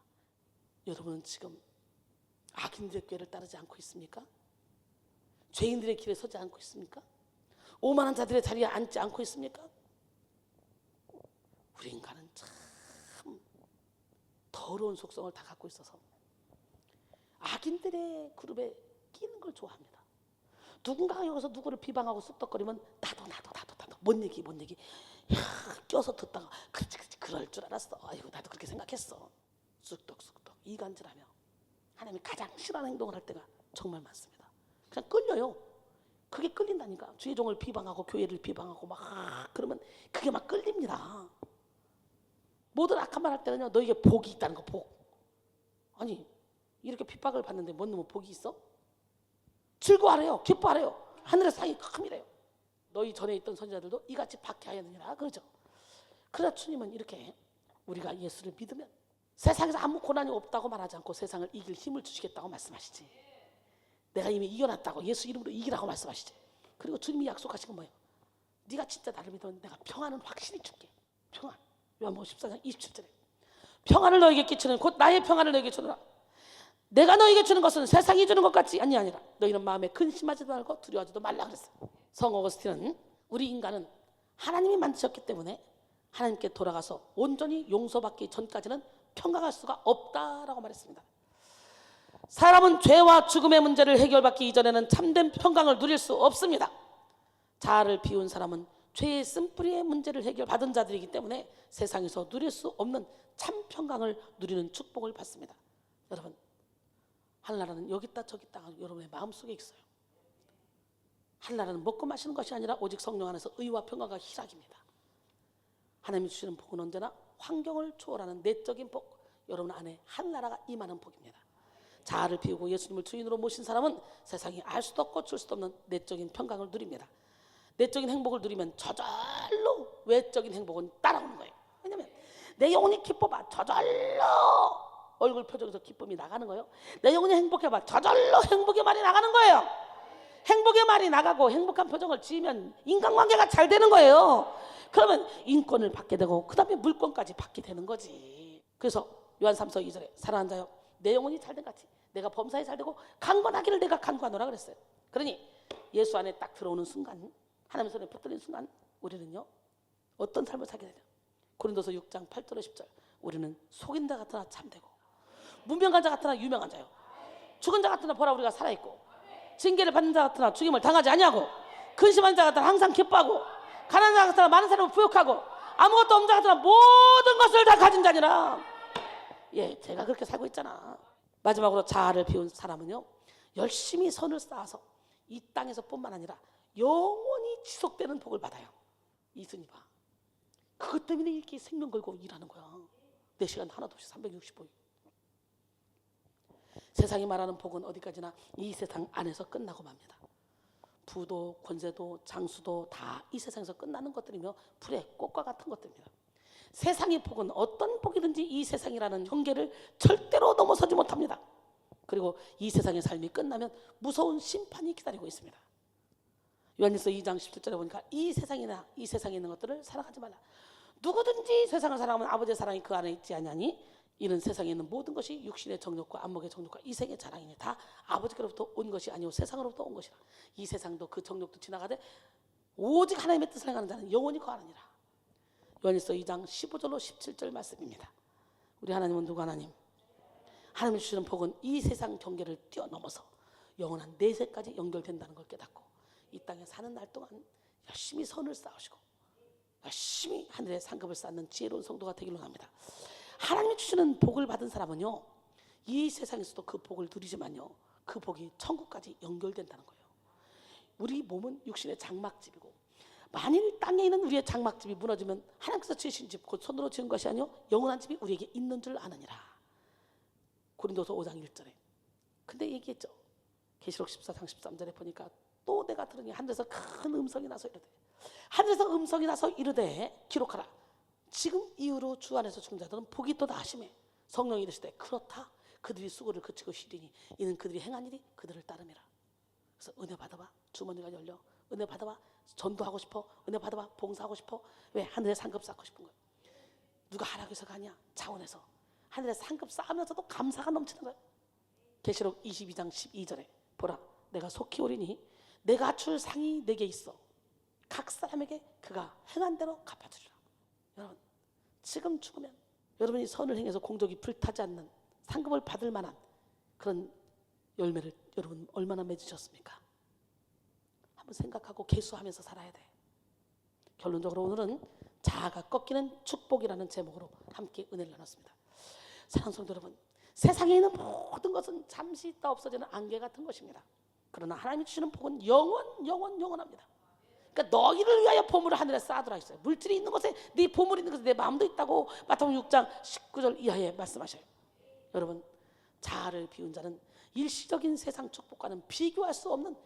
여러분은 지금 악인들의 꾀를 따르지 않고 있습니까? 죄인들의 길에 서지 않고 있습니까? 오만한 자들의 자리에 앉지 않고 있습니까? 우리 인간은 참 더러운 속성을 다 갖고 있어서 악인들의 그룹에 끼는 걸 좋아합니다. 누군가가 여기서 누구를 비방하고 쑥덕거리면 나도 뭔 얘기 야, 껴서 듣다가 그렇지 그럴 줄 알았어. 아이고 나도 그렇게 생각했어. 쑥덕 이간질하며 하나님이 가장 싫어하는 행동을 할 때가 정말 많습니다. 그냥 끌려요. 그게 끌린다니까. 주의 종을 비방하고 교회를 비방하고 막 그러면 그게 막 끌립니다. 모든 악한 말 할 때는요, 너에게 복이 있다는 거. 복. 아니 이렇게 핍박을 받는데 뭔 놈은 복이 있어? 즐거워하래요. 기뻐하래요. 하늘의 상이 큼이래요. 너희 전에 있던 선지자들도 이같이 박해하였느니라 그러죠. 그러나 주님은 이렇게 우리가 예수를 믿으면 세상에서 아무 고난이 없다고 말하지 않고 세상을 이길 힘을 주시겠다고 말씀하시지. 내가 이미 이겨놨다고 예수 이름으로 이기라고 말씀하시지. 그리고 주님이 약속하신 건 뭐예요? 네가 진짜 나를 믿으면 내가 평안은 확실히 줄게. 평안. 요한복음 14장 27절에 평안을 너에게 끼치는 곧 나의 평안을 너에게 주노라. 내가 너에게 주는 것은 세상이 주는 것 같지 아니라 너희는 마음에 근심하지도 말고 두려워하지도 말라 그랬어요. 성 어거스틴은 우리 인간은 하나님이 만드셨기 때문에 하나님께 돌아가서 온전히 용서받기 전까지는 평강할 수가 없다라고 말했습니다. 사람은 죄와 죽음의 문제를 해결받기 이전에는 참된 평강을 누릴 수 없습니다. 자아를 비운 사람은 죄의 쓴뿌리의 문제를 해결받은 자들이기 때문에 세상에서 누릴 수 없는 참 평강을 누리는 축복을 받습니다. 여러분, 하늘나라는 여기 있다 저기 있다가 여러분의 마음속에 있어요. 하늘나라는 먹고 마시는 것이 아니라 오직 성령 안에서 의와 평강과 희락입니다. 하나님이 주시는 복은 언제나 환경을 초월하는 내적인 복, 여러분 안에 하늘나라가 임하는 복입니다. 자아를 비우고 예수님을 주인으로 모신 사람은 세상이 알 수도 없고 줄 수도 없는 내적인 평강을 누립니다. 내적인 행복을 누리면 저절로 외적인 행복은 따라오는 거예요. 왜냐하면 내 영혼이 기뻐봐 저절로 얼굴 표정에서 기쁨이 나가는 거예요. 내 영혼이 행복해봐 저절로 행복의 말이 나가는 거예요. 행복의 말이 나가고 행복한 표정을 지으면 인간관계가 잘 되는 거예요. 그러면 인권을 받게 되고 그 다음에 물권까지 받게 되는 거지. 그래서 요한 3서 2절에 사랑하는 자여 내 영혼이 잘된 같이 내가 범사에 잘되고 강건하기를 내가 간구하노라 그랬어요. 그러니 예수 안에 딱 들어오는 순간 하나님 손에 붙들린 순간 우리는요 어떤 삶을 살게 되냐. 고린도서 6장 8절로 10절 우리는 속인 자 같으나 참되고 무명한 자 같으나 유명한 자요 죽은 자 같으나 보라 우리가 살아있고 징계를 받는 자 같으나 죽임을 당하지 아니하고 근심한 자 같으나 항상 기뻐하고 가난한 자 같으나 많은 사람을 부욕하고 아무것도 없는 자 같으나 모든 것을 다 가진 자니라. 예, 제가 그렇게 살고 있잖아. 마지막으로 자아를 비운 사람은요 열심히 선을 쌓아서 이 땅에서 뿐만 아니라 영원히 지속되는 복을 받아요. 이순이 봐. 그것 때문에 이렇게 생명 걸고 일하는 거야. 4시간 하나도 없이 365일. 세상이 말하는 복은 어디까지나 이 세상 안에서 끝나고 맙니다. 부도 권세도 장수도 다 이 세상에서 끝나는 것들이며 불의 꽃과 같은 것들입니다. 세상의 복은 어떤 복이든지 이 세상이라는 경계를 절대로 넘어서지 못합니다. 그리고 이 세상의 삶이 끝나면 무서운 심판이 기다리고 있습니다. 요한일서 2장 17절에 보니까 이 세상이나 이 세상에 있는 것들을 사랑하지 말라. 누구든지 세상을 사랑하면 아버지의 사랑이 그 안에 있지 아니하니 이는 세상에 있는 모든 것이 육신의 정욕과 안목의 정욕과 이생의 자랑이니 다 아버지께로부터 온 것이 아니오 세상으로부터 온 것이라. 이 세상도 그 정욕도 지나가되 오직 하나님의 뜻을 행하는 자는 영원히 거하느니라. 요한일서 2장 15절로 17절 말씀입니다. 우리 하나님은 누구 하나님? 하나님이 주시는 복은 이 세상 경계를 뛰어넘어서 영원한 내세까지 연결된다는 걸 깨닫고 이 땅에 사는 날 동안 열심히 선을 쌓으시고 열심히 하늘의 상급을 쌓는 지혜로운 성도가 되기를 원합니다. 하나님이 주시는 복을 받은 사람은요 이 세상에서도 그 복을 누리지만요 그 복이 천국까지 연결된다는 거예요. 우리 몸은 육신의 장막집이고 만일 땅에 있는 우리의 장막집이 무너지면 하나님께서 지으신 집 곧 손으로 지은 것이 아니요 영원한 집이 우리에게 있는 줄 아느니라. 고린도서 5장 1절에 근데 얘기했죠. 계시록 14장 13절에 보니까 또 내가 들으니 하늘에서 큰 음성이 나서 이르되 하늘에서 음성이 나서 이르되 기록하라. 지금 이후로 주 안에서 죽은 자들은 복이 또다 하심에 성령이 이르시되 그렇다. 그들이 수고를 그치고 쉬리니 이는 그들이 행한 일이 그들을 따름이라. 그래서 은혜 받아봐. 주머니가 열려. 은혜 받아봐. 전도하고 싶어. 은혜 받아봐. 봉사하고 싶어. 왜? 하늘에 상급 쌓고 싶은 거야. 누가 하락해서 가냐? 차원에서 하늘에 상급 쌓으면서도 감사가 넘치는 거야. 계시록 22장 12절에 보라 내가 속히 오리니 내가 줄 상이 내게 있어 각 사람에게 그가 행한 대로 갚아주리라. 여러분 지금 죽으면 여러분이 선을 행해서 공적이 불타지 않는 상급을 받을 만한 그런 열매를 여러분 얼마나 맺으셨습니까? 한번 생각하고 계수하면서 살아야 돼. 결론적으로 오늘은 자아가 꺾이는 축복이라는 제목으로 함께 은혜를 나눴습니다. 사랑하는 성도 여러분, 세상에 있는 모든 것은 잠시 있다 없어지는 안개 같은 것입니다. 그러나 하나님이 주시는 복은 영원합니다. 그러니까 너희를 위하여 보물을 하늘에 쌓아두라 했어요. 물질이 있는 곳에 네 보물이 있는 곳에 내 마음도 있다고 마태복음 6장 19절 이하에 말씀하셔요. 여러분 자아를 비운 자는 일시적인 세상 축복과는 비교할 수 없는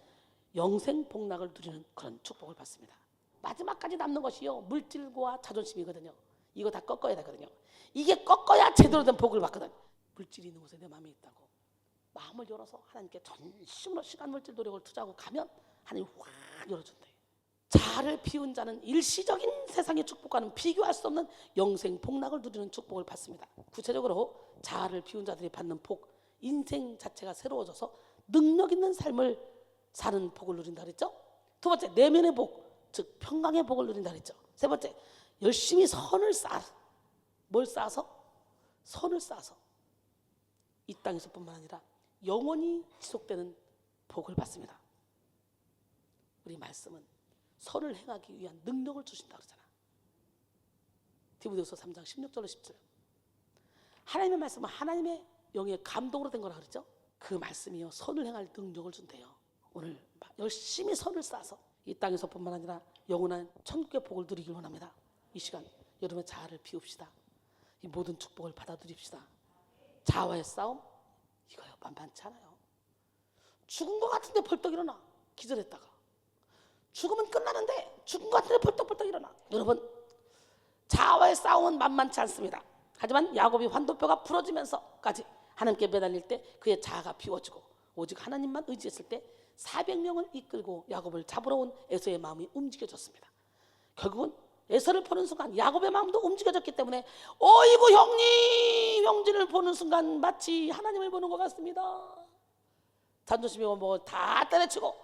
영생 복락을 누리는 그런 축복을 받습니다. 마지막까지 남는 것이요 물질과 자존심이거든요. 이거 다 꺾어야 되거든요. 이게 꺾어야 제대로 된 복을 받거든. 물질이 있는 곳에 내 마음이 있다고 마음을 열어서 하나님께 전심으로 시간 물질 노력을 투자하고 가면 하나님이 확 열어준대. 자아를 비운 자는 일시적인 세상의 축복과는 비교할 수 없는 영생 복락을 누리는 축복을 받습니다. 구체적으로 자아를 비운 자들이 받는 복, 인생 자체가 새로워져서 능력 있는 삶을 사는 복을 누린다 그랬죠. 두 번째 내면의 복, 즉 평강의 복을 누린다 그랬죠. 세 번째 열심히 선을 쌓아. 뭘 쌓아서? 선을 쌓아서 이 땅에서뿐만 아니라 영원히 지속되는 복을 받습니다. 우리 말씀은 선을 행하기 위한 능력을 주신다 그러잖아. 디모데후서 3장 16절로 17절. 하나님의 말씀은 하나님의 영의 감동으로 된 거라 그랬죠. 그 말씀이요 선을 행할 능력을 준대요. 오늘 열심히 선을 쌓아서 이 땅에서뿐만 아니라 영원한 천국의 복을 누리길 원합니다. 이 시간 여러분의 자아를 비웁시다. 이 모든 축복을 받아 누립시다. 자아와의 싸움 이거요 만만치 않아요. 죽은 것 같은데 벌떡 일어나. 기절했다가 죽으면 끝나는데 죽은 것 같은데 벌떡 일어나. 여러분 자아와의 싸움은 만만치 않습니다. 하지만 야곱이 환도뼈가 부러지면서까지 하나님께 매달릴 때 그의 자아가 비워지고 오직 하나님만 의지했을 때 400명을 이끌고 야곱을 잡으러 온 에서의 마음이 움직여졌습니다. 결국은 에서를 보는 순간 야곱의 마음도 움직여졌기 때문에 어이구 형님 형제를 보는 순간 마치 하나님을 보는 것 같습니다. 자존심이 뭐 다 때려치고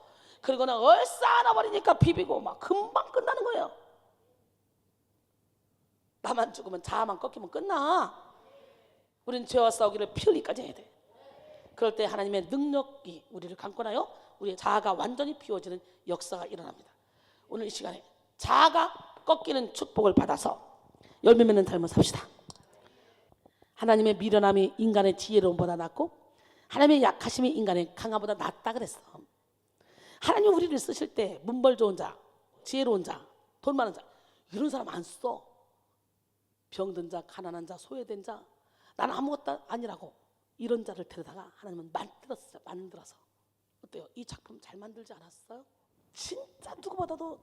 그리고는 얼싸안아버리니까 비비고 막 금방 끝나는 거예요. 나만 죽으면 자아만 꺾이면 끝나. 우린 죄와 싸우기를 피 흘리까지 해야 돼. 그럴 때 하나님의 능력이 우리를 강권하여 우리의 자아가 완전히 비워지는 역사가 일어납니다. 오늘 이 시간에 자아가 꺾이는 축복을 받아서 열매 맺는 삶을 삽시다. 하나님의 미련함이 인간의 지혜로움보다 낫고 하나님의 약하심이 인간의 강함보다 낫다 그랬어. 하나님 우리를 쓰실 때 문벌 좋은 자, 지혜로운 자, 돈 많은 자 이런 사람 안 써. 병든 자, 가난한 자, 소외된 자 나는 아무것도 아니라고 이런 자를 데려다가 하나님은 만들어서 어때요? 이 작품 잘 만들지 않았어요? 진짜 누구보다도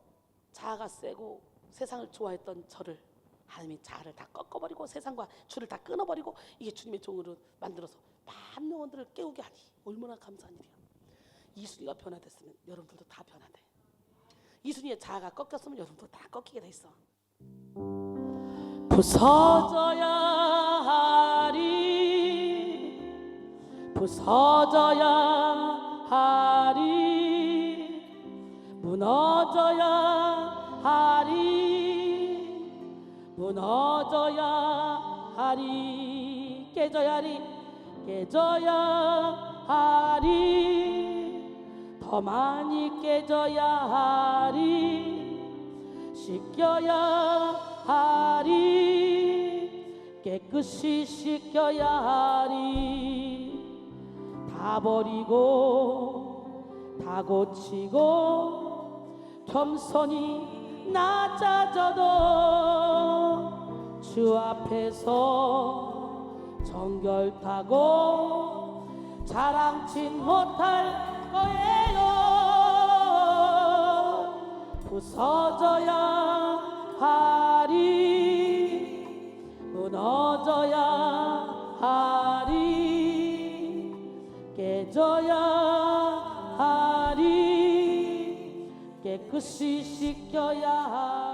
자아가 세고 세상을 좋아했던 저를 하나님이 자아를 다 꺾어버리고 세상과 줄을 다 끊어버리고 이게 주님의 종으로 만들어서 많은 영혼들을 깨우게 하니 얼마나 감사한 일이야. 이순이가 변화됐으면 여러분들도 다 변화돼. 이순이의 자아가 꺾였으면 여러분도 다 꺾이게 돼 있어. 부서져야 하리 부서져야 하리 무너져야 하리 무너져야 하리 깨져야 하리 깨져야 하리 더 많이 깨져야 하리 씻겨야 하리 깨끗이 씻겨야 하리 다 버리고 다 고치고 겸손히 낮아져도 주 앞에서 정결타고 자랑치 못할 거예요. 부서져야 하리 무너져야 하리 깨끗이 씻겨야